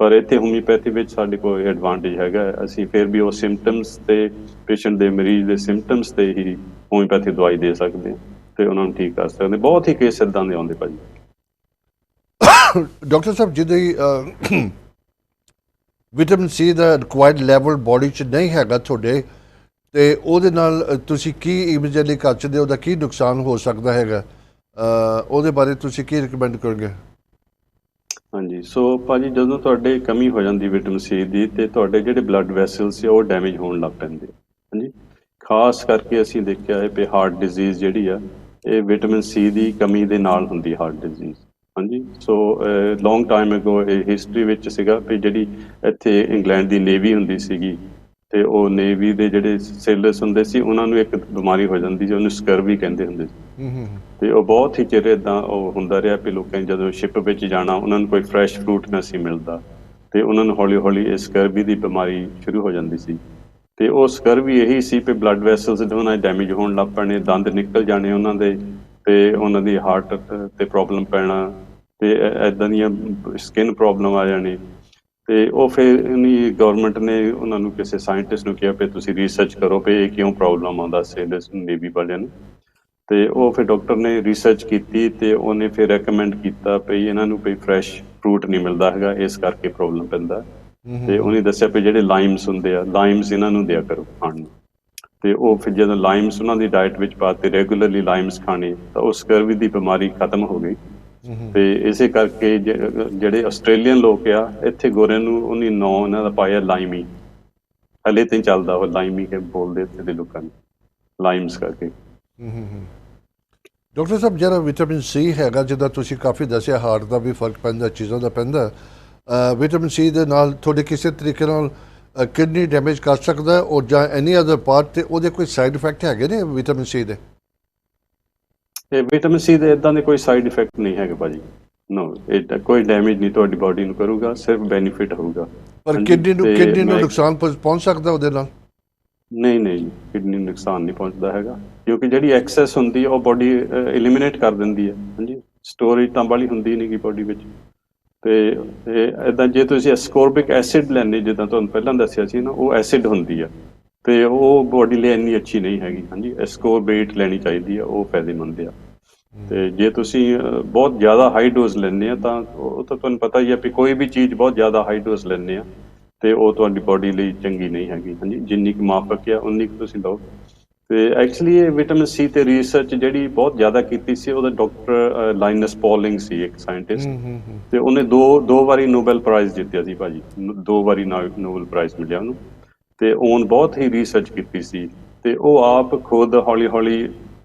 ਪਰ ਇੱਥੇ ਹੋਮਿਓਪੈਥੀ ਵਿੱਚ ਸਾਡੇ ਕੋਲ ਐਡਵਾਂਟੇਜ ਹੈਗਾ, ਅਸੀਂ ਫਿਰ ਵੀ ਉਹ ਸਿੰਪਟਮਸ ਤੇ ਪੇਸ਼ੈਂਟ ਦੇ ਮਰੀਜ਼ ਦੇ ਸਿੰਪਟਮਸ ਤੇ ਹੀ ਹੋਮਿਓਪੈਥੀ ਦਵਾਈ ਦੇ ਸਕਦੇ ਹਾਂ ਤੇ ਉਹਨਾਂ ਨੂੰ ਠੀਕ ਕਰ ਸਕਦੇ। ਬਹੁਤ ਹੀ ਕੇਸ ਇੱਦਾਂ ਦੇ ਆਉਂਦੇ ਭਾਜੀ। ਡਾਕਟਰ ਸਾਹਿਬ, ਜਿਹਦੀ ਵਿਟਾਮਿਨ ਸੀ ਦਾ ਰਿਕੁਆਇਰਡ ਲੈਵਲ ਬੋਡੀ 'ਚ ਨਹੀਂ ਹੈਗਾ ਤੁਹਾਡੇ, ਤੇ ਉਹਦੇ ਨਾਲ ਤੁਸੀਂ ਕੀ ਇਮੀਡੀਏਟਲੀ ਕਰ ਸਕਦੇ ਹੋ, ਉਹਦਾ ਕੀ ਨੁਕਸਾਨ ਹੋ ਸਕਦਾ ਹੈਗਾ, ਉਹਦੇ ਬਾਰੇ ਤੁਸੀਂ ਕੀ ਰਿਕਮੈਂਡ ਕਰੋਗੇ? ਹਾਂਜੀ, ਸੋ ਭਾਜੀ ਜਦੋਂ ਤੁਹਾਡੇ ਕਮੀ ਹੋ ਜਾਂਦੀ ਵਿਟਾਮਿਨ ਸੀ ਦੀ, ਤੇ ਤੁਹਾਡੇ ਜਿਹੜੇ ਬਲੱਡ ਵੈਸਲਸ ਆ ਉਹ ਡੈਮੇਜ ਹੋਣ ਲੱਗ ਪੈਂਦੇ ਆ। ਹਾਂਜੀ, ਖਾਸ ਕਰਕੇ ਅਸੀਂ ਦੇਖਿਆ ਹੈ ਵੀ ਹਾਰਟ ਡਿਜ਼ੀਜ਼ ਜਿਹੜੀ ਆ ਇਹ ਵਿਟਾਮਿਨ ਸੀ ਦੀ ਕਮੀ ਦੇ ਨਾਲ ਹੁੰਦੀ ਹਾਰਟ ਡਿਜ਼ੀਜ਼। ਹਾਂਜੀ, ਸੋ ਲੌਂਗ ਟਾਈਮ ਅਗੋ ਇਹ ਹਿਸਟਰੀ ਵਿੱਚ ਸੀਗਾ ਵੀ ਜਿਹੜੀ ਇੱਥੇ ਇੰਗਲੈਂਡ ਦੀ ਨੇਵੀ ਹੁੰਦੀ ਸੀਗੀ, ਤੇ ਉਹ ਨੇਵੀ ਦੇ ਜਿਹੜੇ ਸੇਲਰਸ ਹੁੰਦੇ ਸੀ ਉਹਨਾਂ ਨੂੰ ਇੱਕ ਬਿਮਾਰੀ ਹੋ ਜਾਂਦੀ ਸੀ, ਉਹਨੂੰ ਸਕਰਵੀ ਕਹਿੰਦੇ ਹੁੰਦੇ ਸੀ। ਤੇ ਉਹ ਬਹੁਤ ਹੀ ਚਿਰ ਇੱਦਾਂ ਉਹ ਹੁੰਦਾ ਰਿਹਾ ਵੀ ਲੋਕਾਂ ਨੇ ਜਦੋਂ ਸ਼ਿਪ ਵਿੱਚ ਜਾਣਾ ਉਹਨਾਂ ਨੂੰ ਕੋਈ ਫਰੈਸ਼ ਫਰੂਟ ਨਾ ਸੀ ਮਿਲਦਾ, ਤੇ ਉਹਨਾਂ ਨੂੰ ਹੌਲੀ ਹੌਲੀ ਇਸ ਸਕਰਵੀ ਦੀ ਬਿਮਾਰੀ ਸ਼ੁਰੂ ਹੋ ਜਾਂਦੀ ਸੀ। ਤੇ ਉਹ ਸਕਰਵੀ ਇਹੀ ਸੀ ਵੀ ਬਲੱਡ ਵੈਸਲਸ ਉਹਨਾਂ ਦੇ ਡੈਮੇਜ ਹੋਣ ਲੱਗ ਪੈਣੇ, ਦੰਦ ਨਿਕਲ ਜਾਣੇ ਉਹਨਾਂ ਦੇ, ਤੇ ਉਹਨਾਂ ਦੀ ਹਾਰਟ ਤੇ ਪ੍ਰੋਬਲਮ ਪੈਣਾ, ਤੇ ਇੱਦਾਂ ਦੀਆਂ ਸਕਿਨ ਪ੍ਰੋਬਲਮ ਆ ਜਾਣੀ। ਤੇ ਉਹ ਫਿਰ ਇਹਨੀ ਗਵਰਨਮੈਂਟ ਨੇ ਉਹਨਾਂ ਨੂੰ ਕਿਸੇ ਸਾਇੰਟਿਸਟ ਨੂੰ ਕਿਹਾ ਵੀ ਤੁਸੀਂ ਰਿਸਰਚ ਕਰੋ ਵੀ ਇਹ ਕਿਉਂ ਪ੍ਰੋਬਲਮ ਆਉਂਦਾ ਸੇਲਰਸ ਨੇਵੀ ਵਾਲਿਆਂ ਨੂੰ। ਤੇ ਉਹ ਫਿਰ ਡਾਕਟਰ ਨੇ ਰਿਸਰਚ ਕੀਤੀ ਤੇ ਉਹਨੇ ਫਿਰ ਰეკਮੈਂਡ ਕੀਤਾ ਵੀ ਇਹਨਾਂ ਨੂੰ ਕੋਈ ਫਰੈਸ਼ ਫਰੂਟ ਨਹੀਂ ਮਿਲਦਾ ਹੈਗਾ, ਇਸ ਕਰਕੇ ਪ੍ਰੋਬਲਮ ਪੈਂਦਾ। ਤੇ ਉਹਨੇ ਦੱਸਿਆ ਵੀ ਜਿਹੜੇ ਲਾਈਮਸ ਹੁੰਦੇ ਆ, ਲਾਈਮਸ ਇਹਨਾਂ ਨੂੰ ਦਿਆ ਕਰੋ ਖਾਣ ਨੂੰ। ਤੇ ਉਹ ਫਿਰ ਜਦੋਂ ਲਾਈਮਸ ਉਹਨਾਂ ਦੀ ਡਾਇਟ ਵਿੱਚ ਪਾਤੇ, ਰੈਗੂਲਰਲੀ ਲਾਈਮਸ ਖਾਣੇ, ਤਾਂ ਉਸ ਸਕਰਵੀ ਦੀ ਬਿਮਾਰੀ ਖਤਮ ਹੋ ਗਈ। ਤੇ ਇਸੇ ਕਰਕੇ ਜਿਹੜੇ ਆਸਟ੍ਰੇਲੀਅਨ ਲੋਕ ਆ ਇੱਥੇ ਗੋਰਿਆਂ ਨੂੰ ਉਹਨੇ ਨਾਂ ਇਹਨਾਂ ਦਾ ਪਾਇਆ ਲਾਈਮੀ। ਹਲੇ ਤਾਂ ਚੱਲਦਾ ਉਹ ਲਾਈਮੀ ਕੇ ਬੋਲਦੇ ਇੱਥੇ ਦੇ ਲੋਕਾਂ ਨੂੰ, ਲਾਈਮਸ ਕਰਕੇ। ਡਾਕਟਰ ਸਾਹਿਬ, ਜਿਹੜਾ ਵਿਟਾਮਿਨ ਸੀ ਹੈਗਾ, ਜਿੱਦਾਂ ਤੁਸੀਂ ਕਾਫੀ ਦੱਸਿਆ ਹਾਰਟ ਦਾ ਵੀ ਫਰਕ ਪੈਂਦਾ, ਚੀਜ਼ਾਂ ਦਾ ਪੈਂਦਾ, ਵਿਟਾਮਿਨ ਸੀ ਦੇ ਨਾਲ ਤੁਹਾਡੇ ਕਿਸੇ ਤਰੀਕੇ ਨਾਲ ਕਿਡਨੀ ਡੈਮੇਜ ਕਰ ਸਕਦਾ ਹੈ ਔਰ ਜਾਂ ਐਨੀ ਅਦਰ ਪਾਰਟ, ਤੇ ਉਹਦੇ ਕੋਈ ਸਾਈਡ ਇਫੈਕਟ ਹੈਗੇ ਨੇ ਵਿਟਾਮਿਨ ਸੀ ਦੇ? ਇਹ ਵਿਟਾਮਿਨ ਸੀ ਦੇ ਇਦਾਂ ਦੇ ਕੋਈ ਸਾਈਡ ਇਫੈਕਟ ਨਹੀਂ ਹੈਗੇ ਭਾਜੀ, ਨੋ। ਇਹ ਕੋਈ ਡੈਮੇਜ ਨਹੀਂ ਤੁਹਾਡੀ ਬਾਡੀ ਨੂੰ ਕਰੂਗਾ, ਸਿਰਫ ਬੈਨੀਫਿਟ ਹੋਊਗਾ। ਪਰ ਕਿਡਨੀ ਨੂੰ ਨੁਕਸਾਨ ਪਹੁੰਚ ਸਕਦਾ ਉਹਦੇ ਨਾਲ? ਨਹੀਂ ਨਹੀਂ, ਕਿਡਨੀ ਨੂੰ ਨੁਕਸਾਨ ਨਹੀਂ ਪਹੁੰਚਦਾ ਹੈਗਾ, ਕਿਉਂਕਿ ਜਿਹੜੀ ਐਕਸੈਸ ਹੁੰਦੀ ਹੈ ਉਹ ਬਾਡੀ ਐਲੀਮੀਨੇਟ ਕਰ ਦਿੰਦੀ ਹੈ। ਹਾਂਜੀ, ਸਟੋਰੇਜ ਤਾਂ ਵਾਲੀ ਹੁੰਦੀ ਨਹੀਂ ਗੀ ਬਾਡੀ ਵਿੱਚ। ਤੇ ਇਦਾਂ ਜੇ ਤੁਸੀਂ ਐਸਕੋਰਬਿਕ ਐਸਿਡ ਲੈਂਦੇ, ਜਿੱਦਾਂ ਤੁਹਾਨੂੰ ਪਹਿਲਾਂ ਦੱਸਿਆ ਸੀ ਨਾ, ਉਹ ਐਸਿਡ ਹੁੰਦੀ ਆ ਤੇ ਉਹ ਬਾਡੀ ਲਈ ਇੰਨੀ ਅੱਛੀ ਨਹੀਂ ਹੈਗੀ। ਹਾਂਜੀ, ਐਸਕੋਰਬੇਟ ਲੈਣੀ ਚਾਹੀਦੀ ਆ, ਉਹ ਫਾਇਦੇਮੰਦ ਆ। ਤੇ ਜੇ ਤੁਸੀਂ ਬਹੁਤ ਜ਼ਿਆਦਾ ਹਾਈ ਡੋਜ਼ ਲੈਂਦੇ ਆ ਤਾਂ ਉਹ ਤਾਂ ਤੁਹਾਨੂੰ ਪਤਾ ਹੀ ਆ ਵੀ ਕੋਈ ਵੀ ਚੀਜ਼ ਬਹੁਤ ਜ਼ਿਆਦਾ ਹਾਈ ਡੋਜ਼ ਲੈਂਦੇ ਆ ਤੇ ਉਹ ਤੁਹਾਡੀ ਬਾਡੀ ਲਈ ਚੰਗੀ ਨਹੀਂ ਹੈਗੀ। ਹਾਂਜੀ, ਜਿੰਨੀ ਕੁ ਮਾਫਕ ਆ ਉਨੀ ਕੁ ਤੁਸੀਂ ਲਓ। ਤੇ ਐਕਚੁਅਲੀ ਇਹ ਵਿਟਾਮਿਨ ਸੀ ਤੇ ਰਿਸਰਚ ਜਿਹੜੀ ਬਹੁਤ ਜ਼ਿਆਦਾ ਕੀਤੀ ਸੀ, ਉਹਦਾ ਡਾਕਟਰ ਲਾਈਨਸ ਪੋਲਿੰਗ ਸੀ ਇੱਕ ਸਾਇੰਟਿਸਟ, ਤੇ ਉਹਨੇ ਦੋ ਵਾਰੀ ਨੋਬੈਲ ਪ੍ਰਾਈਜ਼ ਜਿੱਤਿਆ ਸੀ ਭਾਜੀ। 2 ਵਾਰੀ ਨੋਬੈਲ ਪ੍ਰਾਈਜ਼ ਮਿਲਿਆ ਉਹਨੂੰ। ਤੇ ਉਹਨ ਬਹੁਤ ਹੀ ਰਿਸਰਚ ਕੀਤੀ ਸੀ ਤੇ ਉਹ ਆਪ ਖੁਦ ਹੌਲੀ ਹੌਲੀ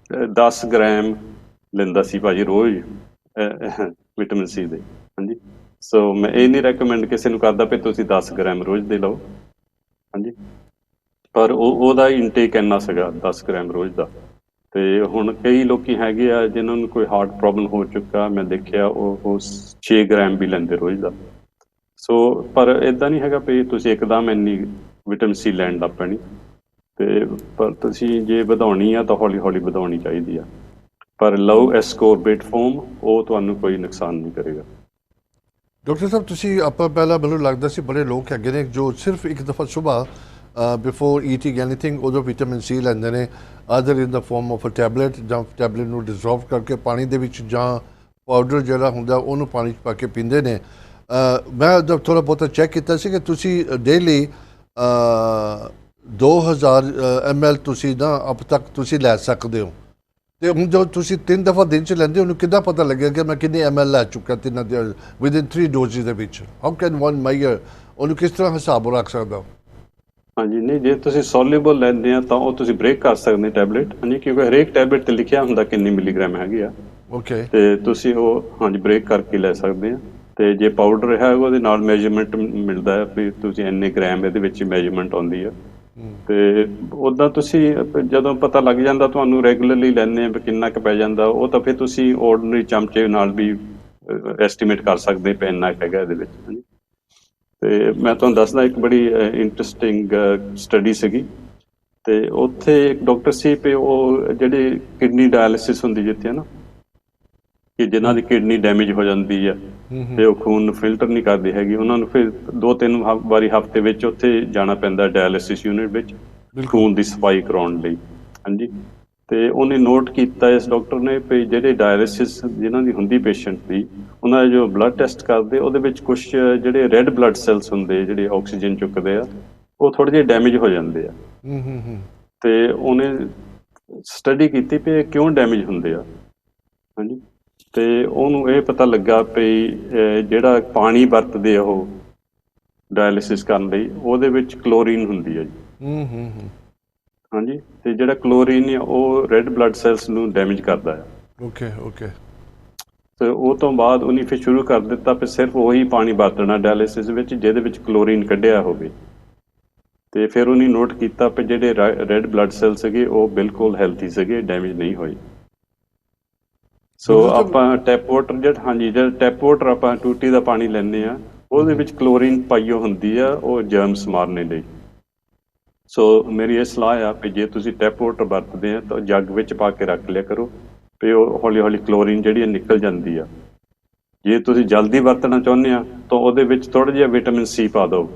10 ਗ੍ਰਾਮ ਲੈਂਦਾ ਸੀ ਭਾਜੀ ਰੋਜ਼ ਵਿਟਾਮਿਨ ਸੀ ਦੇ। ਹਾਂਜੀ, ਸੋ ਮੈਂ ਇਹ ਨਹੀਂ ਰეკਮੈਂਡ ਕਿਸੇ ਨੂੰ ਕਰਦਾ ਵੀ ਤੁਸੀਂ 10 ਗ੍ਰਾਮ ਰੋਜ਼ ਦੇ ਲਓ। ਹਾਂਜੀ, ਪਰ ਉਹਦਾ ਇਨਟੇਕ ਇੰਨਾ ਸੀਗਾ 10 ਗ੍ਰਾਮ ਰੋਜ਼ ਦਾ। ਤੇ ਹੁਣ ਕਈ ਲੋਕੀ ਹੈਗੇ ਆ ਜਿਨ੍ਹਾਂ ਨੂੰ ਕੋਈ ਹਾਰਟ ਪ੍ਰੋਬਲਮ ਹੋ ਚੁੱਕਾ, ਮੈਂ ਦੇਖਿਆ ਉਹ 6 ਗ੍ਰਾਮ ਵੀ ਲੈਂਦੇ ਰੋਜ਼ ਦਾ। ਸੋ ਪਰ ਇਦਾਂ ਨਹੀਂ ਹੈਗਾ ਵੀ ਤੁਸੀਂ ਇੱਕਦਮ ਇੰਨੀ ਵਿਟਾਮਿਨ ਸੀ ਲੈਣ ਲੱਗ ਪੈਣੀ। ਤੇ ਪਰ ਤੁਸੀਂ ਜੇ ਵਧਾਉਣੀ ਆ ਤਾਂ ਹੌਲੀ ਹੌਲੀ ਵਧਾਉਣੀ ਚਾਹੀਦੀ ਆ। ਪਰ ਲਓ ਐਸਕੋਰਬੇਟ ਫੋਮ, ਉਹ ਤੁਹਾਨੂੰ ਕੋਈ ਨੁਕਸਾਨ ਨਹੀਂ ਕਰੇਗਾ। ਡਾਕਟਰ ਸਾਹਿਬ, ਤੁਸੀਂ ਆਪਾਂ ਪਹਿਲਾਂ ਮੈਨੂੰ ਲੱਗਦਾ ਸੀ ਬੜੇ ਲੋਕ ਹੈਗੇ ਨੇ ਜੋ ਸਿਰਫ ਇੱਕ ਦਫਾ ਸੁਬਾਹ ਬਿਫੋਰ ਈਟਿੰਗ ਐਨੀਥਿੰਗ ਉਦੋਂ ਵਿਟਾਮਿਨ ਸੀ ਲੈਂਦੇ ਨੇ, ਆਦਰ ਇਨ ਦਾ ਫਾਰਮ ਆਫ ਅ ਟੈਬਲੇਟ, ਜਾਂ ਟੈਬਲੇਟ ਨੂੰ ਡਿਸੋਲਵ ਕਰਕੇ ਪਾਣੀ ਦੇ ਵਿੱਚ, ਜਾਂ ਪਾਊਡਰ ਜਿਹੜਾ ਹੁੰਦਾ ਉਹਨੂੰ ਪਾਣੀ 'ਚ ਪਾ ਕੇ ਪੀਂਦੇ ਨੇ। ਮੈਂ ਜਦ ਥੋੜ੍ਹਾ ਬਹੁਤਾ ਚੈੱਕ ਕੀਤਾ ਸੀ ਕਿ ਤੁਸੀਂ ਡੇਲੀ 2000 ml ਤੁਸੀਂ ਨਾ ਅਬ ਤੱਕ ਤੁਸੀਂ ਲੈ ਸਕਦੇ ਹੋ। ਤੇ ਹੁਣ ਜੋ ਤੁਸੀਂ 3 ਦਫਾ ਦਿਨ 'ਚ ਲੈਂਦੇ, ਉਹਨੂੰ ਕਿੱਦਾਂ ਪਤਾ ਲੱਗਿਆ ਕਿ ਮੈਂ ਕਿੰਨੇ ml ਲੈ ਚੁੱਕਾ ਤਿੰਨਾਂ ਦੇ ਵਿਦਿਨ 3 ਡੋਜ਼ਿਸ ਦੇ ਵਿੱਚ? ਹਾਊ ਕੈਨ ਵਨ ਮੈਜਰ, ਉਹਨੂੰ ਕਿਸ ਤਰ੍ਹਾਂ ਹਿਸਾਬ ਰੱਖ ਸਕਦਾ? ਹਾਂਜੀ, ਨਹੀਂ, ਜੇ ਤੁਸੀਂ ਸੋਲਿਊਬਲ ਲੈਂਦੇ ਆ ਤਾਂ ਉਹ ਤੁਸੀਂ ਬ੍ਰੇਕ ਕਰ ਸਕਦੇ ਟੈਬਲੇਟ। ਹਾਂਜੀ, ਕਿਉਂਕਿ ਹਰੇਕ ਟੈਬਲੇਟ ਤੇ ਲਿਖਿਆ ਹੁੰਦਾ ਕਿੰਨੀ ਮਿਲੀਗ੍ਰਾਮ ਹੈਗੀ ਆ। ਓਕੇ। ਤੇ ਤੁਸੀਂ ਉਹ ਹਾਂਜੀ ਬ੍ਰੇਕ ਕਰਕੇ ਲੈ ਸਕਦੇ ਆ। ਤੇ ਜੇ ਪਾਊਡਰ ਹੈ ਉਹਦੇ ਨਾਲ ਮੈਜਰਮੈਂਟ ਮਿਲਦਾ ਹੈ ਵੀ ਤੁਸੀਂ ਇੰਨੇ ਗ੍ਰਾਮ ਇਹਦੇ ਵਿੱਚ ਮੈਜਰਮੈਂਟ ਆਉਂਦੀ ਆ। ਤੇ ਉੱਦਾਂ ਤੁਸੀਂ ਜਦੋਂ ਪਤਾ ਲੱਗ ਜਾਂਦਾ ਤੁਹਾਨੂੰ, ਰੈਗੂਲਰਲੀ ਲੈਂਦੇ ਆ ਵੀ ਕਿੰਨਾ ਕੁ ਪੈ ਜਾਂਦਾ, ਉਹ ਤਾਂ ਫਿਰ ਤੁਸੀਂ ਆਰਡੀਨਰੀ ਚਮਚੇ ਨਾਲ ਵੀ ਐਸਟੀਮੇਟ ਕਰ ਸਕਦੇ ਪਏ ਇੰਨਾ ਕੁ ਹੈਗਾ ਇਹਦੇ ਵਿੱਚ। ਹਾਂਜੀ, ਤੇ ਮੈਂ ਤੁਹਾਨੂੰ ਦੱਸਦਾ ਇੱਕ ਬੜੀ ਇੰਟਰਸਟਿੰਗ ਸਟੱਡੀ ਸੀਗੀ। ਤੇ ਉੱਥੇ ਇੱਕ ਡਾਕਟਰ ਸੀ ਵੀ ਉਹ ਜਿਹੜੇ ਕਿਡਨੀ ਡਾਇਲਿਸਿਸ ਹੁੰਦੀ ਜਿੱਥੇ ਨਾ, ਕਿ ਜਿਨ੍ਹਾਂ ਦੀ ਕਿਡਨੀ ਡੈਮੇਜ ਹੋ ਜਾਂਦੀ ਆ ਤੇ ਉਹ ਖੂਨ ਨੂੰ ਫਿਲਟਰ ਨਹੀਂ ਕਰਦੇ ਹੈਗੇ, ਉਹਨਾਂ ਨੂੰ ਫਿਰ 2-3 ਵਾਰੀ ਹਫ਼ਤੇ ਵਿੱਚ ਉੱਥੇ ਜਾਣਾ ਪੈਂਦਾ ਡਾਇਲਿਸਿਸ ਯੂਨਿਟ ਵਿੱਚ ਬਿਲਕੁਲ। ਖੂਨ ਦੀ ਸਫਾਈ ਕਰਾਉਣ ਲਈ। ਹਾਂਜੀ, ਤੇ ਉਹਨੇ ਨੋਟ ਕੀਤਾ ਇਸ ਡਾਕਟਰ ਨੇ ਵੀ ਜਿਹੜੇ ਡਾਇਲਿਸਿਸ ਜਿਨ੍ਹਾਂ ਦੀ ਹੁੰਦੀ ਪੇਸ਼ੈਂਟ ਦੀ, ਉਹਨਾਂ ਦਾ ਜੋ ਬਲੱਡ ਟੈਸਟ ਕਰਦੇ ਉਹਦੇ ਵਿੱਚ ਕੁਛ ਜਿਹੜੇ ਰੈੱਡ ਬਲੱਡ ਸੈਲਸ ਹੁੰਦੇ ਜਿਹੜੇ ਆਕਸੀਜਨ ਚੁੱਕਦੇ ਆ, ਉਹ ਥੋੜ੍ਹੇ ਜਿਹੇ ਡੈਮੇਜ ਹੋ ਜਾਂਦੇ ਆ। ਤੇ ਉਹਨੇ ਸਟੱਡੀ ਕੀਤੀ ਵੀ ਇਹ ਕਿਉਂ ਡੈਮੇਜ ਹੁੰਦੇ ਆ। ਹਾਂਜੀ, ਤੇ ਉਹਨੂੰ ਇਹ ਪਤਾ ਲੱਗਾ ਵੀ ਜਿਹੜਾ ਪਾਣੀ ਵਰਤਦੇ ਆ ਉਹ ਡਾਇਲਿਸਿਸ ਕਰਨ ਲਈ, ਉਹਦੇ ਵਿੱਚ ਕਲੋਰੀਨ ਹੁੰਦੀ ਹੈ ਜੀ। ਹਾਂਜੀ, ਤੇ ਜਿਹੜਾ ਕਲੋਰੀਨ ਆ ਉਹ ਰੈੱਡ ਬਲੱਡ ਸੈਲਸ ਨੂੰ ਡੈਮੇਜ ਕਰਦਾ ਆ। Okay okay. ਤੇ ਉਹ ਤੋਂ ਬਾਅਦ ਉਹਨੇ ਫਿਰ ਸ਼ੁਰੂ ਕਰ ਦਿੱਤਾ ਵੀ ਸਿਰਫ ਉਹੀ ਪਾਣੀ ਵਰਤਣਾ ਡਾਇਲਿਸਿਸ ਵਿੱਚ ਜਿਹਦੇ ਵਿੱਚ ਕਲੋਰੀਨ ਕੱਢਿਆ ਹੋਵੇ। ਤੇ ਫਿਰ ਉਹਨੇ ਨੋਟ ਕੀਤਾ ਵੀ ਜਿਹੜੇ ਰੈੱਡ ਬਲੱਡ ਸੈੱਲ ਸੀਗੇ ਉਹ ਬਿਲਕੁਲ ਹੈਲਥੀ ਸੀਗੇ, ਡੈਮੇਜ ਨਹੀਂ ਹੋਏ। ਸੋ ਆਪਾਂ ਟੈਪ ਵਾਟਰ ਜਿਹੜਾ ਟੈਪ ਵਾਟਰ ਆਪਾਂ ਟੂਟੀ ਦਾ ਪਾਣੀ ਲੈਂਦੇ ਆ, ਉਹਦੇ ਵਿੱਚ ਕਲੋਰੀਨ ਪਾਈਓ ਹੁੰਦੀ ਆ, ਉਹ ਜਰਮਸ ਮਾਰਨੇ ਲਈ। ਸੋ ਮੇਰੀ ਇਹ ਸਲਾਹ ਆ ਵੀ ਜੇ ਤੁਸੀਂ ਟੈਪ ਵਾਟਰ ਵਰਤਦੇ ਆ ਤਾਂ ਜੱਗ ਵਿੱਚ ਪਾ ਕੇ ਰੱਖ ਲਿਆ ਕਰੋ ਵੀ ਉਹ ਹੌਲੀ ਹੌਲੀ ਕਲੋਰੀਨ ਜਿਹੜੀ ਨਿਕਲ ਜਾਂਦੀ ਆ। ਜੇ ਤੁਸੀਂ ਜਲਦੀ ਵਰਤਣਾ ਚਾਹੁੰਦੇ ਆ ਤਾਂ ਉਹਦੇ ਵਿੱਚ ਥੋੜ੍ਹਾ ਜਿਹਾ ਵਿਟਾਮਿਨ ਸੀ ਪਾ ਦਿਓ।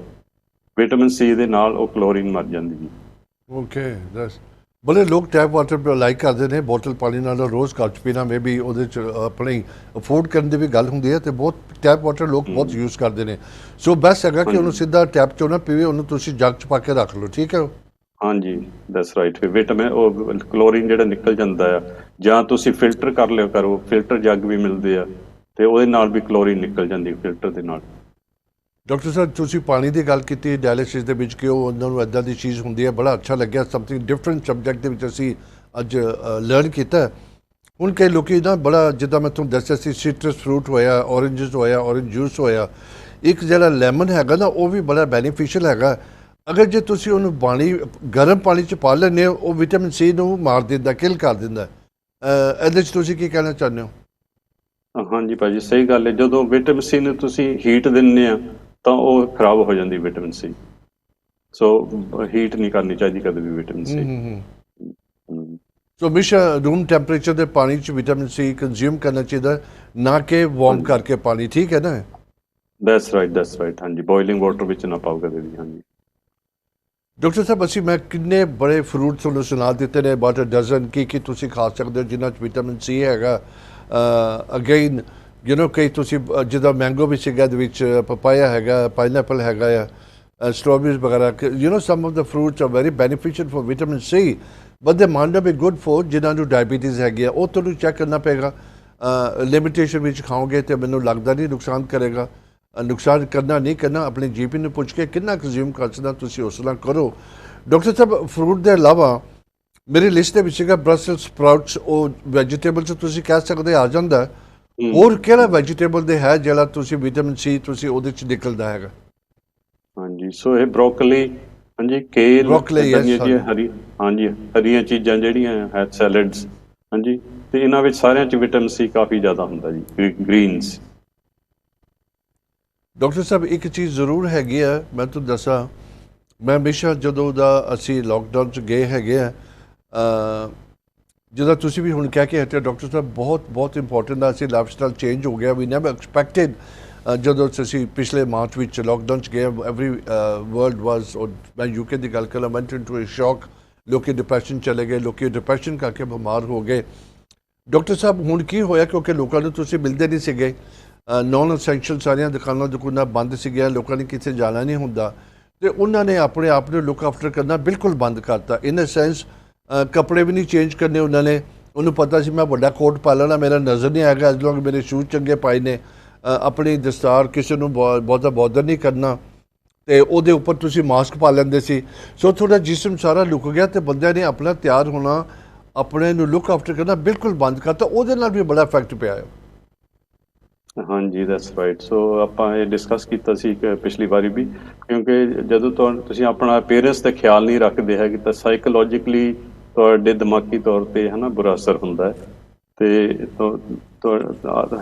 ਵਿਟਾਮਿਨ ਸੀ ਦੇ ਨਾਲ ਉਹ ਕਲੋਰੀਨ ਮਰ ਜਾਂਦੀ ਹੈ। ਓਕੇ, ਬੜੇ ਲੋਕ ਟੈਪ ਵਾਟਰ ਲਾਈਕ ਕਰਦੇ ਨੇ, ਬੋਤਲ ਪਾਣੀ ਨਾਲ ਰੋਜ਼ ਕੱਪ 'ਚ ਪੀਣਾ ਮੇ ਵੀ ਉਹਦੇ 'ਚ ਆਪਣੀ ਅਫੋਰਡ ਕਰਨ ਦੀ ਵੀ ਗੱਲ ਹੁੰਦੀ ਹੈ, ਤੇ ਬਹੁਤ ਟੈਪ ਵਾਟਰ ਲੋਕ ਬਹੁਤ ਯੂਜ਼ ਕਰਦੇ ਨੇ। ਸੋ ਬੈਸਟ ਹੈਗਾ ਕਿ ਉਹਨੂੰ ਹਾਂਜੀ ਸਿੱਧਾ ਟੈਪ 'ਚੋਂ ਨਾ ਪੀਵੇ, ਉਹਨੂੰ ਤੁਸੀਂ ਜੱਗ 'ਚ ਪਾ ਕੇ ਰੱਖ ਲਓ, ਠੀਕ ਹੈ। ਹਾਂਜੀ ਦੈਟਸ ਰਾਈਟ। ਫਿਰ ਵਿਟਾਮਿਨ ਉਹ ਕਲੋਰੀਨ ਜਿਹੜਾ ਨਿਕਲ ਜਾਂਦਾ ਆ, ਜਾਂ ਤੁਸੀਂ ਫਿਲਟਰ ਕਰ ਲਿਓ ਕਰੋ, ਫਿਲਟਰ ਜੱਗ ਵੀ ਮਿਲਦੇ ਆ, ਤੇ ਉਹਦੇ ਨਾਲ ਵੀ ਕਲੋਰੀਨ ਨਿਕਲ ਜਾਂਦੀ ਫਿਲਟਰ ਦੇ ਨਾਲ। ਡਾਕਟਰ ਸਾਹਿਬ ਤੁਸੀਂ ਪਾਣੀ ਦੀ ਗੱਲ ਕੀਤੀ ਡਾਇਲਿਸਿਸ ਦੇ ਵਿੱਚ ਕਿ ਉਹ ਉਹਨਾਂ ਨੂੰ ਇੱਦਾਂ ਦੀ ਚੀਜ਼ ਹੁੰਦੀ ਹੈ, ਬੜਾ ਅੱਛਾ ਲੱਗਿਆ। ਸਮਥਿੰਗ ਡਿਫਰੈਂਟ ਸਬਜੈਕਟ ਦੇ ਵਿੱਚ ਅਸੀਂ ਅੱਜ ਲਰਨ ਕੀਤਾ। ਹੁਣ ਕਈ ਲੋਕੀ ਨਾ ਬੜਾ, ਜਿੱਦਾਂ ਮੈਂ ਤੁਹਾਨੂੰ ਦੱਸਿਆ ਸੀ, ਸਿਟਰਸ ਫਰੂਟ ਹੋਇਆ, ਔਰੇਂਜਸ ਹੋਇਆ, ਔਰੇਂਜ ਜੂਸ ਹੋਇਆ, ਇੱਕ ਜਿਹੜਾ ਲੈਮਨ ਹੈਗਾ ਨਾ ਉਹ ਵੀ ਬੜਾ ਬੈਨੀਫੀਸ਼ੀਅਲ ਹੈਗਾ। ਅਗਰ ਜੇ ਤੁਸੀਂ ਉਹਨੂੰ ਗਰਮ ਪਾਣੀ 'ਚ ਪਾ ਲੈਂਦੇ ਹੋ, ਉਹ ਵਿਟਾਮਿਨ ਸੀ ਨੂੰ ਮਾਰ ਦਿੰਦਾ, ਕਿਲ ਕਰ ਦਿੰਦਾ। ਇਹਦੇ 'ਚ ਤੁਸੀਂ ਕੀ ਕਹਿਣਾ ਚਾਹੁੰਦੇ ਹੋ? ਹਾਂਜੀ ਭਾਜੀ ਸਹੀ ਗੱਲ ਹੈ। ਜਦੋਂ ਵਿਟਾਮਿਨ ਸੀ ਨੂੰ ਤੁਸੀਂ ਹੀਟ ਦਿੰਦੇ ਆ ਤਾਂ ਉਹ ਖਰਾਬ ਹੋ ਜਾਂਦੀ ਵਿਟਾਮਿਨ ਸੀ। ਸੋ ਹੀਟ ਨਹੀਂ ਕਰਨੀ ਚਾਹੀਦੀ ਕਦੇ ਵੀ ਵਿਟਾਮਿਨ ਸੀ। ਹੂੰ। ਸੋ ਹਮੇਸ਼ਾ ਰੂਮ ਟੈਂਪਰੇਚਰ ਦੇ ਪਾਣੀ 'ਚ ਵਿਟਾਮਿਨ ਸੀ ਕੰਜ਼ਿਊਮ ਕਰਨਾ ਚਾਹੀਦਾ, ਨਾ ਕਿ ਵਾਰਮ ਹਾਂਜੀ ਕਰਕੇ ਪਾਣੀ, ਠੀਕ ਹੈ ਨਾ। That's right. ਹਾਂਜੀ ਬੋਇਲਿੰਗ ਵਾਟਰ ਵਿੱਚ ਨਾ ਪਾਓ ਕਦੇ ਵੀ। ਹਾਂਜੀ ਡਾਕਟਰ ਸਾਹਿਬ ਅਸੀਂ ਮੈਂ ਕਿੰਨੇ ਬੜੇ ਫਰੂਟ ਤੁਹਾਨੂੰ ਸੁਣਾ ਦਿੱਤੇ ਨੇ, ਅਬਾਊਟ ਡਜ਼ਨ ਕੀ ਤੁਸੀਂ ਖਾ ਸਕਦੇ ਹੋ ਜਿਨ੍ਹਾਂ 'ਚ ਵਿਟਾਮਿਨ ਸੀ ਹੈਗਾ। ਅਗੇਨ ਕਈ ਤੁਸੀਂ ਜਿੱਦਾਂ ਮੈਂਗੋ ਵੀ ਸੀਗਾ, ਇਹਦੇ ਵਿੱਚ ਪਪਾਇਆ ਹੈਗਾ, ਪਾਈਨਐਪਲ ਹੈਗਾ ਆ, strawberries ਵਗੈਰਾ। Some of the fruits are very beneficial for vitamin C, but they might not be good for ਜਿਨ੍ਹਾਂ ਨੂੰ ਡਾਇਬੀਟੀਜ਼ ਹੈਗੀ ਆ। ਉਹ ਤੁਹਾਨੂੰ ਚੈੱਕ ਕਰਨਾ ਪਏਗਾ। ਲਿਮਿਟੇਸ਼ਨ ਵਿੱਚ ਖਾਓਗੇ ਤੇ ਮੈਨੂੰ ਲੱਗਦਾ ਨਹੀਂ ਨੁਕਸਾਨ ਕਰੇਗਾ। ਨੁਕਸਾਨ ਕਰਨਾ ਨਹੀਂ ਕਰਨਾ ਆਪਣੇ ਜੀਪੀ ਨੂੰ ਪੁੱਛ ਕੇ ਕਿੰਨਾ ਕੰਜ਼ਿਊਮ ਕਰ ਸਕਦਾ ਤੁਸੀਂ ਉਸ ਨਾਲ ਕਰੋ। ਡਾਕਟਰ ਸਾਹਿਬ ਫਰੂਟ ਦੇ ਇਲਾਵਾ ਮੇਰੀ ਲਿਸਟ ਦੇ ਵਿੱਚ ਸੀਗਾ ਬ੍ਰਸਲ ਸਪਰਾਊਟਸ, ਉਹ ਵੈਜੀਟੇਬਲ 'ਚ ਤੁਸੀਂ ਕਹਿ ਸਕਦੇ ਆ ਜਾਂਦਾ। ਹੋਰ ਕਿਹੜਾ ਵੈਜੀਟੇਬਲ ਦੇ ਹੈ ਜਿਹੜਾ ਤੁਸੀਂ ਵਿਟਾਮਿਨ ਸੀ ਤੁਸੀਂ ਉਹਦੇ 'ਚ ਨਿਕਲਦਾ ਹੈਗਾ? ਹਾਂਜੀ ਸੋ ਇਹ ਬਰੋਕਲੀ, ਹਾਂਜੀ ਕੇਲ, ਬ੍ਰੋਕਲੀ, ਇਦਾਂ ਦੀਆਂ ਯੈਸ, ਚੀਜ਼ਾਂ ਹਾਂਜੀ। ਹਾਂਜੀ ਹਰੀਆਂ ਚੀਜ਼ਾਂ ਜਿਹੜੀਆਂ ਹੈ, ਸੈਲਡਸ। ਹਾਂਜੀ ਤੇ ਇਹਨਾਂ ਵਿੱਚ ਸਾਰਿਆਂ 'ਚ ਵਿਟਾਮਿਨ ਸੀ ਕਾਫੀ ਜ਼ਿਆਦਾ ਹੁੰਦਾ ਜੀ। ਗ੍ਰੀਨਸ। ਡਾਕਟਰ ਸਾਹਿਬ ਇੱਕ ਚੀਜ਼ ਜ਼ਰੂਰ ਹੈਗੀ ਆ, ਮੈਂ ਤੁਹਾਨੂੰ ਦੱਸਾਂ, ਮੈਂ ਹਮੇਸ਼ਾ ਜਦੋਂ ਦਾ ਅਸੀਂ ਲੋਕਡਾਊਨ 'ਚ ਗਏ ਹੈਗੇ ਆ, ਜਿੱਦਾਂ ਤੁਸੀਂ ਵੀ ਹੁਣ ਕਹਿ ਕੇ ਹਟੇ ਡਾਕਟਰ ਸਾਹਿਬ, ਬਹੁਤ ਬਹੁਤ ਇੰਪੋਰਟੈਂਟ ਆ, ਅਸੀਂ ਲਾਈਫ ਸਟਾਈਲ ਚੇਂਜ ਹੋ ਗਿਆ। ਵੀ ਨੈਵਰ ਐਕਸਪੈਕਟਡ ਜਦੋਂ ਅਸੀਂ ਪਿਛਲੇ ਮਾਰਚ ਵਿੱਚ ਲੋਕਡਾਊਨ 'ਚ ਗਏ, ਐਵਰੀ ਵਰਲਡ ਵਾਜ਼, ਮੈਂ ਯੂਕੇ ਦੀ ਗੱਲ ਕਰਾਂ, ਵੈਂਟ ਇਨਟੂ ਅ ਸ਼ੌਕ। ਲੋਕੀ ਡਿਪਰੈਸ਼ਨ ਚਲੇ ਗਏ, ਲੋਕੀ ਡਿਪਰੈਸ਼ਨ ਕਰਕੇ ਬਿਮਾਰ ਹੋ ਗਏ। ਡਾਕਟਰ ਸਾਹਿਬ ਹੁਣ ਕੀ ਹੋਇਆ, ਕਿਉਂਕਿ ਲੋਕਾਂ ਨੂੰ ਤੁਸੀਂ ਮਿਲਦੇ ਨਹੀਂ ਸੀਗੇ, ਨੌਨ ਅਸੈਂਸ਼ੀਅਲ ਸਾਰੀਆਂ ਦੁਕਾਨਾਂ ਬੰਦ ਸੀਗੀਆਂ, ਲੋਕਾਂ ਨੇ ਕਿਤੇ ਜਾਣਾ ਨਹੀਂ ਹੁੰਦਾ, ਤੇ ਉਹਨਾਂ ਨੇ ਆਪਣੇ ਆਪ ਨੂੰ ਲੁੱਕ ਆਫਟਰ ਕਰਨਾ ਬਿਲਕੁਲ ਬੰਦ ਕਰਤਾ। ਇਨ ਅ ਸੈਂਸ ਕੱਪੜੇ ਵੀ ਨਹੀਂ ਚੇਂਜ ਕਰਨੇ ਉਹਨਾਂ ਨੇ। ਉਹਨੂੰ ਪਤਾ ਸੀ ਮੈਂ ਵੱਡਾ ਕੋਟ ਪਾ ਲੈਣਾ, ਮੇਰਾ ਨਜ਼ਰ ਨਹੀਂ ਆਏਗਾ ਐਜ਼ ਲੌਂਗ ਮੇਰੇ ਸ਼ੂਜ਼ ਚੰਗੇ ਪਾਏ ਨੇ। ਆਪਣੀ ਦਸਤਾਰ ਕਿਸੇ ਨੂੰ ਬਹੁਤਾ ਬੌਦਰ ਨਹੀਂ ਕਰਨਾ, ਤੇ ਉਹਦੇ ਉੱਪਰ ਤੁਸੀਂ ਮਾਸਕ ਪਾ ਲੈਂਦੇ ਸੀ। ਸੋ ਤੁਹਾਡਾ ਜਿਸਮ ਸਾਰਾ ਲੁਕ ਗਿਆ, ਤੇ ਬੰਦਿਆਂ ਨੇ ਆਪਣਾ ਤਿਆਰ ਹੋਣਾ, ਆਪਣੇ ਨੂੰ ਲੁੱਕ ਆਫਟਰ ਕਰਨਾ ਬਿਲਕੁਲ ਬੰਦ ਕਰਤਾ। ਉਹਦੇ ਨਾਲ ਵੀ ਬੜਾ ਇਫੈਕਟ ਪਿਆ ਹੈ। ਹਾਂਜੀ ਦੈਟਸ ਰਾਈਟ। ਸੋ ਆਪਾਂ ਇਹ ਡਿਸਕਸ ਕੀਤਾ ਸੀ ਕਿ ਪਿਛਲੀ ਵਾਰੀ ਵੀ, ਕਿਉਂਕਿ ਜਦੋਂ ਤੁਸੀਂ ਆਪਣਾ ਅਪੀਅਰੈਂਸ ਦਾ ਖਿਆਲ ਨਹੀਂ ਰੱਖਦੇ ਹੈਗੇ ਤਾਂ ਸਾਈਕੋਲੋਜਿਕਲੀ ਤੁਹਾਡੇ ਦਿਮਾਗੀ ਤੌਰ ਤੇ ਹਨਾ ਬੁਰਾ ਅਸਰ ਹੁੰਦਾ ਹੈ, ਤੇ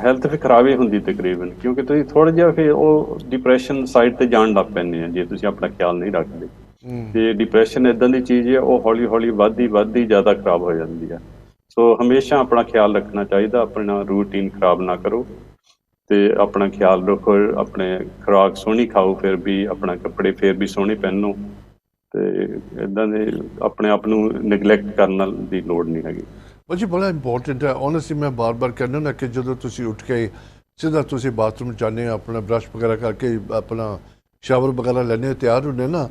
ਹੈਲਥ ਵੀ ਖਰਾਬ ਹੀ ਹੁੰਦੀ ਤਕਰੀਬਨ, ਕਿਉਂਕਿ ਤੁਸੀਂ ਥੋੜਾ ਜਿਹਾ ਫਿਰ ਉਹ ਡਿਪਰੈਸ਼ਨ ਸਾਈਡ ਤੇ ਜਾਣ ਲੱਗ ਪੈਂਦੇ ਆ ਜੇ ਤੁਸੀਂ ਆਪਣਾ ਖਿਆਲ ਨਹੀਂ ਰੱਖਦੇ। ਤੇ ਡਿਪਰੈਸ਼ਨ ਇਦਾਂ ਦੀ ਚੀਜ਼ ਹੈ, ਉਹ ਹੌਲੀ ਹੌਲੀ ਵੱਧਦੀ ਜ਼ਿਆਦਾ ਖਰਾਬ ਹੋ ਜਾਂਦੀ ਹੈ। ਸੋ ਹਮੇਸ਼ਾ ਆਪਣਾ ਖਿਆਲ ਰੱਖਣਾ ਚਾਹੀਦਾ, ਆਪਣਾ ਰੂਟੀਨ ਖਰਾਬ ਨਾ ਕਰੋ, ਤੇ ਆਪਣਾ ਖਿਆਲ ਰੱਖੋ, ਆਪਣੇ ਖੁਰਾਕ ਸੋਹਣੀ ਖਾਓ, ਫਿਰ ਵੀ ਆਪਣਾ ਕੱਪੜੇ ਫਿਰ ਵੀ ਸੋਹਣੇ ਪਹਿਨੋ, ਤੇ ਇਦਾਂ ਦੇ ਆਪਣੇ ਆਪ ਨੂੰ ਨਿਗਲੈਕਟ ਕਰਨ ਦੀ ਲੋੜ ਨਹੀਂ ਹੈਗੀ। ਭਾਜੀ ਬੜਾ ਇੰਪੋਰਟੈਂਟ ਹੈ ਓਨੈਸਟਲੀ। ਮੈਂ ਬਾਰ-ਬਾਰ ਕਹਿੰਦਾ ਨਾ ਕਿ ਜਦੋਂ ਤੁਸੀਂ ਉੱਠ ਕੇ ਸਿੱਧਾ ਤੁਸੀਂ ਬਾਥਰੂਮ ਜਾਂਦੇ ਹੋ, ਆਪਣਾ ਬਰਸ਼ ਵਗੈਰਾ ਕਰਕੇ ਆਪਣਾ ਸ਼ਾਵਰ ਵਗੈਰਾ ਲੈਂਦੇ ਹੋ, ਤਿਆਰ ਹੁੰਦੇ ਨਾ,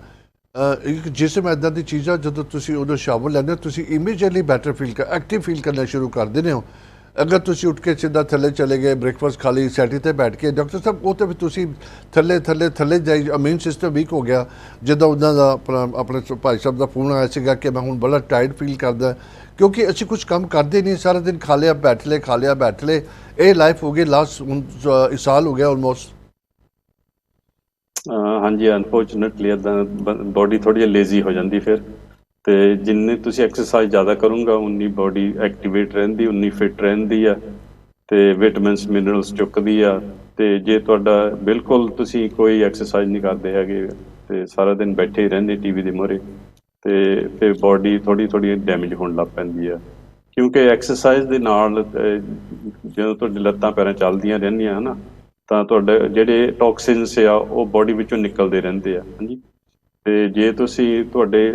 ਇੱਕ ਜਿਸਮ ਇੱਦਾਂ ਦੀ ਚੀਜ਼ ਆ, ਜਦੋਂ ਤੁਸੀਂ ਉਦੋਂ ਸ਼ਾਵਰ ਲੈਂਦੇ ਹੋ ਤੁਸੀਂ ਇਮੀਡੀਏਟਲੀ ਬੈਟਰ ਐਕਟਿਵ ਫੀਲ ਕਰਨਾ ਸ਼ੁਰੂ ਕਰ ਦਿੰਦੇ ਹੋ। ਅਗਰ ਤੁਸੀਂ ਉੱਠ ਕੇ ਸਿੱਧਾ ਥੱਲੇ ਚਲੇ ਗਏ, ਬ੍ਰੇਕਫਾਸਟ ਖਾ ਲਈ, ਸੈਟੀ 'ਤੇ ਬੈਠ ਕੇ, ਡਾਕਟਰ ਸਾਹਿਬ ਉਹ ਤਾਂ ਵੀ ਤੁਸੀਂ ਥੱਲੇ ਜਾਈ, ਇਮਿਊਨ ਸਿਸਟਮ ਵੀਕ ਹੋ ਗਿਆ। ਜਿੱਦਾਂ ਉਹਨਾਂ ਦਾ ਆਪਣੇ ਭਾਈ ਸਾਹਿਬ ਦਾ ਫੋਨ ਆਇਆ ਸੀਗਾ ਕਿ ਮੈਂ ਹੁਣ ਬੜਾ ਟਾਇਰਡ ਫੀਲ ਕਰਦਾ, ਕਿਉਂਕਿ ਅਸੀਂ ਕੁਝ ਕੰਮ ਕਰਦੇ ਨਹੀਂ, ਸਾਰਾ ਦਿਨ ਖਾ ਲਿਆ ਬੈਠ ਲਏ। ਇਹ ਲਾਈਫ ਹੋ ਗਈ ਲਾਸਟ ਹੁਣ ਸਾਲ ਹੋ ਗਿਆ ਆਲਮੋਸਟ। ਹਾਂਜੀ ਅਨਫੋਰਚੂਨੇਟਲੀ ਇਦਾਂ ਬੋਡੀ ਥੋੜੀ ਜਿਹੀ ਲੇਜ਼ੀ ਹੋ ਜਾਂਦੀ ਫਿਰ, ਤੇ ਜਿੰਨੀ ਤੁਸੀਂ ਐਕਸਰਸਾਈਜ਼ ਜ਼ਿਆਦਾ ਕਰੂੰਗਾ ਉਨੀ ਬੋਡੀ ਐਕਟੀਵੇਟ ਰਹਿੰਦੀ, ਉਨੀ ਫਿਟ ਰਹਿੰਦੀ ਆ, ਤੇ ਵਿਟਾਮਿਨਸ ਮਿਨਰਲਸ ਚੁੱਕਦੀ ਆ। ਤੇ ਜੇ ਤੁਹਾਡਾ ਬਿਲਕੁਲ ਤੁਸੀਂ ਕੋਈ ਐਕਸਰਸਾਈਜ਼ ਨਹੀਂ ਕਰਦੇ ਹੈਗੇ ਤੇ ਸਾਰਾ ਦਿਨ ਬੈਠੇ ਹੀ ਰਹਿੰਦੇ ਟੀਵੀ ਦੇ ਮੂਹਰੇ, ਤੇ ਫਿਰ ਬੋਡੀ ਥੋੜੀ ਡੈਮੇਜ ਹੋਣ ਲੱਗ ਪੈਂਦੀ ਆ, ਕਿਉਂਕਿ ਐਕਸਰਸਾਈਜ਼ ਦੇ ਨਾਲ ਜਦੋਂ ਤੁਹਾਡੀ ਲੱਤਾਂ ਪੈਰਾਂ ਚੱਲਦੀਆਂ ਰਹਿੰਦੀਆਂ ਹਨਾ, ਤਾਂ ਤੁਹਾਡੇ ਜਿਹੜੇ ਟੌਕਸਿਨਸ ਆ ਉਹ ਬੋਡੀ ਵਿੱਚੋਂ ਨਿਕਲਦੇ ਰਹਿੰਦੇ ਆ। ਹਾਂਜੀ ਤੇ ਜੇ ਤੁਸੀਂ ਤੁਹਾਡੇ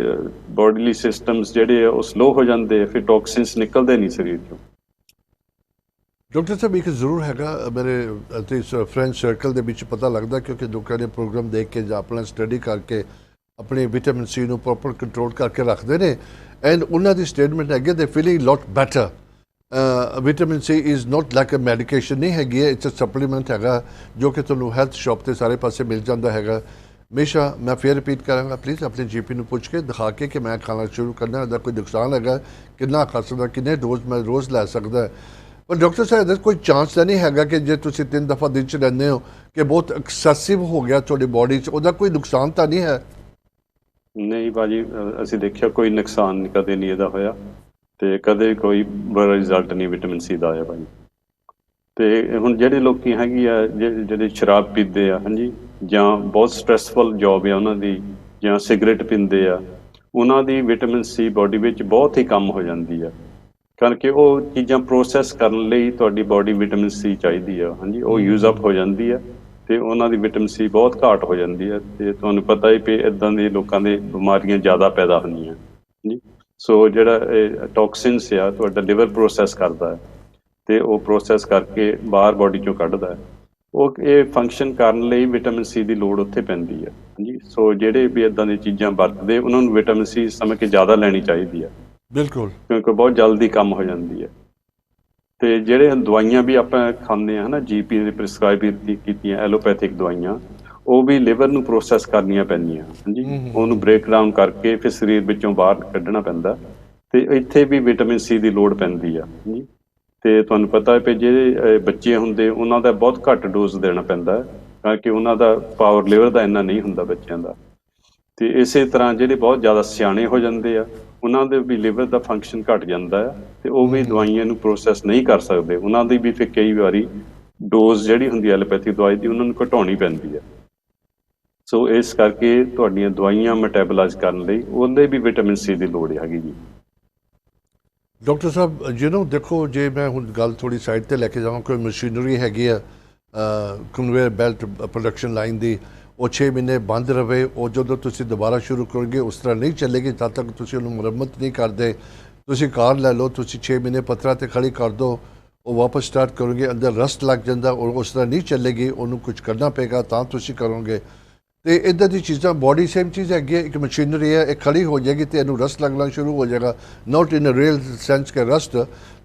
ਬੋਡੀਲੀ ਸਿਸਟਮਸ ਜਿਹੜੇ ਆ ਉਹ ਸਲੋ ਹੋ ਜਾਂਦੇ ਆ, ਫਿਰ ਟੌਕਸਿਨਸ ਨਿਕਲਦੇ ਨਹੀਂ ਸਰੀਰ ਚੋਂ। ਡਾਕਟਰ ਸਾਹਿਬ ਇੱਕ ਜ਼ਰੂਰ ਹੈਗਾ ਮੇਰੇ ਅਤੇ ਫਰੈਂਡ ਸਰਕਲ ਦੇ ਵਿੱਚ ਪਤਾ ਲੱਗਦਾ ਕਿਉਂਕਿ ਲੋਕਾਂ ਨੇ ਪ੍ਰੋਗਰਾਮ ਦੇਖ ਕੇ ਜਾਂ ਆਪਣਾ ਸਟੱਡੀ ਕਰਕੇ ਆਪਣੇ ਵਿਟਾਮਿਨ ਸੀ ਨੂੰ ਪ੍ਰੋਪਰ ਕੰਟਰੋਲ ਕਰਕੇ ਰੱਖਦੇ ਨੇ ਐਂਡ ਉਹਨਾਂ ਦੀ ਸਟੇਟਮੈਂਟ ਹੈਗੀ they feeling lot better. Vitamin C is not like a medication ਨਹੀਂ ਹੈਗੀ, ਇਟਸ ਅ ਸਪਲੀਮੈਂਟ ਹੈਗਾ ਜੋ ਕਿ ਤੁਹਾਨੂੰ ਹੈਲਥ ਸ਼ਾਪ ਤੇ ਸਾਰੇ ਪਾਸੇ ਮਿਲ ਜਾਂਦਾ ਹੈਗਾ। ਹਮੇਸ਼ਾ ਮੈਂ ਫਿਰ ਰਿਪੀਟ ਕਰਾਂਗਾ, ਪਲੀਜ਼ ਆਪਣੇ ਜੀਪੀ ਨੂੰ ਪੁੱਛ ਕੇ ਦਿਖਾ ਕੇ ਕਿ ਮੈਂ ਖਾਣਾ ਸ਼ੁਰੂ ਕਰਨਾ, ਇਹਦਾ ਕੋਈ ਨੁਕਸਾਨ ਹੈਗਾ, ਕਿੰਨਾ ਖਾ ਸਕਦਾ, ਕਿੰਨੇ ਡੋਜ਼ ਮੈਂ ਰੋਜ਼ ਲੈ ਸਕਦਾ। ਪਰ ਡਾਕਟਰ ਸਾਹਿਬ ਇਹਦਾ ਕੋਈ ਚਾਂਸ ਤਾਂ ਨਹੀਂ ਹੈਗਾ ਕਿ ਜੇ ਤੁਸੀਂ 3 ਦਫਾ ਦਿਨ 'ਚ ਲੈਂਦੇ ਹੋ ਕਿ ਬਹੁਤ ਐਕਸੈਸਿਵ ਹੋ ਗਿਆ ਤੁਹਾਡੀ ਬੋਡੀ 'ਚ, ਉਹਦਾ ਕੋਈ ਨੁਕਸਾਨ ਤਾਂ ਨਹੀਂ ਹੈ? ਨਹੀਂ ਭਾਜੀ, ਅਸੀਂ ਦੇਖਿਆ ਕੋਈ ਨੁਕਸਾਨ ਕਦੇ ਨਹੀਂ ਇਹਦਾ ਹੋਇਆ, ਤੇ ਕਦੇ ਕੋਈ ਬੁਰਾ ਰਿਜ਼ਲਟ ਨਹੀਂ ਵਿਟਾਮਿਨ ਸੀ ਦਾ ਆਇਆ ਭਾਜੀ। ਤੇ ਹੁਣ ਜਿਹੜੇ ਲੋਕੀ ਹੈਗੀ ਆ ਜਿਹੜੇ ਸ਼ਰਾਬ ਪੀਂਦੇ ਆ, ਹਾਂਜੀ, ਜਾਂ ਬਹੁਤ ਸਟ੍ਰੈਸਫੁਲ ਜੌਬ ਆ ਉਹਨਾਂ ਦੀ, ਜਾਂ ਸਿਗਰਟ ਪੀਂਦੇ ਆ, ਉਹਨਾਂ ਦੀ ਵਿਟਾਮਿਨ ਸੀ ਬੋਡੀ ਵਿੱਚ ਬਹੁਤ ਹੀ ਕਮ ਹੋ ਜਾਂਦੀ ਆ, ਕਰਕੇ ਉਹ ਚੀਜ਼ਾਂ ਪ੍ਰੋਸੈਸ ਕਰਨ ਲਈ ਤੁਹਾਡੀ ਬੋਡੀ ਵਿਟਾਮਿਨ ਸੀ ਚਾਹੀਦੀ ਆ, ਹਾਂਜੀ, ਉਹ ਯੂਜ਼ ਅਪ ਹੋ ਜਾਂਦੀ ਆ ਤੇ ਉਹਨਾਂ ਦੀ ਵਿਟਾਮਿਨ ਸੀ ਬਹੁਤ ਘਾਟ ਹੋ ਜਾਂਦੀ ਹੈ। ਤੇ ਤੁਹਾਨੂੰ ਪਤਾ ਹੀ ਵੀ ਇਦਾਂ ਦੇ ਲੋਕਾਂ ਦੇ ਬਿਮਾਰੀਆਂ ਜ਼ਿਆਦਾ ਪੈਦਾ ਹੁੰਦੀਆਂ ਜੀ। ਸੋ ਜਿਹੜਾ ਟੌਕਸਿਨਸ ਆ ਤੁਹਾਡਾ ਲਿਵਰ ਪ੍ਰੋਸੈਸ ਕਰਦਾ ਹੈ ਤੇ ਉਹ ਪ੍ਰੋਸੈਸ ਕਰਕੇ ਬਾਹਰ ਬੋਡੀ ਚੋਂ ਕੱਢਦਾ ਹੈ। ਉਹ ਇਹ ਫੰਕਸ਼ਨ ਕਰਨ ਲਈ ਵਿਟਾਮਿਨ ਸੀ ਦੀ ਲੋੜ ਉੱਥੇ ਪੈਂਦੀ ਹੈ, ਹਾਂਜੀ। ਸੋ ਜਿਹੜੇ ਵੀ ਇਦਾਂ ਦੀਆਂ ਚੀਜ਼ਾਂ ਵਰਤਦੇ ਉਹਨਾਂ ਨੂੰ ਵਿਟਾਮਿਨ ਸੀ ਸਮਝ ਕੇ ਜ਼ਿਆਦਾ ਲੈਣੀ ਚਾਹੀਦੀ ਹੈ, ਬਿਲਕੁਲ, ਕਿਉਂਕਿ ਬਹੁਤ ਜਲਦੀ ਕੰਮ ਹੋ ਜਾਂਦੀ ਹੈ। ਤੇ ਜਿਹੜੇ ਦਵਾਈਆਂ ਵੀ ਆਪਾਂ ਖਾਂਦੇ ਹਾਂ ਨਾ, ਜੀਪੀ ਨੇ ਪ੍ਰਿਸਕ੍ਰਾਈਬ ਕੀਤੀਆਂ ਐਲੋਪੈਥਿਕ ਦਵਾਈਆਂ, ਉਹ ਵੀ ਲਿਵਰ ਨੂੰ ਪ੍ਰੋਸੈਸ ਕਰਨੀਆਂ ਪੈਂਦੀਆਂ, ਹਾਂਜੀ, ਉਹਨੂੰ ਬ੍ਰੇਕ ਡਾਊਨ ਕਰਕੇ ਫਿਰ ਸਰੀਰ ਵਿੱਚੋਂ ਬਾਹਰ ਕੱਢਣਾ ਪੈਂਦਾ। ਤੇ ਇੱਥੇ ਵੀ ਵਿਟਾਮਿਨ ਸੀ ਦੀ ਲੋੜ ਪੈਂਦੀ ਆ, ਹਾਂਜੀ। ਤੇ ਤੁਹਾਨੂੰ ਪਤਾ ਹੈ ਕਿ ਜਿਹੜੇ ਬੱਚੇ ਹੁੰਦੇ ਉਹਨਾਂ ਦਾ ਬਹੁਤ ਘੱਟ ਡੋਜ਼ ਦੇਣਾ ਪੈਂਦਾ ਹੈ, ਕਿਉਂਕਿ ਉਹਨਾਂ ਦਾ ਪਾਵਰ ਲਿਵਰ ਦਾ ਇੰਨਾ ਨਹੀਂ ਹੁੰਦਾ ਬੱਚਿਆਂ ਦਾ। ਤੇ ਇਸੇ ਤਰ੍ਹਾਂ ਜਿਹੜੇ ਬਹੁਤ ਜ਼ਿਆਦਾ ਸਿਆਣੇ ਹੋ ਜਾਂਦੇ ਆ ਉਹਨਾਂ ਦੇ ਵੀ ਲਿਵਰ ਦਾ ਫੰਕਸ਼ਨ ਘਟ ਜਾਂਦਾ ਹੈ ਤੇ ਉਹ ਵੀ ਦਵਾਈਆਂ ਨੂੰ ਪ੍ਰੋਸੈਸ ਨਹੀਂ ਕਰ ਸਕਦੇ, ਉਹਨਾਂ ਦੀ ਵੀ ਫਿਰ ਕਈ ਵਾਰੀ ਡੋਜ਼ ਜਿਹੜੀ ਹੁੰਦੀ ਹੈ ਐਲੋਪੈਥਿਕ ਦਵਾਈ ਦੀ ਉਹਨਾਂ ਨੂੰ ਘਟਾਉਣੀ ਪੈਂਦੀ ਹੈ। ਸੋ ਇਸ ਕਰਕੇ ਤੁਹਾਡੀਆਂ ਦਵਾਈਆਂ ਮੈਟਾਬੋਲਾਈਜ਼ ਕਰਨ ਲਈ ਉਹਦੇ ਵੀ ਵਿਟਾਮਿਨ ਸੀ ਦੀ ਲੋੜ ਹੈਗੀ ਜੀ। ਡਾਕਟਰ ਸਾਹਿਬ ਜਿਹਨੂੰ ਦੇਖੋ, ਜੇ ਮੈਂ ਹੁਣ ਗੱਲ ਥੋੜੀ ਸਾਈਡ ਤੇ ਲੈ ਕੇ ਜਾਵਾਂ, ਕੋਈ ਮਸ਼ੀਨਰੀ ਹੈਗੀ ਆ ਕਨਵੇਅਰ ਬੈਲਟ ਪ੍ਰੋਡਕਸ਼ਨ ਲਾਈਨ ਦੀ, ਉਹ 6 ਮਹੀਨੇ ਬੰਦ ਰਵੇ, ਉਹ ਜਦੋਂ ਤੁਸੀਂ ਦੁਬਾਰਾ ਸ਼ੁਰੂ ਕਰੋਗੇ ਉਸ ਤਰ੍ਹਾਂ ਨਹੀਂ ਚੱਲੇਗੀ ਜਦ ਤੱਕ ਤੁਸੀਂ ਉਹਨੂੰ ਮੁਰੰਮਤ ਨਹੀਂ ਕਰਦੇ। ਤੁਸੀਂ ਕਾਰ ਲੈ ਲਓ, ਤੁਸੀਂ 6 ਮਹੀਨੇ ਪੱਥਰਾਂ ਤੇ ਖੜੀ ਕਰ ਦਿਓ, ਉਹ ਵਾਪਸ ਸਟਾਰਟ ਕਰੋਗੇ, ਅੰਦਰ ਰਸਟ ਲੱਗ ਜਾਂਦਾ, ਉਹ ਉਸ ਤਰ੍ਹਾਂ ਨਹੀਂ ਚੱਲੇਗੀ, ਉਹਨੂੰ ਕੁਝ ਕਰਨਾ ਪਏਗਾ ਤਾਂ ਤੁਸੀਂ ਕਰੋਗੇ। ਤੇ ਇੱਦਾਂ ਦੀ ਚੀਜ਼ਾਂ, ਬੋਡੀ ਸੇਮ ਚੀਜ਼ ਹੈਗੀ ਹੈ, ਇੱਕ ਮਸ਼ੀਨਰੀ ਹੈ, ਇਹ ਖੜੀ ਹੋ ਜਾਏਗੀ ਤੇ ਇਹਨੂੰ ਰਸਟ ਲੱਗਣਾ ਸ਼ੁਰੂ ਹੋ ਜਾਏਗਾ। ਨਾਟ ਇਨ ਅ ਰੀਅਲ ਸੈਂਸ ਕਿ ਰਸਟ,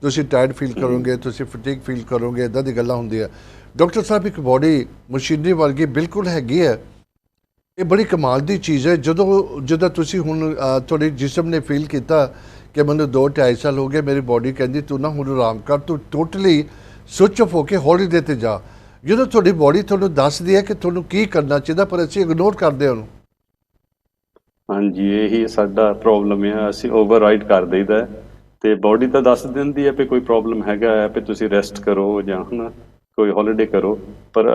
ਤੁਸੀਂ ਟਾਇਰਡ ਫੀਲ ਕਰੋਗੇ, ਤੁਸੀਂ ਫਟੀਗ ਫੀਲ ਕਰੋਗੇ, ਇੱਦਾਂ ਦੀ ਗੱਲਾਂ ਹੁੰਦੀਆਂ। ਡਾਕਟਰ ਸਾਹਿਬ ਇੱਕ ਬੋਡੀ ਮਸ਼ੀਨਰੀ ਵਰਗੀ ਬਿਲਕੁਲ ਹੈਗੀ ਹੈ, ਇਹ ਬੜੀ ਕਮਾਲ ਦੀ ਚੀਜ਼ ਹੈ। ਜਦੋਂ ਤੁਸੀਂ ਹੁਣ ਤੁਹਾਡੇ ਜਿਸਮ ਨੇ ਫੀਲ ਕੀਤਾ ਕਿ ਮੈਨੂੰ 2-2.5 ਸਾਲ ਹੋ ਗਏ, ਮੇਰੀ ਬੋਡੀ ਕਹਿੰਦੀ ਤੂੰ ਨਾ ਹੁਣ ਆਰਾਮ ਕਰ, ਤੂੰ ਟੋਟਲੀ ਸਵਿਚ ਆਫ ਹੋ ਕੇ ਹੌਲੀਡੇ ਤੇ ਜਾ। ਜਦੋਂ ਤੁਹਾਡੀ ਬੋਡੀ ਤੁਹਾਨੂੰ ਦੱਸਦੀ ਹੈ ਕਿ ਤੁਹਾਨੂੰ ਕੀ ਕਰਨਾ ਚਾਹੀਦਾ, ਪਰ ਅਸੀਂ ਇਗਨੋਰ ਕਰਦੇ ਉਹਨੂੰ। ਹਾਂਜੀ, ਇਹੀ ਸਾਡਾ ਪ੍ਰੋਬਲਮ ਹੈ, ਅਸੀਂ ਓਵਰਰਾਈਡ ਕਰ ਦਈਦਾ ਤੇ ਬੋਡੀ ਤਾਂ ਦੱਸ ਦਿੰਦੀ ਹੈ ਵੀ ਕੋਈ ਪ੍ਰੋਬਲਮ ਹੈਗਾ ਹੈ, ਵੀ ਤੁਸੀਂ ਰੈਸਟ ਕਰੋ ਜਾਂ ਹੈ ਕੋਈ ਹੌਲੀਡੇ ਕਰੋ, ਪਰ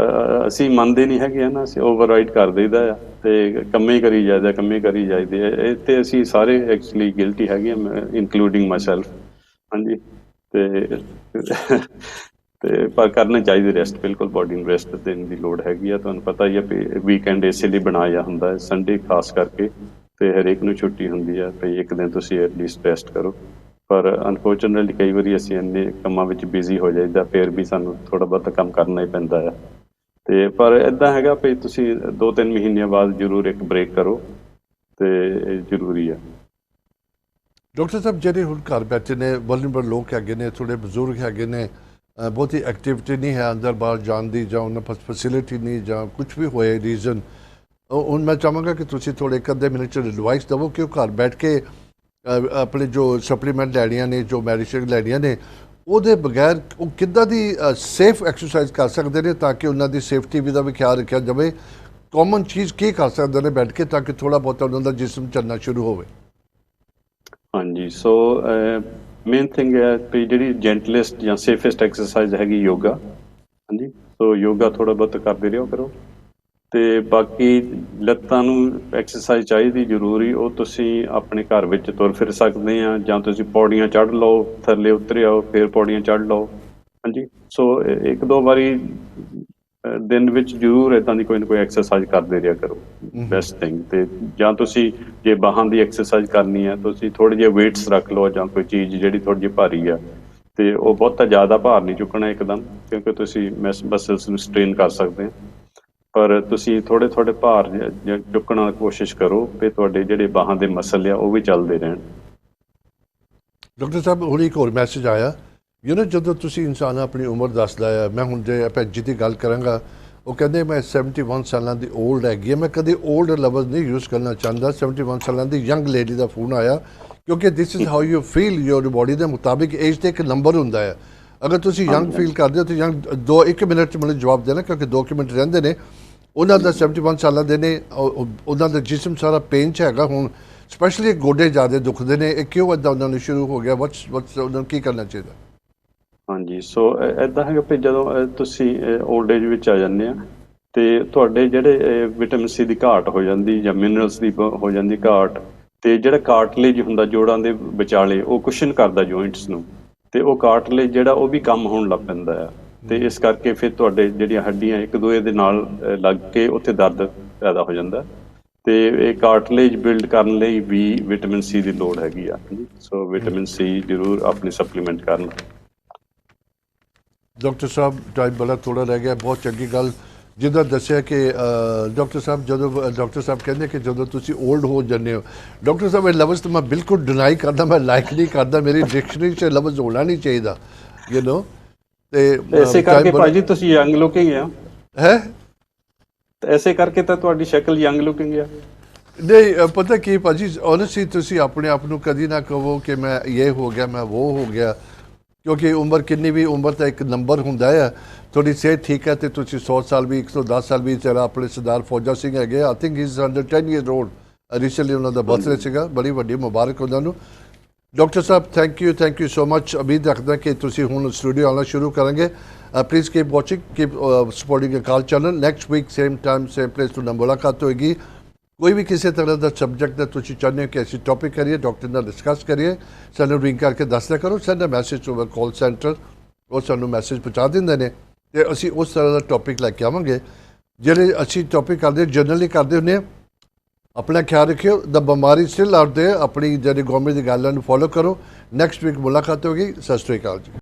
ਅਸੀਂ ਮੰਨਦੇ ਨਹੀਂ ਹੈਗੇ ਨਾ, ਅਸੀਂ ਓਵਰਰਾਈਡ ਕਰ ਦਈਦਾ ਆ ਤੇ ਕੰਮੇ ਕਰੀ ਜਾਈਦਾ, ਕੰਮੇ ਕਰੀ ਜਾਈਦੇ। ਇਹ ਤੇ ਅਸੀਂ ਸਾਰੇ ਐਕਚੁਅਲੀ ਗਿਲਟੀ ਹੈਗੇ ਆ, ਇਨਕਲੂਡਿੰਗ ਮਾਈ ਸੈਲਫ, ਹਾਂਜੀ। ਤੇ ਤੇ ਪਰ ਕਰਨਾ ਚਾਹੀਦੀ ਰੈਸਟ, ਬਿਲਕੁਲ ਬੋਡੀ ਨੂੰ ਰੈਸਟ ਦੇਣ ਦੀ ਲੋੜ ਹੈਗੀ ਆ। ਤੁਹਾਨੂੰ ਪਤਾ ਹੀ ਆ ਵੀ ਵੀਕਐਂਡ ਇਸੇ ਲਈ ਬਣਾਇਆ ਹੁੰਦਾ ਹੈ, ਸੰਡੇ ਖਾਸ ਕਰਕੇ, ਤੇ ਹਰੇਕ ਨੂੰ ਛੁੱਟੀ ਹੁੰਦੀ ਆ ਵੀ ਇੱਕ ਦਿਨ ਤੁਸੀਂ ਐਟਲੀਸਟ ਰੈਸਟ ਕਰੋ। ਪਰ ਅਨਫੋਰਚੂਨੇਟਲੀ ਕਈ ਵਾਰੀ ਅਸੀਂ ਇੰਨੇ ਕੰਮਾਂ ਵਿੱਚ ਬਿਜ਼ੀ ਹੋ ਜਾਈਦਾ, ਫਿਰ ਵੀ ਸਾਨੂੰ ਥੋੜ੍ਹਾ ਬਹੁਤਾ ਕੰਮ ਕਰਨਾ ਹੀ ਪੈਂਦਾ ਆ। ਤੇ ਪਰ ਇੱਦਾਂ ਹੈਗਾ ਵੀ ਤੁਸੀਂ 2-3 ਮਹੀਨਿਆਂ ਬਾਅਦ ਜ਼ਰੂਰ ਇੱਕ ਬ੍ਰੇਕ ਕਰੋ, ਤੇ ਇਹ ਜ਼ਰੂਰੀ ਆ। ਡਾਕਟਰ ਸਾਹਿਬ ਜਿਹੜੇ ਹੁਣ ਘਰ ਬੈਠੇ ਨੇ, ਵਲਨਰੇਬਲ ਲੋਕ ਹੈਗੇ ਨੇ, ਥੋੜੇ ਬਜ਼ੁਰਗ ਹੈਗੇ ਨੇ, ਬਹੁਤੀ ਐਕਟੀਵਿਟੀ ਨਹੀਂ ਹੈ ਅੰਦਰ ਬਾਹਰ ਜਾਣ ਦੀ, ਜਾਂ ਉਹਨਾਂ ਪਾਸ ਫੈਸਿਲਿਟੀ ਨਹੀਂ, ਜਾਂ ਕੁਝ ਵੀ ਹੋਏ ਰੀਜ਼ਨ, ਹੁਣ ਮੈਂ ਚਾਹਾਂਗਾ ਕਿ ਤੁਸੀਂ ਥੋੜੇ ਇੱਕ ਅੱਧੇ ਮਿੰਟ 'ਚ ਐਡਵਾਈਸ ਦੇਵੋ ਕਿ ਉਹ ਘਰ ਬੈਠ ਕੇ ਆਪਣੇ ਜੋ ਸਪਲੀਮੈਂਟ ਲੈਣੀਆਂ ਨੇ, ਜੋ ਮੈਡੀਸਿਨ ਲੈਣੀਆਂ ਨੇ, ਉਹਦੇ ਬਗੈਰ ਉਹ ਕਿੱਦਾਂ ਦੀ ਸੇਫ ਐਕਸਰਸਾਈਜ਼ ਕਰ ਸਕਦੇ ਨੇ ਤਾਂ ਕਿ ਉਹਨਾਂ ਦੀ ਸੇਫਟੀ ਦਾ ਵੀ ਖਿਆਲ ਰੱਖਿਆ ਜਾਵੇ। ਕਾਮਨ ਚੀਜ਼ ਕੀ ਕਰ ਸਕਦੇ ਨੇ ਬੈਠ ਕੇ ਤਾਂ ਕਿ ਥੋੜ੍ਹਾ ਬਹੁਤਾ ਉਹਨਾਂ ਦਾ ਜਿਸਮ ਚੱਲਣਾ ਸ਼ੁਰੂ ਹੋਵੇ? ਹਾਂਜੀ, ਸੋ ਮੇਨ ਥਿੰਗ ਹੈ ਵੀ ਜਿਹੜੀ ਜੈਂਟਲਿਸਟ ਜਾਂ ਸੇਫੈਸਟ ਐਕਸਰਸਾਈਜ਼ ਹੈਗੀ ਯੋਗਾ, ਹਾਂਜੀ। ਸੋ ਯੋਗਾ ਥੋੜ੍ਹਾ ਬਹੁਤ ਕਰਦੇ ਰਹੋ ਕਰੋ, ਤੇ ਬਾਕੀ ਲੱਤਾਂ ਨੂੰ ਐਕਸਰਸਾਈਜ਼ ਚਾਹੀਦੀ ਜ਼ਰੂਰੀ, ਉਹ ਤੁਸੀਂ ਆਪਣੇ ਘਰ ਵਿੱਚ ਤੁਰ ਫਿਰ ਸਕਦੇ ਆ, ਜਾਂ ਤੁਸੀਂ ਪੌੜੀਆਂ ਚੜ੍ਹ ਲਓ, ਥੱਲੇ ਉਤਰ ਆਓ, ਫਿਰ ਪੌੜੀਆਂ ਚੜ੍ਹ ਲਓ, ਹਾਂਜੀ। ਸੋ 1-2 ਵਾਰੀ ਦਿਨ ਵਿੱਚ ਜ਼ਰੂਰ ਇੱਦਾਂ ਦੀ ਕੋਈ ਨਾ ਕੋਈ ਐਕਸਰਸਾਈਜ਼ ਕਰਦੇ ਰਿਹਾ ਕਰੋ। Best thing. ਤੇ ਜਾਂ ਤੁਸੀਂ ਜੇ ਬਾਹਾਂ ਦੀ ਐਕਸਰਸਾਈਜ਼ ਕਰਨੀ ਹੈ, ਤੁਸੀਂ ਥੋੜੇ ਜਿਹੇ weights ਰੱਖ ਲਓ ਜਾਂ ਕੋਈ ਚੀਜ਼ ਜਿਹੜੀ ਥੋੜੀ ਜਿਹੀ ਭਾਰੀ ਆ, ਤੇ ਉਹ ਬਹੁਤਾ ਜ਼ਿਆਦਾ ਭਾਰ ਨਹੀਂ ਚੁੱਕਣਾ ਇੱਕਦਮ, ਕਿਉਂਕਿ ਤੁਸੀਂ ਮਸਲਸ ਨੂੰ ਸਟ੍ਰੇਨ ਕਰ ਸਕਦੇ ਹੋ। ਪਰ ਤੁਸੀਂ ਥੋੜੇ ਥੋੜੇ ਭਾਰ ਚੁੱਕਣ ਦੀ ਕੋਸ਼ਿਸ਼ ਕਰੋ ਤੇ ਤੁਹਾਡੇ ਜਿਹੜੇ ਬਾਹਾਂ ਦੇ ਮਸਲ ਆ ਉਹ ਵੀ ਚੱਲਦੇ ਰਹਿਣ। ਡਾਕਟਰ ਸਾਹਿਬ ਹੁਣ ਇੱਕ ਹੋਰ ਮੈਸੇਜ ਆਇਆ, ਜਦੋਂ ਤੁਸੀਂ ਇਨਸਾਨ ਆਪਣੀ ਉਮਰ ਦੱਸਦਾ ਆ, ਮੈਂ ਹੁਣ ਜੇ ਭੈਣ ਜੀ ਦੀ ਗੱਲ ਕਰਾਂਗਾ, ਉਹ ਕਹਿੰਦੇ ਮੈਂ 71 ਸਾਲਾਂ ਦੀ ਓਲਡ ਹੈਗੀ ਹੈ। ਮੈਂ ਕਦੇ ਓਲਡ ਲਫ਼ਜ਼ ਨਹੀਂ ਯੂਜ਼ ਕਰਨਾ ਚਾਹੁੰਦਾ। 71 ਸਾਲਾਂ ਦੀ ਯੰਗ ਲੇਡੀ ਦਾ ਫੋਨ ਆਇਆ, ਕਿਉਂਕਿ this is how you feel your body ਦੇ ਮੁਤਾਬਿਕ ਏਜ ਤੇ ਇੱਕ ਨੰਬਰ ਹੁੰਦਾ ਹੈ। ਅਗਰ ਤੁਸੀਂ ਯੰਗ ਫੀਲ ਕਰਦੇ ਹੋ ਤਾਂ ਯੰਗ 1 ਮਿੰਟ 'ਚ ਮੈਨੂੰ ਜਵਾਬ ਦੇਣਾ, ਕਿਉਂਕਿ 2 ਮਿੰਟ ਰਹਿੰਦੇ ਨੇ। ਉਹਨਾਂ ਦਾ 71 ਸਾਲਾਂ ਦੇ ਨੇ, ਉਹਨਾਂ ਦਾ ਜਿਸਮ ਸਾਰਾ ਪੇਨ 'ਚ ਹੈਗਾ ਹੁਣ, ਸਪੈਸ਼ਲੀ ਗੋਡੇ ਜ਼ਿਆਦਾ ਦੁਖਦੇ ਨੇ। ਇਹ ਕਿਉਂ ਇੱਦਾਂ ਉਹਨਾਂ ਨੂੰ ਸ਼ੁਰੂ ਹੋ ਗਿਆ? ਵਟਸ ਉਹਨਾਂ ਨੂੰ ਕੀ ਕਰਨਾ ਚਾਹੀਦਾ? ਹਾਂਜੀ, ਸੋ ਇੱਦਾਂ ਹੈਗਾ ਵੀ ਜਦੋਂ ਤੁਸੀਂ ਓਲਡ ਏਜ ਵਿੱਚ ਆ ਜਾਂਦੇ ਆ ਤੇ ਤੁਹਾਡੇ ਜਿਹੜੇ ਵਿਟਾਮਿਨ ਸੀ ਦੀ ਘਾਟ ਹੋ ਜਾਂਦੀ ਜਾਂ ਮਿਨਰਲਸ ਦੀ ਹੋ ਜਾਂਦੀ ਘਾਟ, ਤੇ ਜਿਹੜਾ ਕਾਰਟਲੇਜ ਹੁੰਦਾ ਜੋੜਾਂ ਦੇ ਵਿਚਾਲੇ, ਉਹ ਕੁਸ਼ਨ ਕਰਦਾ ਜੁਆਇੰਟਸ ਨੂੰ, ਤੇ ਉਹ ਕਾਰਟਲੇਜ ਜਿਹੜਾ ਉਹ ਵੀ ਕੰਮ ਹੋਣ ਲੱਗ ਪੈਂਦਾ ਆ। ਤੇ ਇਸ ਕਰਕੇ ਫਿਰ ਤੁਹਾਡੇ ਜਿਹੜੀਆਂ ਹੱਡੀਆਂ ਇੱਕ ਦੂਏ ਦੇ ਨਾਲ ਲੱਗ ਕੇ ਉੱਥੇ ਦਰਦ ਪੈਦਾ ਹੋ ਜਾਂਦਾ। ਤੇ ਇਹ ਕਾਰਟਲੇਜ ਬਿਲਡ ਕਰਨ ਲਈ ਵੀ ਵਿਟਾਮਿਨ ਸੀ ਦੀ ਲੋੜ ਹੈਗੀ ਆ। ਸੋ ਵਿਟਾਮਿਨ ਸੀ ਜ਼ਰੂਰ ਆਪਣੀ ਸਪਲੀਮੈਂਟ ਕਰਨ। ਡਾਕਟਰ ਸਾਹਿਬ ਟਾਈਮ ਬੜਾ ਥੋੜਾ ਰਹਿ ਗਿਆ। ਬਹੁਤ ਚੰਗੀ ਗੱਲ ਜਿੱਦਾਂ ਦੱਸਿਆ ਕਿ ਡਾਕਟਰ ਸਾਹਿਬ ਜਦੋਂ ਡਾਕਟਰ ਸਾਹਿਬ ਕਹਿੰਦੇ ਕਿ ਜਦੋਂ ਤੁਸੀਂ ਓਲਡ ਹੋ ਜਾਂਦੇ ਹੋ, ਡਾਕਟਰ ਸਾਹਿਬ ਇਹ ਲਫ਼ਜ਼ ਤਾਂ ਮੈਂ ਬਿਲਕੁਲ ਡਿਨਾਈ ਕਰਦਾ, ਮੈਂ ਲਾਈਕ ਨਹੀਂ ਕਰਦਾ, ਮੇਰੀ ਡਿਕਸ਼ਨਰੀ 'ਚ ਲਫ਼ਜ਼ ਹੋਣਾ ਨਹੀਂ ਚਾਹੀਦਾ, ਤੇ ਇਸੇ ਕਰਕੇ ਭਾਜੀ ਤੁਸੀਂ ਯੰਗ ਲੁਕਿੰਗ ਆ ਹੈ। ਐਸੇ ਕਰਕੇ ਤਾਂ ਤੁਹਾਡੀ ਸ਼ਕਲ ਯੰਗ ਲੁਕਿੰਗ ਆ। ਨਹੀਂ ਪਤਾ ਕੀ ਭਾਜੀ, ਓਨੈਸਟਲੀ ਤੁਸੀਂ ਆਪਣੇ ਆਪ ਨੂੰ ਕਦੀ ਨਾ ਕਹੋ ਕਿ ਮੈਂ ਇਹ ਹੋ ਗਿਆ, ਮੈਂ ਉਹ ਹੋ ਗਿਆ, ਕਿਉਂਕਿ ਉਮਰ ਕਿੰਨੀ ਵੀ, ਉਮਰ ਤਾਂ ਇੱਕ ਨੰਬਰ ਹੁੰਦਾ ਹੈ। ਤੁਹਾਡੀ ਸਿਹਤ ਠੀਕ ਹੈ ਤੇ ਤੁਸੀਂ 100 ਸਾਲ ਵੀ, 110 ਸਾਲ ਵੀ। ਚਲਾ ਆਪਣੇ ਸਰਦਾਰ ਫੌਜਾ ਸਿੰਘ ਹੈਗੇ, I think is under 10 year old, recently ਉਹਨਾਂ ਦਾ ਬਰਥਡੇ ਸੀਗਾ, ਬੜੀ ਵੱਡੀ ਮੁਬਾਰਕ ਉਹਨਾਂ ਨੂੰ। ਡਾਕਟਰ ਸਾਹਿਬ ਥੈਂਕ ਯੂ ਸੋ ਮਚ। ਉਮੀਦ ਰੱਖਦਾ ਕਿ ਤੁਸੀਂ ਹੁਣ ਸਟੂਡੀਓ ਆਉਣਾ ਸ਼ੁਰੂ ਕਰਾਂਗੇ। Please keep watching, keep supporting Akal channel. Next week same time same place ਤੋਂ ਮੁਲਾਕਾਤ ਹੋਏਗੀ। ਕੋਈ ਵੀ ਕਿਸੇ ਤਰ੍ਹਾਂ ਦਾ ਸਬਜੈਕਟ ਦਾ ਤੁਸੀਂ ਚਾਹੁੰਦੇ ਹੋ ਕਿ ਅਸੀਂ ਟੌਪਿਕ ਕਰੀਏ, ਡਾਕਟਰ ਨਾਲ ਡਿਸਕਸ ਕਰੀਏ, ਸਾਨੂੰ ਰਿੰਗ ਕਰਕੇ ਦੱਸ ਦਿਆ ਕਰੋ। Send a message to call centre, ਉਹ ਸਾਨੂੰ ਮੈਸੇਜ ਪਹੁੰਚਾ ਦਿੰਦੇ ਨੇ ਤੇ ਅਸੀਂ ਉਸ ਤਰ੍ਹਾਂ ਦਾ ਟੌਪਿਕ ਲੈ ਕੇ ਆਵਾਂਗੇ। ਜਿਹੜੇ ਅਸੀਂ ਟੌਪਿਕ ਕਰਦੇ ਜਨਰਲੀ ਕਰਦੇ ਹੁੰਦੇ ਹਾਂ। अपना ख्याल रखियो। द बीमारी स्टिल आउट देयर। अपनी ਜਿਹੜੀ गवर्नमेंट की गाइडलाइन फॉलो करो। नैक्सट वीक मुलाकात होगी। सत श्री अकाल जी।